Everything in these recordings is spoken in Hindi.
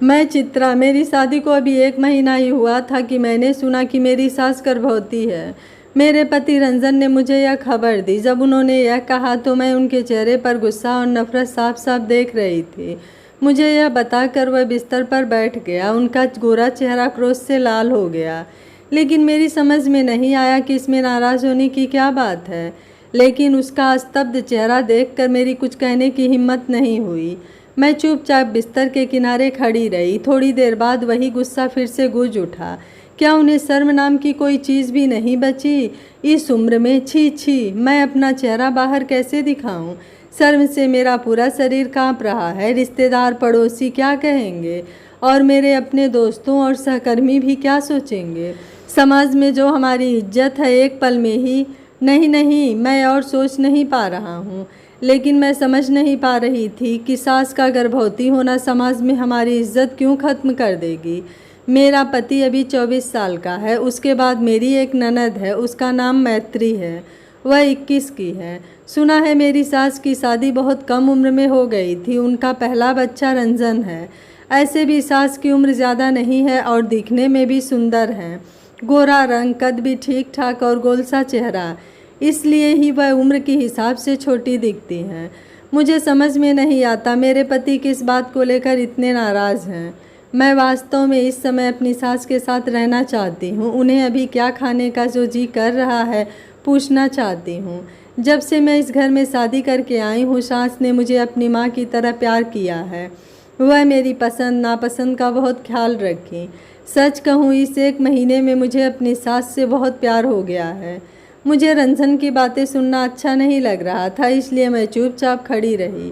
मैं चित्रा। मेरी शादी को अभी 1 महीना ही हुआ था कि मैंने सुना कि मेरी सास गर्भवती है। मेरे पति रंजन ने मुझे यह खबर दी। जब उन्होंने यह कहा तो मैं उनके चेहरे पर गुस्सा और नफरत साफ साफ देख रही थी। मुझे यह बताकर वह बिस्तर पर बैठ गया। उनका गोरा चेहरा क्रोध से लाल हो गया, लेकिन मेरी समझ में नहीं आया कि इसमें नाराज़ होने की क्या बात है। लेकिन उसका स्तब्ध चेहरा देखकर मेरी कुछ कहने की हिम्मत नहीं हुई। मैं चुपचाप बिस्तर के किनारे खड़ी रही। थोड़ी देर बाद वही गुस्सा फिर से गूंज उठा। क्या उन्हें शर्म नाम की कोई चीज़ भी नहीं बची इस उम्र में? छी छी, मैं अपना चेहरा बाहर कैसे दिखाऊं? शर्म से मेरा पूरा शरीर कांप रहा है। रिश्तेदार पड़ोसी क्या कहेंगे और मेरे अपने दोस्तों और सहकर्मी भी क्या सोचेंगे? समाज में जो हमारी इज्जत है एक पल में ही नहीं, मैं और सोच नहीं पा रहा हूँ। लेकिन मैं समझ नहीं पा रही थी कि सास का गर्भवती होना समाज में हमारी इज्जत क्यों ख़त्म कर देगी। मेरा पति अभी 24 साल का है। उसके बाद मेरी एक ननद है, उसका नाम मैत्री है, वह 21 की है। सुना है मेरी सास की शादी बहुत कम उम्र में हो गई थी। उनका पहला बच्चा रंजन है। ऐसे भी सास की उम्र ज़्यादा नहीं है और दिखने में भी सुंदर है। गोरा रंग, कद भी ठीक ठाक और गोल सा चेहरा, इसलिए ही वह उम्र के हिसाब से छोटी दिखती हैं। मुझे समझ में नहीं आता मेरे पति किस बात को लेकर इतने नाराज़ हैं। मैं वास्तव में इस समय अपनी सास के साथ रहना चाहती हूँ। उन्हें अभी क्या खाने का जो जी कर रहा है पूछना चाहती हूँ। जब से मैं इस घर में शादी करके आई हूँ, सास ने मुझे अपनी माँ की तरह प्यार किया है। वह मेरी पसंद नापसंद का बहुत ख्याल रखी। सच कहूँ, इस 1 महीने में मुझे अपनी सास से बहुत प्यार हो गया है। मुझे रंजन की बातें सुनना अच्छा नहीं लग रहा था, इसलिए मैं चुपचाप खड़ी रही।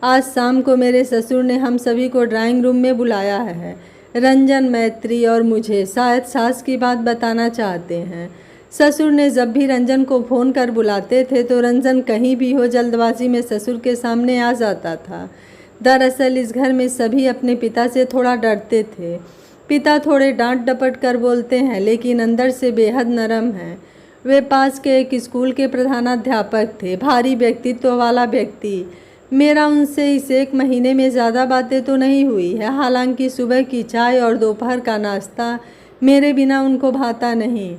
आज शाम को मेरे ससुर ने हम सभी को ड्राइंग रूम में बुलाया है। रंजन, मैत्री और मुझे शायद सास की बात बताना चाहते हैं। ससुर ने जब भी रंजन को फ़ोन कर बुलाते थे तो रंजन कहीं भी हो जल्दबाजी में ससुर के सामने आ जाता था। दरअसल इस घर में सभी अपने पिता से थोड़ा डरते थे। पिता थोड़े डांट डपट कर बोलते हैं, लेकिन अंदर से बेहद नरम हैं। वे पास के एक स्कूल के प्रधानाध्यापक थे, भारी व्यक्तित्व वाला व्यक्ति। मेरा उनसे इस 1 महीने में ज़्यादा बातें तो नहीं हुई है। हालांकि सुबह की चाय और दोपहर का नाश्ता मेरे बिना उनको भाता नहीं।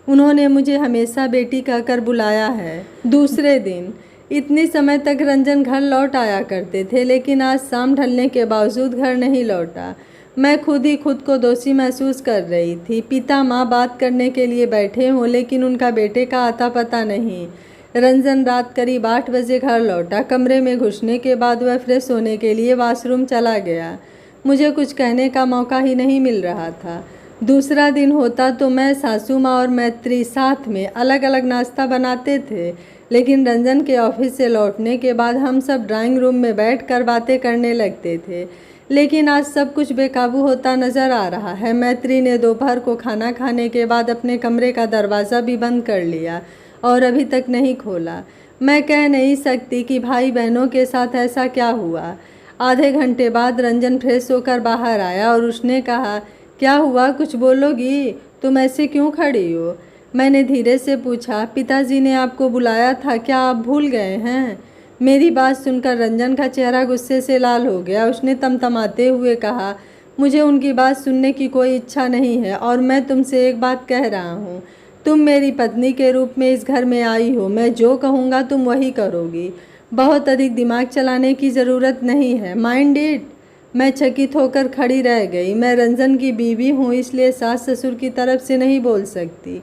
उन्होंने मुझे हमेशा बेटी कहकर बुलाया है। दूसरे दिन इतनी समय तक रंजन घर लौट आया करते थे, लेकिन आज शाम ढलने के बावजूद घर नहीं लौटा। मैं खुद ही खुद को दोषी महसूस कर रही थी। पिता माँ बात करने के लिए बैठे हों, लेकिन उनका बेटे का आता पता नहीं। रंजन रात करीब 8 बजे घर लौटा। कमरे में घुसने के बाद वह फ्रेश होने के लिए वॉशरूम चला गया। मुझे कुछ कहने का मौका ही नहीं मिल रहा था। दूसरा दिन होता तो मैं, सासू माँ और मैत्री साथ में अलग अलग नाश्ता बनाते थे, लेकिन रंजन के ऑफिस से लौटने के बाद हम सब ड्राइंग रूम में बैठकर बातें करने लगते थे। लेकिन आज सब कुछ बेकाबू होता नज़र आ रहा है। मैत्री ने दोपहर को खाना खाने के बाद अपने कमरे का दरवाज़ा भी बंद कर लिया और अभी तक नहीं खोला। मैं कह नहीं सकती कि भाई बहनों के साथ ऐसा क्या हुआ। आधे घंटे बाद रंजन फ्रेश होकर बाहर आया और उसने कहा, क्या हुआ, कुछ बोलोगी? तुम ऐसे क्यों खड़ी हो? मैंने धीरे से पूछा, पिताजी ने आपको बुलाया था, क्या आप भूल गए हैं? मेरी बात सुनकर रंजन का चेहरा गुस्से से लाल हो गया। उसने तमतमाते हुए कहा, मुझे उनकी बात सुनने की कोई इच्छा नहीं है और मैं तुमसे एक बात कह रहा हूँ। तुम मेरी पत्नी के रूप में इस घर में आई हो। मैं जो कहूँगा तुम वही करोगी। बहुत अधिक दिमाग चलाने की ज़रूरत नहीं है। Mind it. मैं चकित होकर खड़ी रह गई। मैं रंजन की बीवी हूँ, इसलिए सास ससुर की तरफ से नहीं बोल सकती।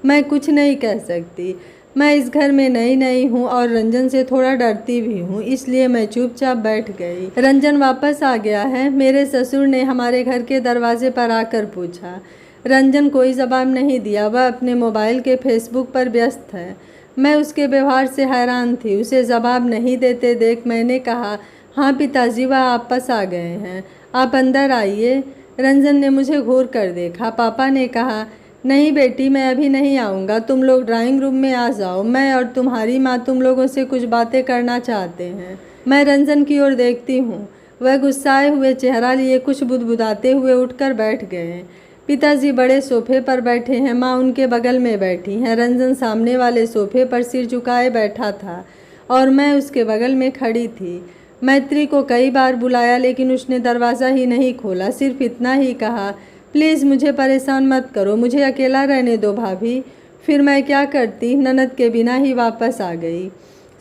मैं कुछ नहीं कह सकती। मैं इस घर में नई हूँ और रंजन से थोड़ा डरती भी हूँ, इसलिए मैं चुपचाप बैठ गई। रंजन वापस आ गया है? मेरे ससुर ने हमारे घर के दरवाजे पर आकर पूछा। रंजन कोई जवाब नहीं दिया। वह अपने मोबाइल के फेसबुक पर व्यस्त है। मैं उसके व्यवहार से हैरान थी। उसे जवाब नहीं देते देख मैंने कहा, हाँ पिताजी, वह वापस आ गए हैं, आप अंदर आइए। रंजन ने मुझे घूर कर देखा। पापा ने कहा, नहीं बेटी, मैं अभी नहीं आऊँगा, तुम लोग ड्राइंग रूम में आ जाओ। मैं और तुम्हारी माँ तुम लोगों से कुछ बातें करना चाहते हैं। मैं रंजन की ओर देखती हूँ। वह गुस्साए हुए चेहरा लिए कुछ बुदबुदाते हुए उठकर बैठ गए। पिताजी बड़े सोफे पर बैठे हैं, माँ उनके बगल में बैठी हैं। रंजन सामने वाले सोफे पर सिर झुकाए बैठा था और मैं उसके बगल में खड़ी थी। मैत्री को कई बार बुलाया लेकिन उसने दरवाज़ा ही नहीं खोला। सिर्फ इतना ही कहा, प्लीज़ मुझे परेशान मत करो, मुझे अकेला रहने दो भाभी। फिर मैं क्या करती, ननद के बिना ही वापस आ गई।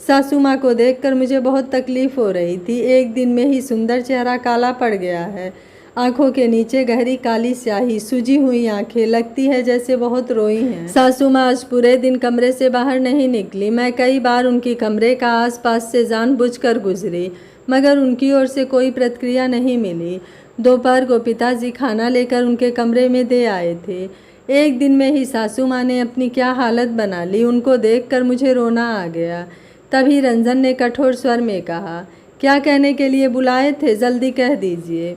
सासू माँ को देखकर मुझे बहुत तकलीफ़ हो रही थी। एक दिन में ही सुंदर चेहरा काला पड़ गया है। आंखों के नीचे गहरी काली स्याही, सूजी हुई आंखें, लगती है जैसे बहुत रोई हैं। सासू माँ आज पूरे दिन कमरे से बाहर नहीं निकली। मैं कई बार उनकी कमरे का आसपास से जानबूझकर गुजरी, मगर उनकी ओर से कोई प्रतिक्रिया नहीं मिली। दोपहर को पिताजी खाना लेकर उनके कमरे में दे आए थे। एक दिन में ही सासू माँ ने अपनी क्या हालत बना ली। उनको देखकर मुझे रोना आ गया। तभी रंजन ने कठोर स्वर में कहा, क्या कहने के लिए बुलाए थे, जल्दी कह दीजिए।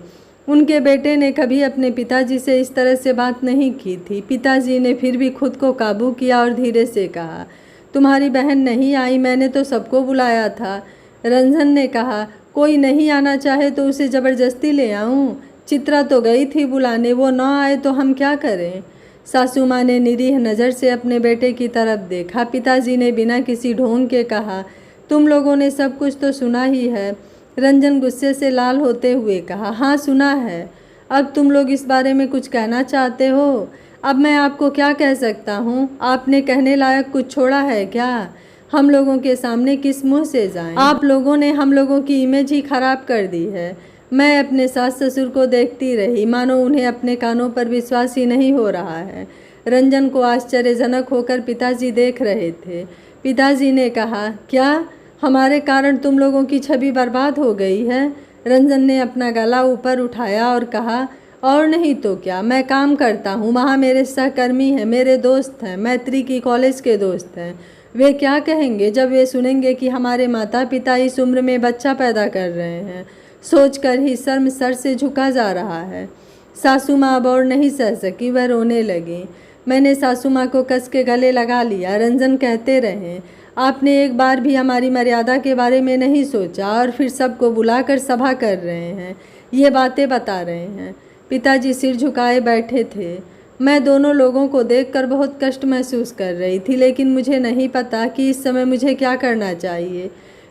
उनके बेटे ने कभी अपने पिताजी से इस तरह से बात नहीं की थी। पिताजी ने फिर भी खुद को काबू किया और धीरे से कहा, तुम्हारी बहन नहीं आई, मैंने तो सबको बुलाया था। रंजन ने कहा, कोई नहीं आना चाहे तो उसे ज़बरदस्ती ले आऊं? चित्रा तो गई थी बुलाने, वो न आए तो हम क्या करें? सासू माँ ने निरीह नज़र से अपने बेटे की तरफ देखा। पिताजी ने बिना किसी ढोंग के कहा, तुम लोगों ने सब कुछ तो सुना ही है। रंजन गुस्से से लाल होते हुए कहा, हाँ सुना है। अब तुम लोग इस बारे में कुछ कहना चाहते हो? अब मैं आपको क्या कह सकता हूँ? आपने कहने लायक कुछ छोड़ा है क्या? हम लोगों के सामने किस मुंह से जाएं? आप लोगों ने हम लोगों की इमेज ही खराब कर दी है। मैं अपने सास ससुर को देखती रही, मानो उन्हें अपने कानों पर विश्वास ही नहीं हो रहा है। रंजन को आश्चर्यजनक होकर पिताजी देख रहे थे। पिताजी ने कहा, क्या हमारे कारण तुम लोगों की छवि बर्बाद हो गई है? रंजन ने अपना गला ऊपर उठाया और कहा, और नहीं तो क्या, मैं काम करता हूँ, वहाँ मेरे सहकर्मी हैं, मेरे दोस्त हैं, मैत्री की कॉलेज के दोस्त हैं। वे क्या कहेंगे जब वे सुनेंगे कि हमारे माता पिता इस उम्र में बच्चा पैदा कर रहे हैं? सोचकर ही शर्म सर से झुका जा रहा है। सासू माँ अब और नहीं सह सकी, वह रोने लगी। मैंने सासू माँ को कस के गले लगा लिया। रंजन कहते रहे, आपने एक बार भी हमारी मर्यादा के बारे में नहीं सोचा और फिर सबको बुलाकर सभा कर रहे हैं, ये बातें बता रहे हैं। पिताजी सिर झुकाए बैठे थे। मैं दोनों लोगों को देखकर बहुत कष्ट महसूस कर रही थी, लेकिन मुझे नहीं पता कि इस समय मुझे क्या करना चाहिए।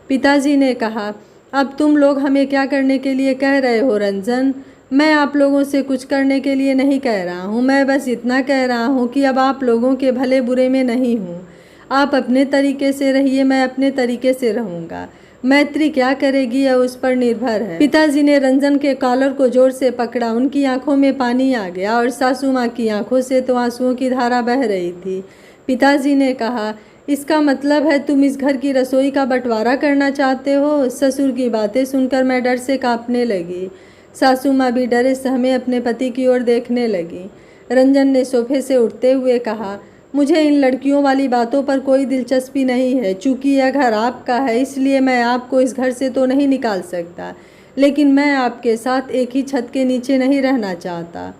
पिताजी ने कहा, अब तुम लोग हमें क्या करने के लिए कह रहे हो रंजन? मैं आप लोगों से कुछ करने के लिए नहीं कह रहा हूँ। मैं बस इतना कह रहा हूँ कि अब आप लोगों के भले बुरे में नहीं हूँ। आप अपने तरीके से रहिए, मैं अपने तरीके से रहूँगा। मैत्री क्या करेगी यह उस पर निर्भर है। पिताजी ने रंजन के कॉलर को जोर से पकड़ा। उनकी आंखों में पानी आ गया और सासू माँ की आंखों से तो आंसुओं की धारा बह रही थी। पिताजी ने कहा, इसका मतलब है तुम इस घर की रसोई का बंटवारा करना चाहते हो? ससुर की बातें सुनकर मैं डर से कांपने लगी। सासू माँ भी डरे सहमे अपने पति की ओर देखने लगी। रंजन ने सोफे से उठते हुए कहा, मुझे इन लड़कियों वाली बातों पर कोई दिलचस्पी नहीं है। चूँकि यह घर आपका है, इसलिए मैं आपको इस घर से तो नहीं निकाल सकता, लेकिन मैं आपके साथ एक ही छत के नीचे नहीं रहना चाहता।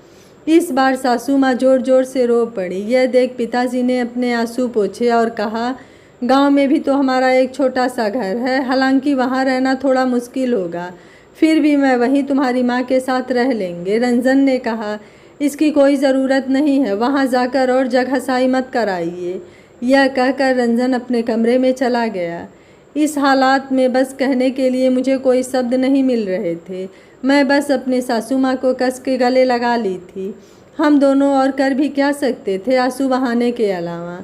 इस बार सासू माँ जोर जोर से रो पड़ी। यह देख पिताजी ने अपने आंसू पोंछे और कहा, गांव में भी तो हमारा एक छोटा सा घर है, हालांकि वहाँ रहना थोड़ा मुश्किल होगा, फिर भी मैं वहीं तुम्हारी माँ के साथ रह लेंगे। रंजन ने कहा, इसकी कोई ज़रूरत नहीं है, वहाँ जाकर और जगहसाई मत कराइए। यह कहकर रंजन अपने कमरे में चला गया। इस हालात में बस कहने के लिए मुझे कोई शब्द नहीं मिल रहे थे। मैं बस अपने सासू माँ को कस के गले लगा ली थी। हम दोनों और कर भी क्या सकते थे आंसू बहाने के अलावा।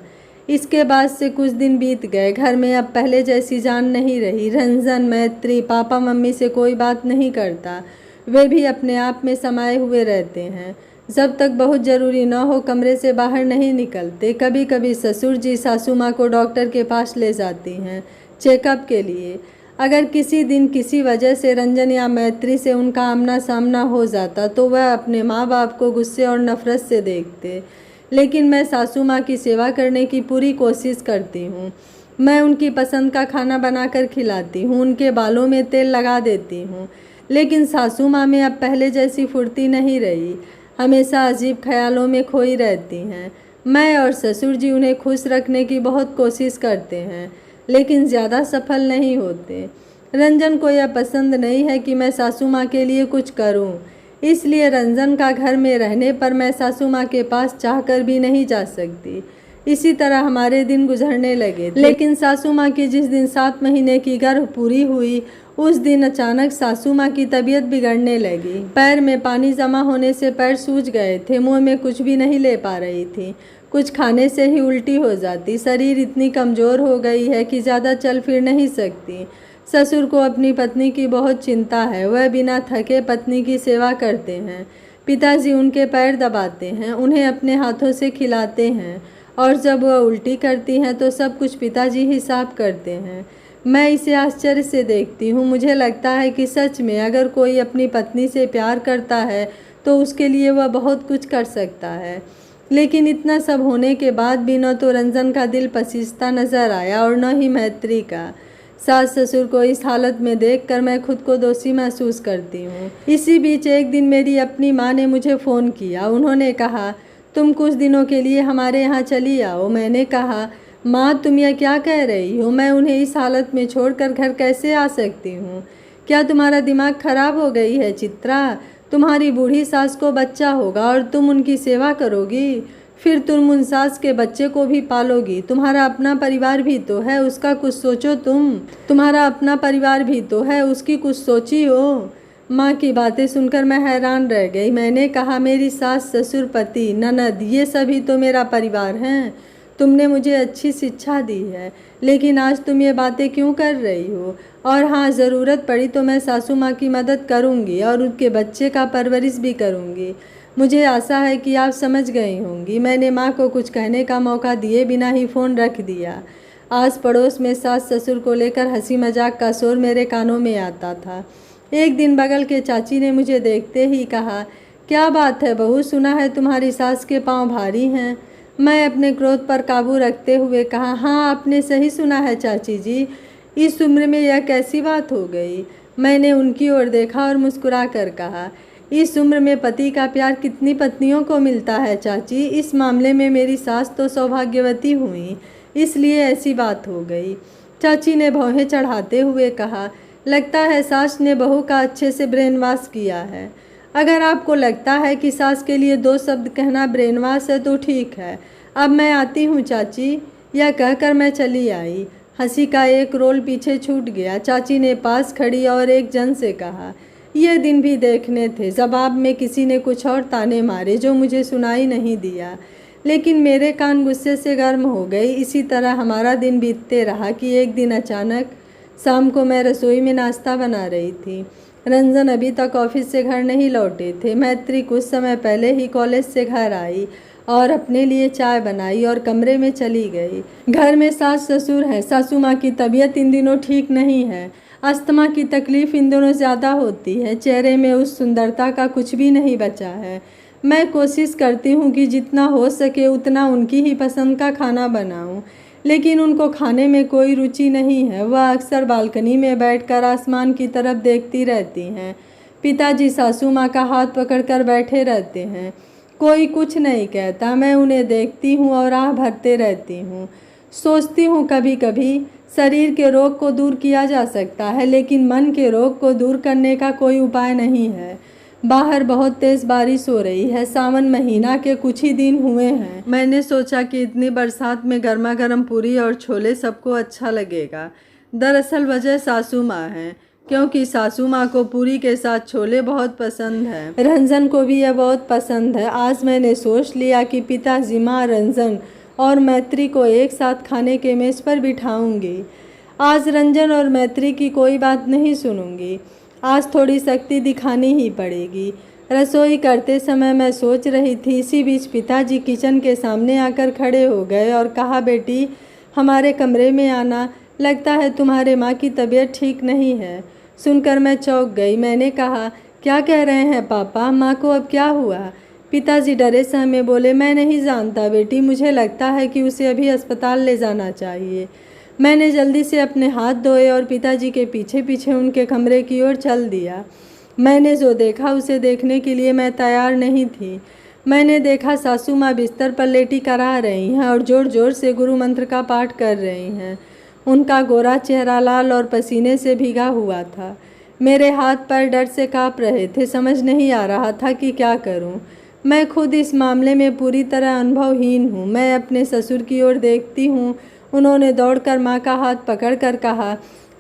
इसके बाद से कुछ दिन बीत गए। घर में अब पहले जैसी जान नहीं रही। रंजन, मैत्री, पापा मम्मी से कोई बात नहीं करता। वे भी अपने आप में समाये हुए रहते हैं। जब तक बहुत ज़रूरी न हो कमरे से बाहर नहीं निकलते। कभी कभी ससुर जी सासू माँ को डॉक्टर के पास ले जाती हैं चेकअप के लिए। अगर किसी दिन किसी वजह से रंजन या मैत्री से उनका आमना सामना हो जाता तो वह अपने माँ बाप को गुस्से और नफ़रत से देखते, लेकिन मैं सासू माँ की सेवा करने की पूरी कोशिश करती हूँ। मैं उनकी पसंद का खाना बनाकर खिलाती हूँ, उनके बालों में तेल लगा देती हूँ, लेकिन सासू माँ में अब पहले जैसी फुर्ती नहीं रही। हमेशा अजीब ख्यालों में खोई रहती हैं। मैं और ससुर जी उन्हें खुश रखने की बहुत कोशिश करते हैं, लेकिन ज़्यादा सफल नहीं होते। रंजन को यह पसंद नहीं है कि मैं सासू माँ के लिए कुछ करूं, इसलिए रंजन का घर में रहने पर मैं सासू माँ के पास चाहकर भी नहीं जा सकती। इसी तरह हमारे दिन गुजरने लगे। लेकिन सासू माँ की जिस दिन 7 महीने की गर्भ पूरी हुई उस दिन अचानक सासू माँ की तबीयत बिगड़ने लगी। पैर में पानी जमा होने से पैर सूज गए थे, मुंह में कुछ भी नहीं ले पा रही थी, कुछ खाने से ही उल्टी हो जाती। शरीर इतनी कमज़ोर हो गई है कि ज़्यादा चल फिर नहीं सकती। ससुर को अपनी पत्नी की बहुत चिंता है, वह बिना थके पत्नी की सेवा करते हैं। पिताजी उनके पैर दबाते हैं, उन्हें अपने हाथों से खिलाते हैं और जब वह उल्टी करती हैं तो सब कुछ पिताजी ही साफ करते हैं। मैं इसे आश्चर्य से देखती हूँ। मुझे लगता है कि सच में अगर कोई अपनी पत्नी से प्यार करता है तो उसके लिए वह बहुत कुछ कर सकता है। लेकिन इतना सब होने के बाद भी न तो रंजन का दिल पसीजता नज़र आया और न ही मैत्री का। सास ससुर को इस हालत में देखकर मैं खुद को दोषी महसूस करती हूँ। इसी बीच एक दिन मेरी अपनी माँ ने मुझे फ़ोन किया। उन्होंने कहा, तुम कुछ दिनों के लिए हमारे यहाँ चली आओ। मैंने कहा, माँ तुम यह क्या कह रही हो? मैं उन्हें इस हालत में छोड़कर घर कैसे आ सकती हूँ? क्या तुम्हारा दिमाग खराब हो गई है चित्रा? तुम्हारी बूढ़ी सास को बच्चा होगा और तुम उनकी सेवा करोगी, फिर तुम उन सास के बच्चे को भी पालोगी। तुम्हारा अपना परिवार भी तो है, उसका कुछ सोचो। तुम्हारा अपना परिवार भी तो है, उसकी कुछ सोची हो। माँ की बातें सुनकर मैं हैरान रह गई। मैंने कहा, मेरी सास ससुर पति ननद ये सभी तो मेरा परिवार हैं। तुमने मुझे अच्छी शिक्षा दी है, लेकिन आज तुम ये बातें क्यों कर रही हो? और हाँ, ज़रूरत पड़ी तो मैं सासू माँ की मदद करूँगी और उनके बच्चे का परवरिश भी करूँगी। मुझे आशा है कि आप समझ गई होंगी। मैंने माँ को कुछ कहने का मौका दिए बिना ही फ़ोन रख दिया। आस पड़ोस में सास ससुर को लेकर हंसी मजाक का शोर मेरे कानों में आता था। एक दिन बगल के चाची ने मुझे देखते ही कहा, क्या बात है बहू, सुना है तुम्हारी सास के पाँव भारी हैं? मैं अपने क्रोध पर काबू रखते हुए कहा, हाँ आपने सही सुना है चाची जी, इस उम्र में यह कैसी बात हो गई? मैंने उनकी ओर देखा और मुस्कुरा कर कहा, इस उम्र में पति का प्यार कितनी पत्नियों को मिलता है चाची। इस मामले में मेरी सास तो सौभाग्यवती हुई, इसलिए ऐसी बात हो गई। चाची ने भौहें चढ़ाते हुए कहा, लगता है सास ने बहू का अच्छे से ब्रेन वॉश किया है। अगर आपको लगता है कि सास के लिए 2 शब्द कहना ब्रेन वॉश है तो ठीक है। अब मैं आती हूँ चाची। यह कहकर मैं चली आई। हंसी का एक रोल पीछे छूट गया। चाची ने पास खड़ी और एक जन से कहा, ये दिन भी देखने थे। जवाब में किसी ने कुछ और ताने मारे जो मुझे सुनाई नहीं दिया, लेकिन मेरे कान गुस्से से गर्म हो गए। इसी तरह हमारा दिन बीतते रहा कि एक दिन अचानक शाम को मैं रसोई में नाश्ता बना रही थी। रंजन अभी तक ऑफिस से घर नहीं लौटे थे। मैत्री कुछ समय पहले ही कॉलेज से घर आई और अपने लिए चाय बनाई और कमरे में चली गई। घर में सास ससुर हैं। सासू माँ की तबीयत इन दिनों ठीक नहीं है। अस्थमा की तकलीफ़ इन दिनों ज़्यादा होती है। चेहरे में उस सुंदरता का कुछ भी नहीं बचा है। मैं कोशिश करती हूँ कि जितना हो सके उतना उनकी ही पसंद का खाना बनाऊँ, लेकिन उनको खाने में कोई रुचि नहीं है। वह अक्सर बालकनी में बैठकर आसमान की तरफ देखती रहती हैं। पिताजी सासू माँ का हाथ पकड़कर बैठे रहते हैं। कोई कुछ नहीं कहता। मैं उन्हें देखती हूँ और आह भरते रहती हूँ। सोचती हूँ कभी कभी शरीर के रोग को दूर किया जा सकता है, लेकिन मन के रोग को दूर करने का कोई उपाय नहीं है। बाहर बहुत तेज़ बारिश हो रही है। सावन महीना के कुछ ही दिन हुए हैं। मैंने सोचा कि इतनी बरसात में गर्मा गर्म पूरी और छोले सबको अच्छा लगेगा। दरअसल वजह सासू माँ है, क्योंकि सासू माँ को पूरी के साथ छोले बहुत पसंद है। रंजन को भी यह बहुत पसंद है। आज मैंने सोच लिया कि पिताजी, माँ, रंजन और मैत्री को एक साथ खाने के मेज़ पर बिठाऊंगी। आज रंजन और मैत्री की कोई बात नहीं सुनूंगी। आज थोड़ी सख्ती दिखानी ही पड़ेगी। रसोई करते समय मैं सोच रही थी। इसी बीच पिताजी किचन के सामने आकर खड़े हो गए और कहा, बेटी हमारे कमरे में आना, लगता है तुम्हारे माँ की तबीयत ठीक नहीं है। सुनकर मैं चौंक गई। मैंने कहा, क्या कह रहे हैं पापा, माँ को अब क्या हुआ? पिताजी डरे सहमे बोले, मैं नहीं जानता बेटी, मुझे लगता है कि उसे अभी अस्पताल ले जाना चाहिए। मैंने जल्दी से अपने हाथ धोए और पिताजी के पीछे पीछे उनके कमरे की ओर चल दिया। मैंने जो देखा उसे देखने के लिए मैं तैयार नहीं थी। मैंने देखा सासू माँ बिस्तर पर लेटी करा रही हैं और ज़ोर ज़ोर से गुरु मंत्र का पाठ कर रही हैं। उनका गोरा चेहरा लाल और पसीने से भीगा हुआ था। मेरे हाथ पैर डर से काँप रहे थे। समझ नहीं आ रहा था कि क्या करूं। मैं खुद इस मामले में पूरी तरह अनुभवहीन हूँ। मैं अपने ससुर की ओर देखती हूँ। उन्होंने दौड़कर माँ का हाथ पकड़कर कहा,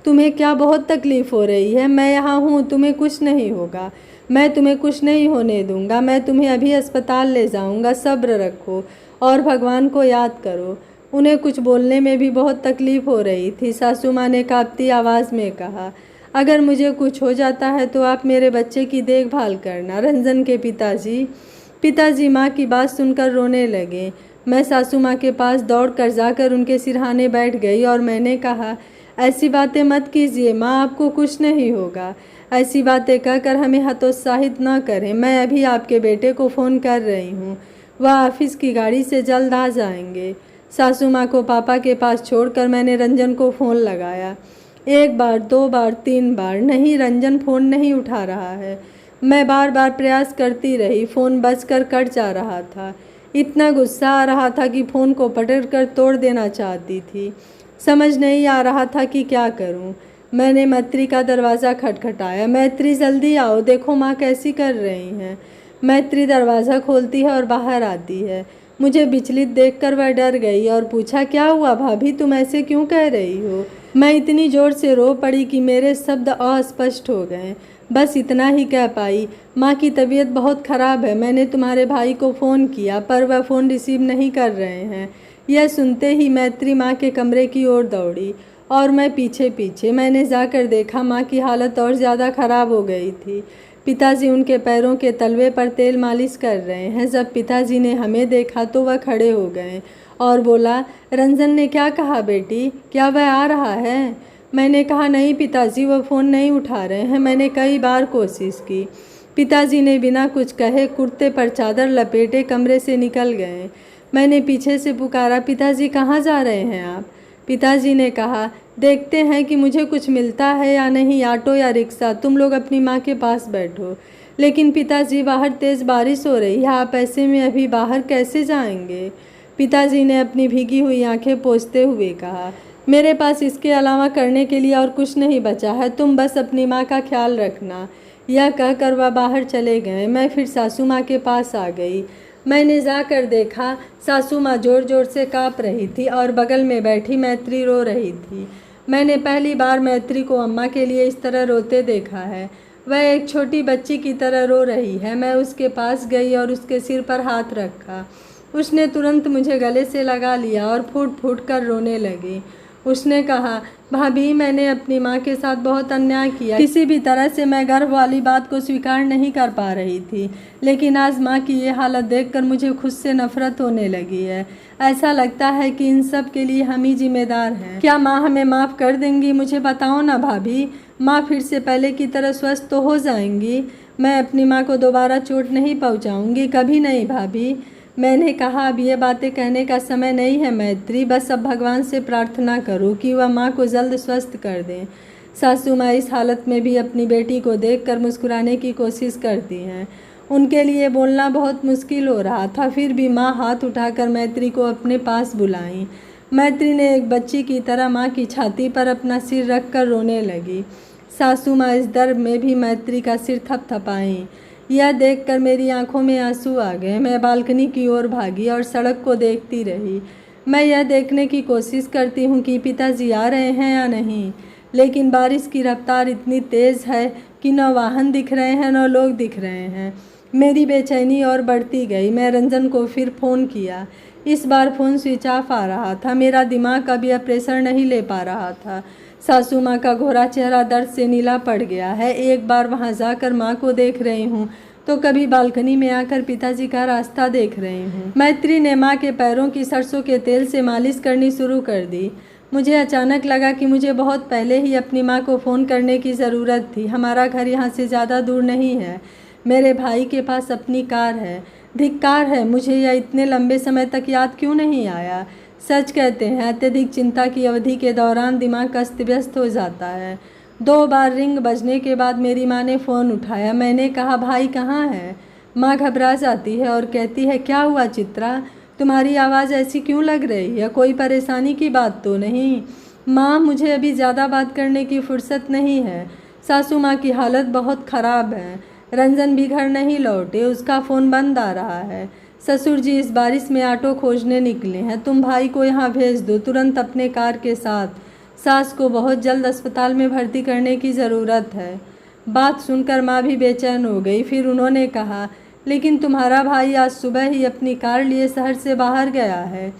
तुम्हें क्या बहुत तकलीफ़ हो रही है? मैं यहाँ हूँ, तुम्हें कुछ नहीं होगा। मैं तुम्हें कुछ नहीं होने दूँगा। मैं तुम्हें अभी अस्पताल ले जाऊँगा। सब्र रखो और भगवान को याद करो। उन्हें कुछ बोलने में भी बहुत तकलीफ़ हो रही थी। सासू माँ ने काँपती आवाज़ में कहा, अगर मुझे कुछ हो जाता है तो आप मेरे बच्चे की देखभाल करना। रंजन के पिताजी माँ की बात सुनकर रोने लगे। मैं सासू माँ के पास दौड़ कर जाकर उनके सिरहाने बैठ गई और मैंने कहा, ऐसी बातें मत कीजिए माँ, आपको कुछ नहीं होगा। ऐसी बातें कहकर हमें हतोत्साहित न करें। मैं अभी आपके बेटे को फ़ोन कर रही हूँ, वह ऑफिस की गाड़ी से जल्द आ जाएंगे। सासू माँ को पापा के पास छोड़कर मैंने रंजन को फ़ोन लगाया। 1 बार, 2 बार, 3 बार, नहीं, रंजन फ़ोन नहीं उठा रहा है। मैं बार बार प्रयास करती रही, फ़ोन बजकर कट जा रहा था। इतना गुस्सा आ रहा था कि फ़ोन को पटक कर तोड़ देना चाहती थी। समझ नहीं आ रहा था कि क्या करूं। मैंने मैत्री का दरवाज़ा खटखटाया। मैत्री जल्दी आओ, देखो माँ कैसी कर रही हैं। मैत्री दरवाज़ा खोलती है और बाहर आती है। मुझे विचलित देखकर वह डर गई और पूछा, क्या हुआ भाभी, तुम ऐसे क्यों कह रही हो? मैं इतनी ज़ोर से रो पड़ी कि मेरे शब्द अस्पष्ट हो गए। बस इतना ही कह पाई, माँ की तबीयत बहुत ख़राब है। मैंने तुम्हारे भाई को फ़ोन किया पर वह फ़ोन रिसीव नहीं कर रहे हैं। यह सुनते ही मैत्री माँ के कमरे की ओर दौड़ी और मैं पीछे पीछे। मैंने जाकर देखा, माँ की हालत और ज़्यादा ख़राब हो गई थी। पिताजी उनके पैरों के तलवे पर तेल मालिश कर रहे हैं। जब पिताजी ने हमें देखा तो वह खड़े हो गए और बोला, रंजन ने क्या कहा बेटी, क्या वह आ रहा है? मैंने कहा, नहीं पिताजी, वह फ़ोन नहीं उठा रहे हैं। मैंने कई बार कोशिश की। पिताजी ने बिना कुछ कहे कुर्ते पर चादर लपेटे कमरे से निकल गए। मैंने पीछे से पुकारा, पिताजी कहाँ जा रहे हैं आप? पिताजी ने कहा, देखते हैं कि मुझे कुछ मिलता है या नहीं, ऑटो या रिक्शा, तुम लोग अपनी माँ के पास बैठो। लेकिन पिताजी, बाहर तेज़ बारिश हो रही है, आप ऐसे में अभी बाहर कैसे जाएंगे? पिताजी ने अपनी भीगी हुई आंखें पोंछते हुए कहा, मेरे पास इसके अलावा करने के लिए और कुछ नहीं बचा है, तुम बस अपनी माँ का ख्याल रखना। यह कहकर वह बाहर चले गए। मैं फिर सासू माँ के पास आ गई। मैंने जाकर देखा, सासू माँ ज़ोर ज़ोर से काँप रही थी और बगल में बैठी मैत्री रो रही थी। मैंने पहली बार मैत्री को अम्मा के लिए इस तरह रोते देखा है। वह एक छोटी बच्ची की तरह रो रही है। मैं उसके पास गई और उसके सिर पर हाथ रखा। उसने तुरंत मुझे गले से लगा लिया और फूट फूट कर रोने लगी। उसने कहा, भाभी, मैंने अपनी माँ के साथ बहुत अन्याय किया। किसी भी तरह से मैं गर्भ वाली बात को स्वीकार नहीं कर पा रही थी, लेकिन आज माँ की ये हालत देखकर मुझे खुद से नफरत होने लगी है। ऐसा लगता है कि इन सब के लिए हम ही जिम्मेदार हैं। क्या माँ हमें माफ़ कर देंगी? मुझे बताओ ना भाभी। माँ फिर से पहले की तरह स्वस्थ तो हो जाएंगी? मैं अपनी माँ को दोबारा चोट नहीं पहुँचाऊँगी, कभी नहीं भाभी। मैंने कहा, अब ये बातें कहने का समय नहीं है मैत्री, बस अब भगवान से प्रार्थना करो कि वह माँ को जल्द स्वस्थ कर दें। सासू माँ इस हालत में भी अपनी बेटी को देखकर मुस्कुराने की कोशिश करती हैं। उनके लिए बोलना बहुत मुश्किल हो रहा था, फिर भी माँ हाथ उठाकर मैत्री को अपने पास बुलाई। मैत्री ने एक बच्ची की तरह माँ की छाती पर अपना सिर रख कर रोने लगी। सासू माँ इस दर्द में भी मैत्री का सिर थपथपाईं। यह देखकर मेरी आंखों में आंसू आ गए। मैं बालकनी की ओर भागी और सड़क को देखती रही। मैं यह देखने की कोशिश करती हूँ कि पिताजी आ रहे हैं या नहीं, लेकिन बारिश की रफ्तार इतनी तेज़ है कि न वाहन दिख रहे हैं न लोग दिख रहे हैं। मेरी बेचैनी और बढ़ती गई। मैं रंजन को फिर फ़ोन किया। इस बार फ़ोन स्विच ऑफ आ रहा था। मेरा दिमाग अब यह प्रेशर नहीं ले पा रहा था। सासू माँ का गोरा चेहरा दर्द से नीला पड़ गया है। एक बार वहाँ जाकर माँ को देख रही हूँ तो कभी बालकनी में आकर पिताजी का रास्ता देख रही हूँ। मैत्री ने माँ के पैरों की सरसों के तेल से मालिश करनी शुरू कर दी। मुझे अचानक लगा कि मुझे बहुत पहले ही अपनी माँ को फ़ोन करने की ज़रूरत थी। हमारा घर यहाँ से ज़्यादा दूर नहीं है। मेरे भाई के पास अपनी कार है। धिक्कार है, मुझे यह इतने लंबे समय तक याद क्यों नहीं आया। सच कहते हैं, अत्यधिक चिंता की अवधि के दौरान दिमाग अस्त व्यस्त हो जाता है। 2 बार रिंग बजने के बाद मेरी माँ ने फ़ोन उठाया। मैंने कहा, भाई कहाँ है? माँ घबरा जाती है और कहती है, क्या हुआ चित्रा, तुम्हारी आवाज़ ऐसी क्यों लग रही है? कोई परेशानी की बात तो नहीं? माँ, मुझे अभी ज़्यादा बात करने की फुर्सत नहीं है। सासू माँ की हालत बहुत ख़राब है। रंजन भी घर नहीं लौटे, उसका फ़ोन बंद आ रहा है। ससुर जी इस बारिश में ऑटो खोजने निकले हैं। तुम भाई को यहाँ भेज दो तुरंत अपने कार के साथ। सास को बहुत जल्द अस्पताल में भर्ती करने की ज़रूरत है। बात सुनकर माँ भी बेचैन हो गई। फिर उन्होंने कहा, लेकिन तुम्हारा भाई आज सुबह ही अपनी कार लिए शहर से बाहर गया है।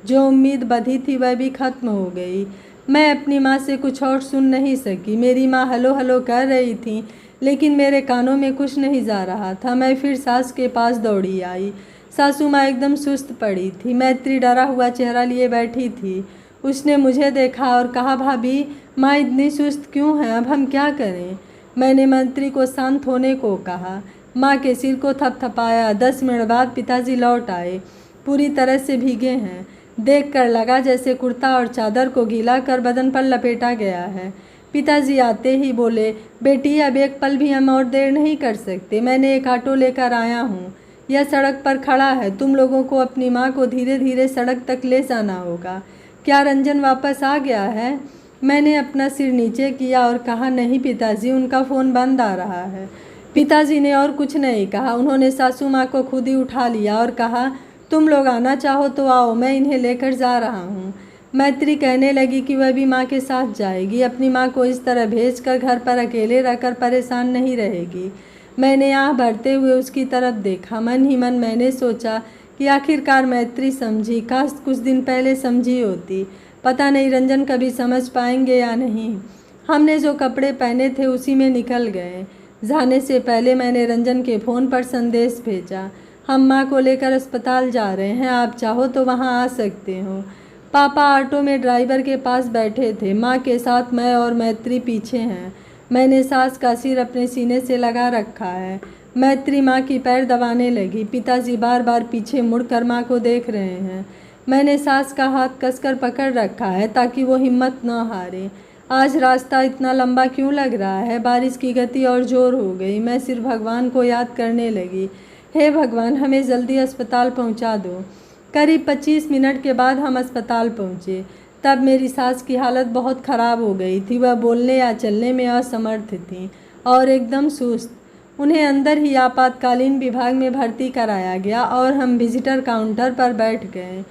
जो उम्मीद बंधी थी वह भी खत्म हो गई। मैं अपनी माँ से कुछ और सुन नहीं सकी। मेरी माँ हलो हलो कर रही थी, लेकिन मेरे कानों में कुछ नहीं जा रहा था। मैं फिर सास के पास दौड़ी आई। सासू माँ एकदम सुस्त पड़ी थी। मैत्री डरा हुआ चेहरा लिए बैठी थी। उसने मुझे देखा और कहा, भाभी, माँ इतनी सुस्त क्यों है? अब हम क्या करें? मैंने मंत्री को शांत होने को कहा। माँ के सिर को थपथपाया। 10 मिनट बाद पिताजी लौट आए। पूरी तरह से भीगे हैं। देखकर लगा जैसे कुर्ता और चादर को गीला कर बदन पर लपेटा गया है। पिताजी आते ही बोले, बेटी, अब एक पल भी हम और देर नहीं कर सकते। मैंने एक ऑटो लेकर आया हूँ। यह सड़क पर खड़ा है। तुम लोगों को अपनी माँ को धीरे धीरे सड़क तक ले जाना होगा। क्या रंजन वापस आ गया है? मैंने अपना सिर नीचे किया और कहा, नहीं पिताजी, उनका फ़ोन बंद आ रहा है। पिताजी ने और कुछ नहीं कहा। उन्होंने सासू माँ को खुद ही उठा लिया और कहा, तुम लोग आना चाहो तो आओ, मैं इन्हें लेकर जा रहा हूँ। मैत्री कहने लगी कि वह भी माँ के साथ जाएगी। अपनी माँ को इस तरह भेजकर घर पर अकेले रहकर परेशान नहीं रहेगी। मैंने आँख भरते हुए उसकी तरफ देखा। मन ही मन मैंने सोचा कि आखिरकार मैत्री समझी। काश कुछ दिन पहले समझी होती। पता नहीं रंजन कभी समझ पाएंगे या नहीं। हमने जो कपड़े पहने थे उसी में निकल गए। जाने से पहले मैंने रंजन के फ़ोन पर संदेश भेजा, हम माँ को लेकर अस्पताल जा रहे हैं, आप चाहो तो वहाँ आ सकते हो। पापा ऑटो में ड्राइवर के पास बैठे थे। माँ के साथ मैं और मैत्री पीछे हैं। मैंने सास का सिर अपने सीने से लगा रखा है। मैत्री माँ की पैर दबाने लगी। पिताजी बार बार पीछे मुड़कर माँ को देख रहे हैं। मैंने सास का हाथ कसकर पकड़ रखा है ताकि वो हिम्मत न हारे। आज रास्ता इतना लंबा क्यों लग रहा है? बारिश की गति और ज़ोर हो गई। मैं सिर्फ भगवान को याद करने लगी, हे भगवान, हमें जल्दी अस्पताल पहुंचा दो। करीब 25 मिनट के बाद हम अस्पताल पहुंचे। तब मेरी सास की हालत बहुत ख़राब हो गई थी। वह बोलने या चलने में असमर्थ थी और एकदम सुस्त। उन्हें अंदर ही आपातकालीन विभाग में भर्ती कराया गया और हम विजिटर काउंटर पर बैठ गए।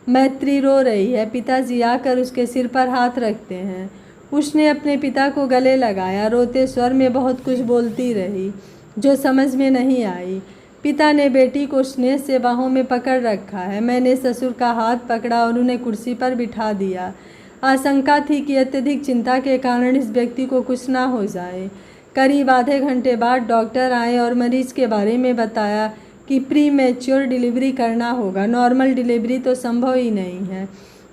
मैत्री रो रही है। पिताजी आकर उसके सिर पर हाथ रखते हैं। उसने अपने पिता को गले लगाया। रोते स्वर में बहुत कुछ बोलती रही जो समझ में नहीं आई। पिता ने बेटी को स्नेह से बाहों में पकड़ रखा है। मैंने ससुर का हाथ पकड़ा और उन्हें कुर्सी पर बिठा दिया। आशंका थी कि अत्यधिक चिंता के कारण इस व्यक्ति को कुछ ना हो जाए। करीब आधे घंटे बाद डॉक्टर आए और मरीज के बारे में बताया कि प्री मैच्योर डिलीवरी करना होगा। नॉर्मल डिलीवरी तो संभव ही नहीं है।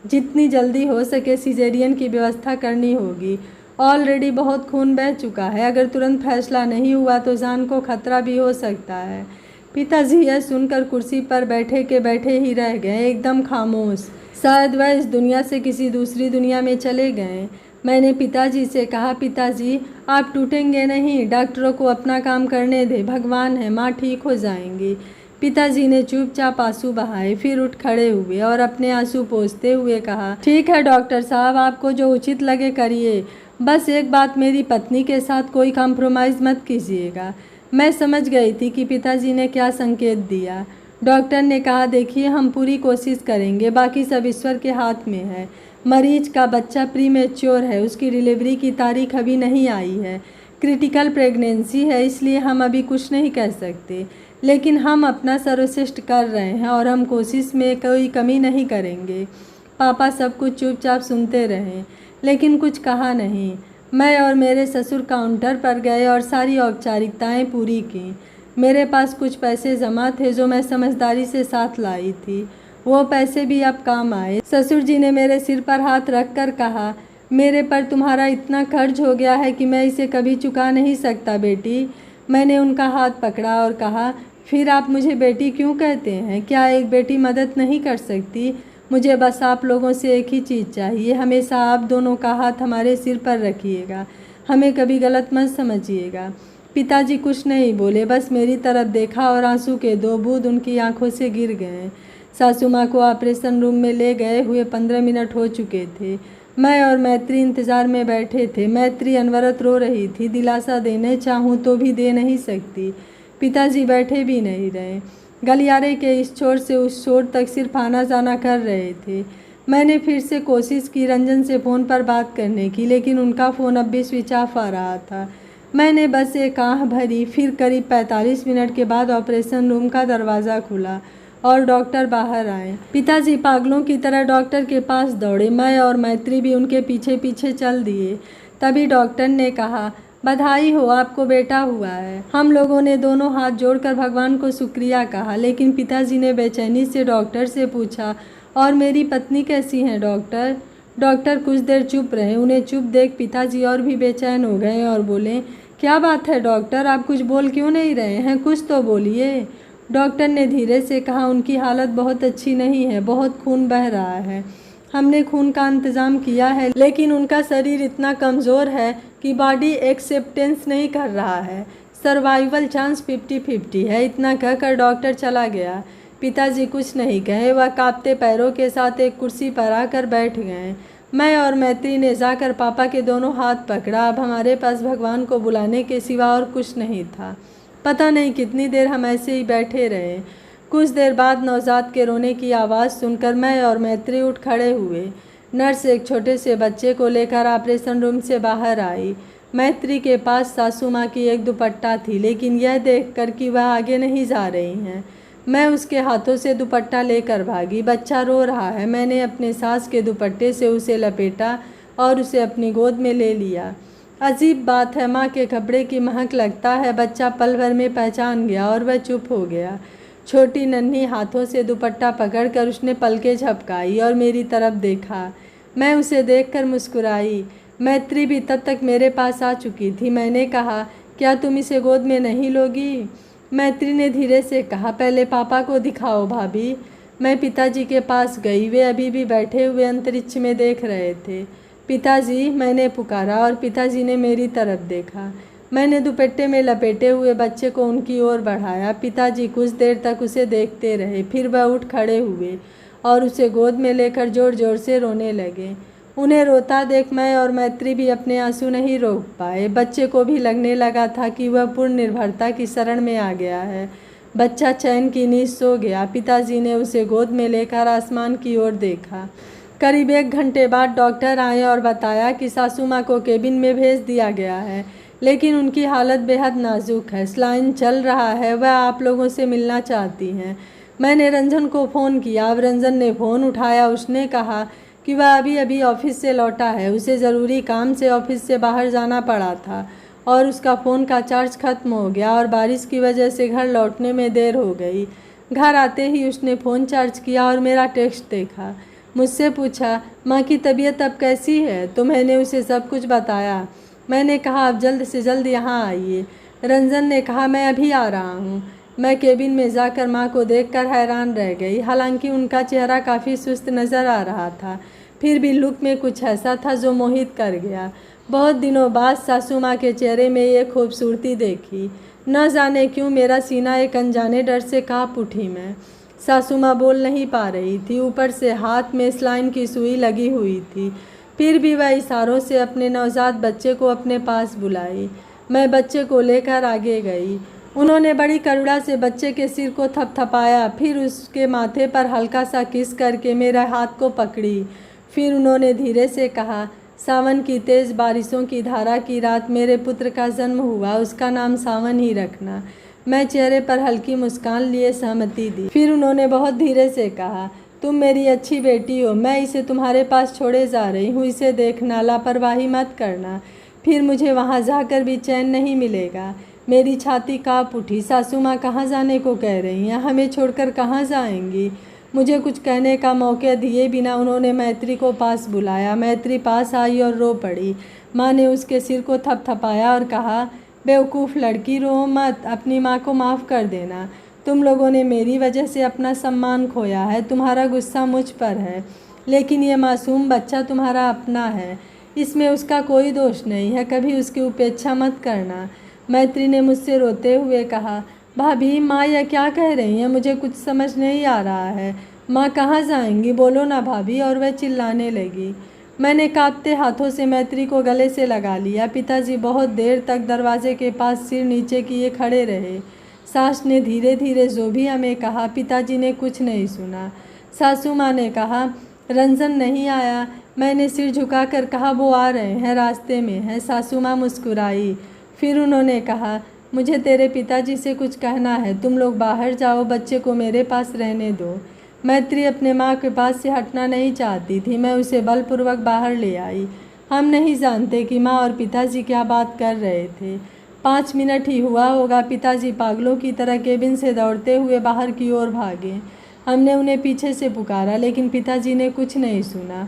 जितनी जल्दी हो सके सिजेरियन की व्यवस्था करनी होगी। ऑलरेडी बहुत खून बह चुका है। अगर तुरंत फैसला नहीं हुआ तो जान को खतरा भी हो सकता है। पिताजी यह सुनकर कुर्सी पर बैठे के बैठे ही रह गए, एकदम खामोश। शायद वह इस दुनिया से किसी दूसरी दुनिया में चले गए। मैंने पिताजी से कहा, पिताजी, आप टूटेंगे नहीं, डॉक्टरों को अपना काम करने दे, भगवान है, माँ ठीक हो जाएंगी। पिताजी ने चुपचाप आंसू बहाए, फिर उठ खड़े हुए और अपने आंसू पोंछते हुए कहा, ठीक है डॉक्टर साहब, आपको जो उचित लगे करिए, बस एक बात, मेरी पत्नी के साथ कोई कॉम्प्रोमाइज़ मत कीजिएगा। मैं समझ गई थी कि पिताजी ने क्या संकेत दिया। डॉक्टर ने कहा, देखिए, हम पूरी कोशिश करेंगे, बाकी सब ईश्वर के हाथ में है। मरीज का बच्चा प्रीमेच्योर है, उसकी डिलीवरी की तारीख अभी नहीं आई है, क्रिटिकल प्रेगनेंसी है, इसलिए हम अभी कुछ नहीं कह सकते, लेकिन हम अपना सर्वश्रेष्ठ कर रहे हैं और हम कोशिश में कोई कमी नहीं करेंगे। पापा सब कुछ चुपचाप सुनते रहे, लेकिन कुछ कहा नहीं। मैं और मेरे ससुर काउंटर पर गए और सारी औपचारिकताएं पूरी की। मेरे पास कुछ पैसे जमा थे जो मैं समझदारी से साथ लाई थी। वो पैसे भी अब काम आए। ससुर जी ने मेरे सिर पर हाथ रखकर कहा, मेरे पर तुम्हारा इतना कर्ज हो गया है कि मैं इसे कभी चुका नहीं सकता बेटी। मैंने उनका हाथ पकड़ा और कहा, फिर आप मुझे बेटी क्यों कहते हैं? क्या एक बेटी मदद नहीं कर सकती? मुझे बस आप लोगों से एक ही चीज़ चाहिए, हमेशा आप दोनों का हाथ हमारे सिर पर रखिएगा, हमें कभी गलत मत समझिएगा। पिताजी कुछ नहीं बोले, बस मेरी तरफ देखा और आंसू के 2 बूंद उनकी आंखों से गिर गए। सासू माँ को ऑपरेशन रूम में ले गए हुए 15 मिनट हो चुके थे। मैं और मैत्री इंतज़ार में बैठे थे। मैत्री अनवरत रो रही थी, दिलासा देने चाहूँ तो भी दे नहीं सकती। पिताजी बैठे भी नहीं रहे, गलियारे के इस छोर से उस छोर तक सिर्फ आना जाना कर रहे थे। मैंने फिर से कोशिश की रंजन से फ़ोन पर बात करने की, लेकिन उनका फ़ोन अब भी स्विच ऑफ आ रहा था। मैंने बस एक आह भरी। फिर करीब 45 मिनट के बाद ऑपरेशन रूम का दरवाज़ा खुला और डॉक्टर बाहर आए। पिताजी पागलों की तरह डॉक्टर के पास दौड़े। मैं और मैत्री भी उनके पीछे पीछे चल दिए। तभी डॉक्टर ने कहा, बधाई हो, आपको बेटा हुआ है। हम लोगों ने दोनों हाथ जोड़कर भगवान को शुक्रिया कहा, लेकिन पिताजी ने बेचैनी से डॉक्टर से पूछा, और मेरी पत्नी कैसी हैं डॉक्टर? डॉक्टर कुछ देर चुप रहे। उन्हें चुप देख पिताजी और भी बेचैन हो गए और बोले, क्या बात है डॉक्टर, आप कुछ बोल क्यों नहीं रहे हैं? कुछ तो बोलिए। डॉक्टर ने धीरे से कहा, उनकी हालत बहुत अच्छी नहीं है, बहुत खून बह रहा है। हमने खून का इंतज़ाम किया है, लेकिन उनका शरीर इतना कमज़ोर है कि बॉडी एक्सेप्टेंस नहीं कर रहा है। सर्वाइवल चांस 50-50 है। इतना कहकर डॉक्टर चला गया। पिताजी कुछ नहीं कहे, वह कांपते पैरों के साथ एक कुर्सी पर आकर बैठ गए। मैं और मैत्री ने जाकर पापा के दोनों हाथ पकड़ा। अब हमारे पास भगवान को बुलाने के सिवा और कुछ नहीं था। पता नहीं कितनी देर हम ऐसे ही बैठे रहे। कुछ देर बाद नवजात के रोने की आवाज़ सुनकर मैं और मैत्री उठ खड़े हुए। नर्स एक छोटे से बच्चे को लेकर ऑपरेशन रूम से बाहर आई। मैत्री के पास सासू माँ की एक दुपट्टा थी, लेकिन यह देखकर कि वह आगे नहीं जा रही हैं, मैं उसके हाथों से दुपट्टा लेकर भागी। बच्चा रो रहा है। मैंने अपने सास के दुपट्टे से उसे लपेटा और उसे अपनी गोद में ले लिया। अजीब बात है, माँ के कपड़े की महक लगता है। बच्चा पल भर में पहचान गया और वह चुप हो गया। छोटी नन्ही हाथों से दुपट्टा पकड़कर उसने पलकें झपकाई और मेरी तरफ देखा। मैं उसे देखकर मुस्कुराई। मैत्री भी तब तक मेरे पास आ चुकी थी। मैंने कहा, क्या तुम इसे गोद में नहीं लोगी? मैत्री ने धीरे से कहा, पहले पापा को दिखाओ भाभी। मैं पिताजी के पास गई। वे अभी भी बैठे हुए अंतरिक्ष में देख रहे थे। पिताजी, मैंने पुकारा और पिताजी ने मेरी तरफ देखा। मैंने दुपट्टे में लपेटे हुए बच्चे को उनकी ओर बढ़ाया। पिताजी कुछ देर तक उसे देखते रहे, फिर वह उठ खड़े हुए और उसे गोद में लेकर ज़ोर ज़ोर से रोने लगे। उन्हें रोता देख मैं और मैत्री भी अपने आंसू नहीं रोक पाए। बच्चे को भी लगने लगा था कि वह पूर्ण निर्भरता की शरण में आ गया है। बच्चा चैन की नींद सो गया। पिताजी ने उसे गोद में लेकर आसमान की ओर देखा। करीब 1 घंटे बाद डॉक्टर आए और बताया कि सासू माँ को केबिन में भेज दिया गया है, लेकिन उनकी हालत बेहद नाजुक है। स्लाइन चल रहा है। वह आप लोगों से मिलना चाहती हैं। मैंने रंजन को फ़ोन किया। अब रंजन ने फ़ोन उठाया। उसने कहा कि वह अभी अभी ऑफिस से लौटा है। उसे ज़रूरी काम से ऑफिस से बाहर जाना पड़ा था और उसका फ़ोन का चार्ज ख़त्म हो गया और बारिश की वजह से घर लौटने में देर हो गई। घर आते ही उसने फ़ोन चार्ज किया और मेरा टेक्स्ट देखा। मुझसे पूछा, माँ की तबीयत अब कैसी है? तो मैंने उसे सब कुछ बताया। मैंने कहा, आप जल्द से जल्द यहाँ आइए। रंजन ने कहा, मैं अभी आ रहा हूँ। मैं केबिन में जाकर माँ को देखकर हैरान रह गई। हालांकि उनका चेहरा काफ़ी सुस्त नज़र आ रहा था, फिर भी लुक में कुछ ऐसा था जो मोहित कर गया। बहुत दिनों बाद सासू माँ के चेहरे में ये खूबसूरती देखी। न जाने क्यों मेरा सीना एक अनजाने डर से काँप उठी। मैं सासू माँ बोल नहीं पा रही थी। ऊपर से हाथ में स्लाइन की सुई लगी हुई थी। फिर भी वह इशारों से अपने नवजात बच्चे को अपने पास बुलाई। मैं बच्चे को लेकर आगे गई। उन्होंने बड़ी करुणा से बच्चे के सिर को थपथपाया, फिर उसके माथे पर हल्का सा किस करके मेरे हाथ को पकड़ी। फिर उन्होंने धीरे से कहा, सावन की तेज़ बारिशों की धारा की रात मेरे पुत्र का जन्म हुआ, उसका नाम सावन ही रखना। मैं चेहरे पर हल्की मुस्कान लिए सहमति दी। फिर उन्होंने बहुत धीरे से कहा, तुम मेरी अच्छी बेटी हो। मैं इसे तुम्हारे पास छोड़े जा रही हूँ। इसे देखना, लापरवाही मत करना। फिर मुझे वहाँ जाकर भी चैन नहीं मिलेगा। मेरी छाती काँप उठी। सासू माँ कहाँ जाने को कह रही हैं? हमें छोड़कर कहाँ जाएंगी? मुझे कुछ कहने का मौका दिए बिना उन्होंने मैत्री को पास बुलाया। मैत्री पास आई और रो पड़ी। माँ ने उसके सिर को थपथपाया और कहा, बेवकूफ़ लड़की, रो मत, अपनी माँ को माफ़ कर देना। तुम लोगों ने मेरी वजह से अपना सम्मान खोया है। तुम्हारा गुस्सा मुझ पर है, लेकिन ये मासूम बच्चा तुम्हारा अपना है। इसमें उसका कोई दोष नहीं है। कभी उसकी उपेक्षा मत करना। मैत्री ने मुझसे रोते हुए कहा, भाभी, माँ यह क्या कह रही हैं? मुझे कुछ समझ नहीं आ रहा है। माँ कहाँ जाएंगी? बोलो ना भाभी। और वह चिल्लाने लगी। मैंने कांपते हाथों से मैत्री को गले से लगा लिया। पिताजी बहुत देर तक दरवाजे के पास सिर नीचे किए खड़े रहे। सास ने धीरे धीरे जो भी हमें कहा, पिताजी ने कुछ नहीं सुना। सासू माँ ने कहा, रंजन नहीं आया। मैंने सिर झुकाकर कहा, वो आ रहे हैं, रास्ते में हैं। सासू माँ मुस्कुराई। फिर उन्होंने कहा, मुझे तेरे पिताजी से कुछ कहना है, तुम लोग बाहर जाओ, बच्चे को मेरे पास रहने दो। मैत्री अपने माँ के पास से हटना नहीं चाहती थी। मैं उसे बलपूर्वक बाहर ले आई। हम नहीं जानते कि माँ और पिताजी क्या बात कर रहे थे। 5 मिनट ही हुआ होगा, पिताजी पागलों की तरह केबिन से दौड़ते हुए बाहर की ओर भागे। हमने उन्हें पीछे से पुकारा, लेकिन पिताजी ने कुछ नहीं सुना।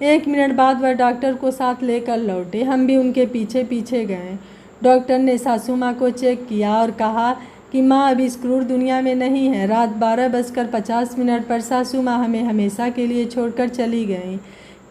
1 मिनट बाद वह डॉक्टर को साथ लेकर लौटे। हम भी उनके पीछे पीछे गए। डॉक्टर ने सासू माँ को चेक किया और कहा कि माँ अब इस क्रूर दुनिया में नहीं है। रात 12:50 पर सासू माँ हमें हमेशा के लिए छोड़कर चली गईं।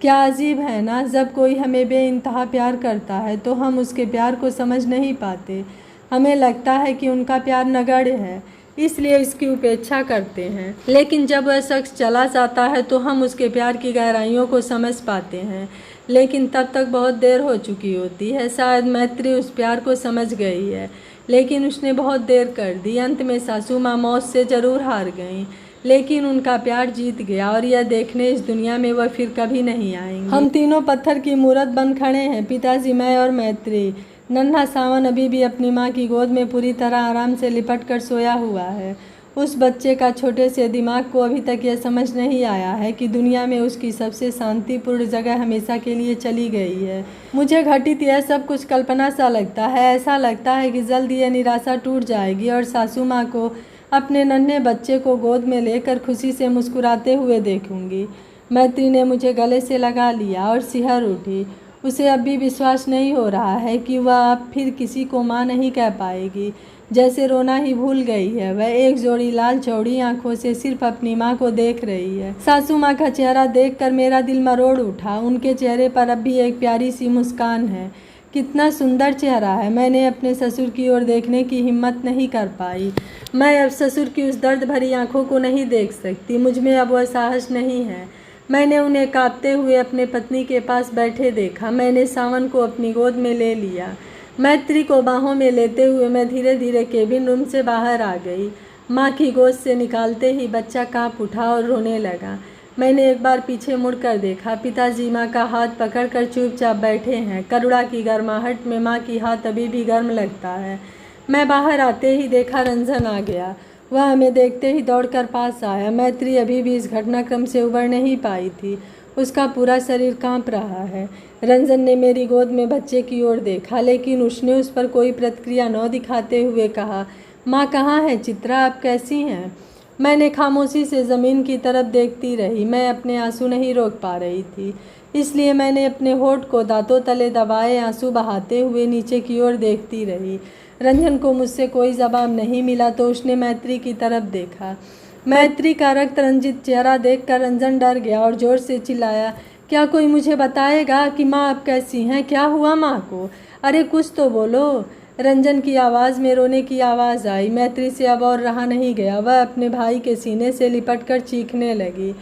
क्या अजीब है ना, जब कोई हमें बेइंतहा प्यार करता है तो हम उसके प्यार को समझ नहीं पाते। हमें लगता है कि उनका प्यार नगण्य है, इसलिए इसकी उपेक्षा करते हैं। लेकिन जब वह शख्स चला जाता है तो हम उसके प्यार की गहराइयों को समझ पाते हैं। लेकिन तब तक बहुत देर हो चुकी होती है। शायद मैत्री उस प्यार को समझ गई है, लेकिन उसने बहुत देर कर दी। अंत में सासू माँ मौत से ज़रूर हार गईं, लेकिन उनका प्यार जीत गया और यह देखने इस दुनिया में वह फिर कभी नहीं आएंगे। हम तीनों पत्थर की मूरत बन खड़े हैं, पिताजी, मैं और मैत्री। नन्हा सावन अभी भी अपनी माँ की गोद में पूरी तरह आराम से लिपट कर सोया हुआ है। उस बच्चे का छोटे से दिमाग को अभी तक यह समझ नहीं आया है कि दुनिया में उसकी सबसे शांतिपूर्ण जगह हमेशा के लिए चली गई है। मुझे घटित यह सब कुछ कल्पना सा लगता है। ऐसा लगता है कि जल्द यह निराशा टूट जाएगी और सासू माँ को अपने नन्हे बच्चे को गोद में लेकर खुशी से मुस्कुराते हुए देखूंगी। मैत्री ने मुझे गले से लगा लिया और सिहर उठी। उसे अब भी विश्वास नहीं हो रहा है कि वह अब फिर किसी को माँ नहीं कह पाएगी। जैसे रोना ही भूल गई है। वह एक जोड़ी लाल चौड़ी आंखों से सिर्फ अपनी माँ को देख रही है। सासू माँ का चेहरा देखकर मेरा दिल मरोड़ उठा। उनके चेहरे पर अब भी एक प्यारी सी मुस्कान है। कितना सुंदर चेहरा है। मैंने अपने ससुर की ओर देखने की हिम्मत नहीं कर पाई। मैं अब ससुर की उस दर्द भरी आंखों को नहीं देख सकती। मुझ में अब वह साहस नहीं है। मैंने उन्हें कांपते हुए अपने पत्नी के पास बैठे देखा। मैंने सावन को अपनी गोद में ले लिया। मैत्री को बाहों में लेते हुए मैं धीरे धीरे केबिन रूम से बाहर आ गई। माँ की गोद से निकालते ही बच्चा कांप उठा और रोने लगा। मैंने एक बार पीछे मुड़कर देखा। पिताजी माँ का हाथ पकड़कर चुपचाप बैठे हैं। करुणा की गर्माहट में माँ की हाथ अभी भी गर्म लगता है। मैं बाहर आते ही देखा रंजन आ गया। वह हमें देखते ही दौड़कर पास आया। मैत्री अभी भी इस घटनाक्रम से उबर नहीं पाई थी। उसका पूरा शरीर कांप रहा है। रंजन ने मेरी गोद में बच्चे की ओर देखा, लेकिन उसने उस पर कोई प्रतिक्रिया न दिखाते हुए कहा, माँ कहाँ है चित्रा, आप कैसी हैं? मैंने खामोशी से ज़मीन की तरफ देखती रही। मैं अपने आंसू नहीं रोक पा रही थी, इसलिए मैंने अपने होठ को दांतों तले दबाए आंसू बहाते हुए नीचे की ओर देखती रही। रंजन को मुझसे कोई जवाब नहीं मिला तो उसने मैत्री की तरफ देखा। मैत्री का रक्त रंजित चेहरा देखकर रंजन डर गया और जोर से चिल्लाया, क्या कोई मुझे बताएगा कि माँ आप कैसी हैं? क्या हुआ माँ को? अरे कुछ तो बोलो। रंजन की आवाज़ में रोने की आवाज़ आई। मैत्री से अब और रहा नहीं गया। वह अपने भाई के सीने से लिपटकर चीखने लगी।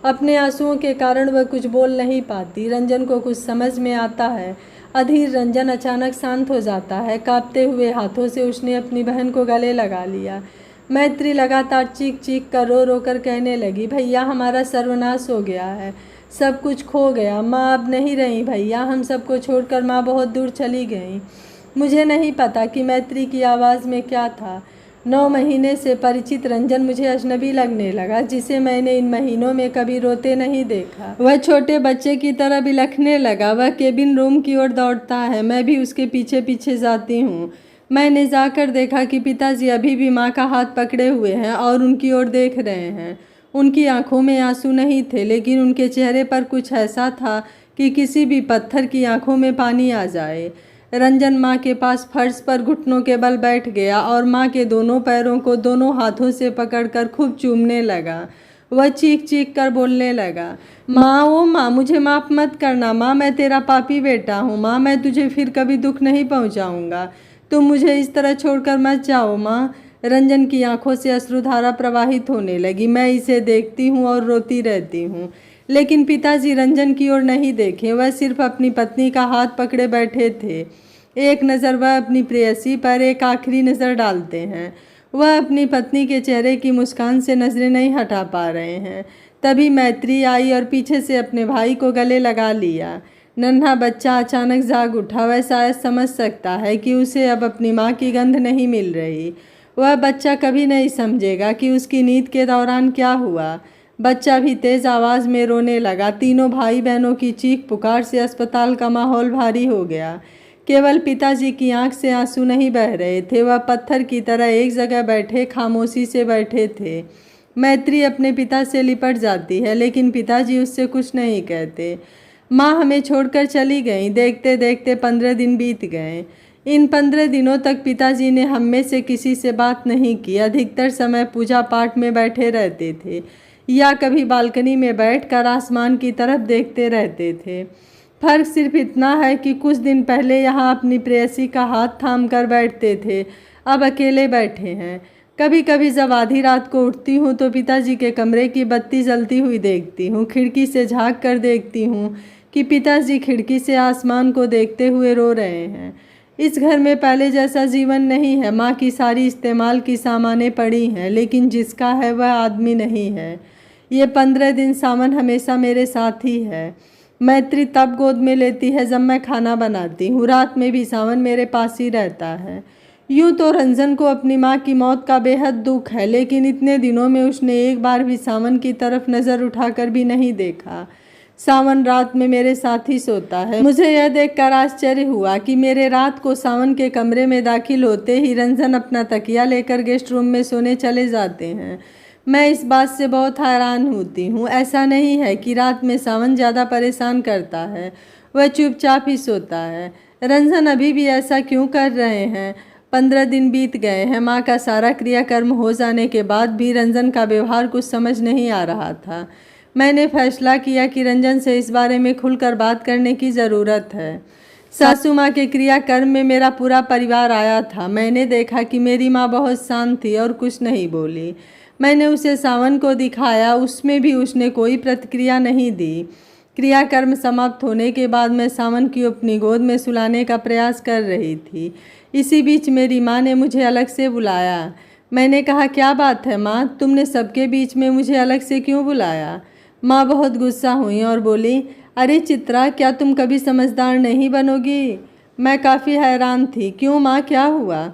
अपने आंसुओं के कारण वह कुछ बोल नहीं पाती। रंजन को कुछ समझ में आता है। अधीर रंजन अचानक शांत हो जाता है। कांपते हुए हाथों से उसने अपनी बहन को गले लगा लिया। मैत्री लगातार चीख चीख कर रो रो कर कहने लगी, भैया हमारा सर्वनाश हो गया है, सब कुछ खो गया। माँ अब नहीं रही भैया, हम सबको छोड़कर माँ बहुत दूर चली गई। मुझे नहीं पता कि मैत्री की आवाज़ में क्या था। 9 महीने से परिचित रंजन मुझे अजनबी लगने लगा, जिसे मैंने इन महीनों में कभी रोते नहीं देखा। वह छोटे बच्चे की तरह बिलखने लगा। वह केबिन रूम की ओर दौड़ता है। मैं भी उसके पीछे पीछे जाती हूँ। मैंने जाकर देखा कि पिताजी अभी भी माँ का हाथ पकड़े हुए हैं और उनकी ओर देख रहे हैं। उनकी आंखों में आंसू नहीं थे, लेकिन उनके चेहरे पर कुछ ऐसा था कि किसी भी पत्थर की आंखों में पानी आ जाए। रंजन माँ के पास फर्श पर घुटनों के बल बैठ गया और माँ के दोनों पैरों को दोनों हाथों से पकड़कर खूब चूमने लगा। वह चीख चीख कर बोलने लगा, माँ ओ माँ, मुझे माफ़ मत करना माँ, मैं तेरा पापी बेटा हूँ माँ, मैं तुझे फिर कभी दुख नहीं पहुँचाऊँगा, तुम मुझे इस तरह छोड़कर मत जाओ माँ। रंजन की आंखों से अश्रुधारा प्रवाहित होने लगी। मैं इसे देखती हूँ और रोती रहती हूँ, लेकिन पिताजी रंजन की ओर नहीं देखे। वह सिर्फ अपनी पत्नी का हाथ पकड़े बैठे थे। एक नज़र वह अपनी प्रेयसी पर एक आखिरी नज़र डालते हैं। वह अपनी पत्नी के चेहरे की मुस्कान से नज़रें नहीं हटा पा रहे हैं। तभी मैत्री आई और पीछे से अपने भाई को गले लगा लिया। नन्हा बच्चा अचानक जाग उठा। वह शायद समझ सकता है कि उसे अब अपनी माँ की गंध नहीं मिल रही। वह बच्चा कभी नहीं समझेगा कि उसकी नींद के दौरान क्या हुआ। बच्चा भी तेज़ आवाज़ में रोने लगा। तीनों भाई बहनों की चीख पुकार से अस्पताल का माहौल भारी हो गया। केवल पिताजी की आंख से आंसू नहीं बह रहे थे, वह पत्थर की तरह एक जगह बैठे खामोशी से बैठे थे। मैत्री अपने पिता से लिपट जाती है, लेकिन पिताजी उससे कुछ नहीं कहते। माँ हमें छोड़कर चली गई। देखते देखते 15 दिन बीत गए। इन 15 दिनों तक पिताजी ने हम में से किसी से बात नहीं की। अधिकतर समय पूजा पाठ में बैठे रहते थे या कभी बालकनी में बैठकर आसमान की तरफ देखते रहते थे। फर्क सिर्फ इतना है कि कुछ दिन पहले यहाँ अपनी प्रेयसी का हाथ थाम कर बैठते थे, अब अकेले बैठे हैं। कभी कभी जब आधी रात को उठती हूँ तो पिताजी के कमरे की बत्ती जलती हुई देखती हूँ। खिड़की से झांक कर देखती हूँ कि पिताजी खिड़की से आसमान को देखते हुए रो रहे हैं। इस घर में पहले जैसा जीवन नहीं है। माँ की सारी इस्तेमाल की सामानें पड़ी हैं, लेकिन जिसका है वह आदमी नहीं है। ये 15 दिन सावन हमेशा मेरे साथ ही है। मैत्री तब गोद में लेती है जब मैं खाना बनाती हूँ। रात में भी सावन मेरे पास ही रहता है। यूँ तो रंजन को अपनी माँ की मौत का बेहद दुख है, लेकिन इतने दिनों में उसने एक बार भी सावन की तरफ नज़र उठाकर भी नहीं देखा। सावन रात में मेरे साथ ही सोता है। मुझे यह देखकर आश्चर्य हुआ कि मेरे रात को सावन के कमरे में दाखिल होते ही रंजन अपना तकिया लेकर गेस्ट रूम में सोने चले जाते हैं। मैं इस बात से बहुत हैरान होती हूँ। ऐसा नहीं है कि रात में सावन ज़्यादा परेशान करता है, वह चुपचाप ही सोता है। रंजन अभी भी ऐसा क्यों कर रहे हैं? 15 दिन बीत गए हैं। माँ का सारा क्रियाकर्म हो जाने के बाद भी रंजन का व्यवहार कुछ समझ नहीं आ रहा था। मैंने फैसला किया कि रंजन से इस बारे में खुलकर बात करने की ज़रूरत है। सासू माँ के क्रियाकर्म में मेरा पूरा परिवार आया था। मैंने देखा कि मेरी माँ बहुत शांत थी और कुछ नहीं बोली। मैंने उसे सावन को दिखाया, उसमें भी उसने कोई प्रतिक्रिया नहीं दी। क्रियाकर्म समाप्त होने के बाद मैं सावन की अपनी गोद में सुलाने का प्रयास कर रही थी। इसी बीच मेरी माँ ने मुझे अलग से बुलाया। मैंने कहा, क्या बात है माँ, तुमने सबके बीच में मुझे अलग से क्यों बुलाया? माँ बहुत गुस्सा हुई और बोली, अरे चित्रा, क्या तुम कभी समझदार नहीं बनोगी? मैं काफ़ी हैरान थी। क्यों माँ, क्या हुआ?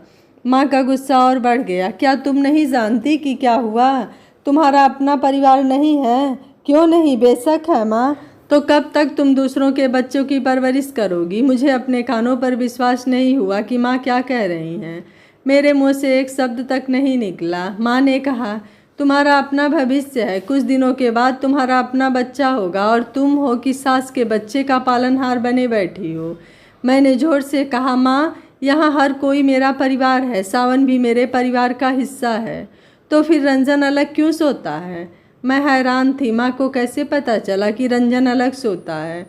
माँ का गुस्सा और बढ़ गया। क्या तुम नहीं जानती कि क्या हुआ? तुम्हारा अपना परिवार नहीं है? क्यों नहीं? बेशक है माँ। तो कब तक तुम दूसरों के बच्चों की परवरिश करोगी? मुझे अपने कानों पर विश्वास नहीं हुआ कि माँ क्या कह रही हैं। मेरे मुँह से एक शब्द तक नहीं निकला। माँ ने कहा, तुम्हारा अपना भविष्य है। कुछ दिनों के बाद तुम्हारा अपना बच्चा होगा और तुम हो कि सास के बच्चे का पालनहार बने बैठी हो। मैंने जोर से कहा, माँ, यहाँ हर कोई मेरा परिवार है। सावन भी मेरे परिवार का हिस्सा है। तो फिर रंजन अलग क्यों सोता है? मैं हैरान थी। माँ को कैसे पता चला कि रंजन अलग सोता है?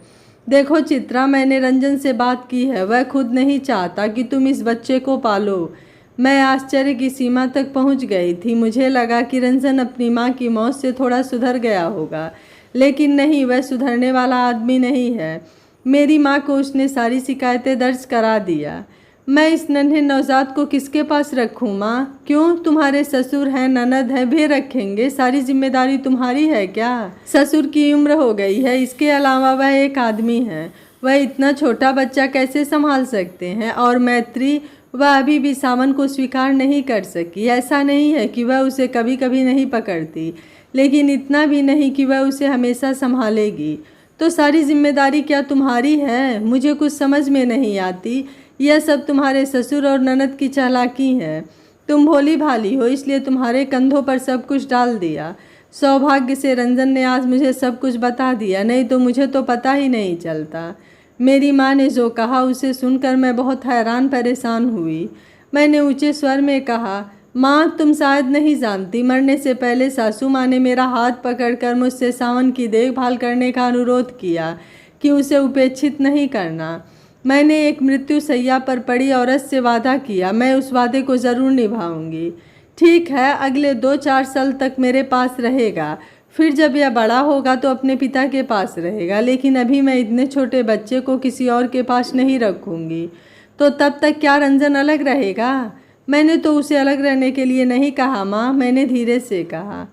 देखो चित्रा, मैंने रंजन से बात की है। वह खुद नहीं चाहता कि तुम इस बच्चे को पालो। मैं आश्चर्य की सीमा तक पहुंच गई थी। मुझे लगा कि रंजन अपनी माँ की मौत से थोड़ा सुधर गया होगा, लेकिन नहीं, वह सुधरने वाला आदमी नहीं है। मेरी माँ को उसने सारी शिकायतें दर्ज करा दिया। मैं इस नन्हे नवजात को किसके पास रखूँ माँ? क्यों, तुम्हारे ससुर हैं, ननद है, वे रखेंगे। सारी जिम्मेदारी तुम्हारी है क्या? ससुर की उम्र हो गई है, इसके अलावा वह एक आदमी है। वह इतना छोटा बच्चा कैसे संभाल सकते हैं? और मैत्री, वह अभी भी सावन को स्वीकार नहीं कर सकी। ऐसा नहीं है कि वह उसे कभी कभी नहीं पकड़ती, लेकिन इतना भी नहीं कि वह उसे हमेशा संभालेगी। तो सारी जिम्मेदारी क्या तुम्हारी है? मुझे कुछ समझ में नहीं आती। यह सब तुम्हारे ससुर और ननद की चालाकी है। तुम भोली भाली हो, इसलिए तुम्हारे कंधों पर सब कुछ डाल दिया। सौभाग्य से रंजन ने आज मुझे सब कुछ बता दिया, नहीं तो मुझे तो पता ही नहीं चलता। मेरी माँ ने जो कहा उसे सुनकर मैं बहुत हैरान परेशान हुई। मैंने ऊंचे स्वर में कहा, माँ, तुम शायद नहीं जानती, मरने से पहले सासू माँ ने मेरा हाथ पकड़कर मुझसे सावन की देखभाल करने का अनुरोध किया कि उसे उपेक्षित नहीं करना। मैंने एक मृत्यु शैया पर पड़ी औरत से वादा किया, मैं उस वादे को ज़रूर निभाऊंगी। ठीक है, अगले 2-4 साल तक मेरे पास रहेगा, फिर जब यह बड़ा होगा तो अपने पिता के पास रहेगा, लेकिन अभी मैं इतने छोटे बच्चे को किसी और के पास नहीं रखूंगी। तो तब तक क्या रंजन अलग रहेगा? मैंने तो उसे अलग रहने के लिए नहीं कहा माँ, मैंने धीरे से कहा।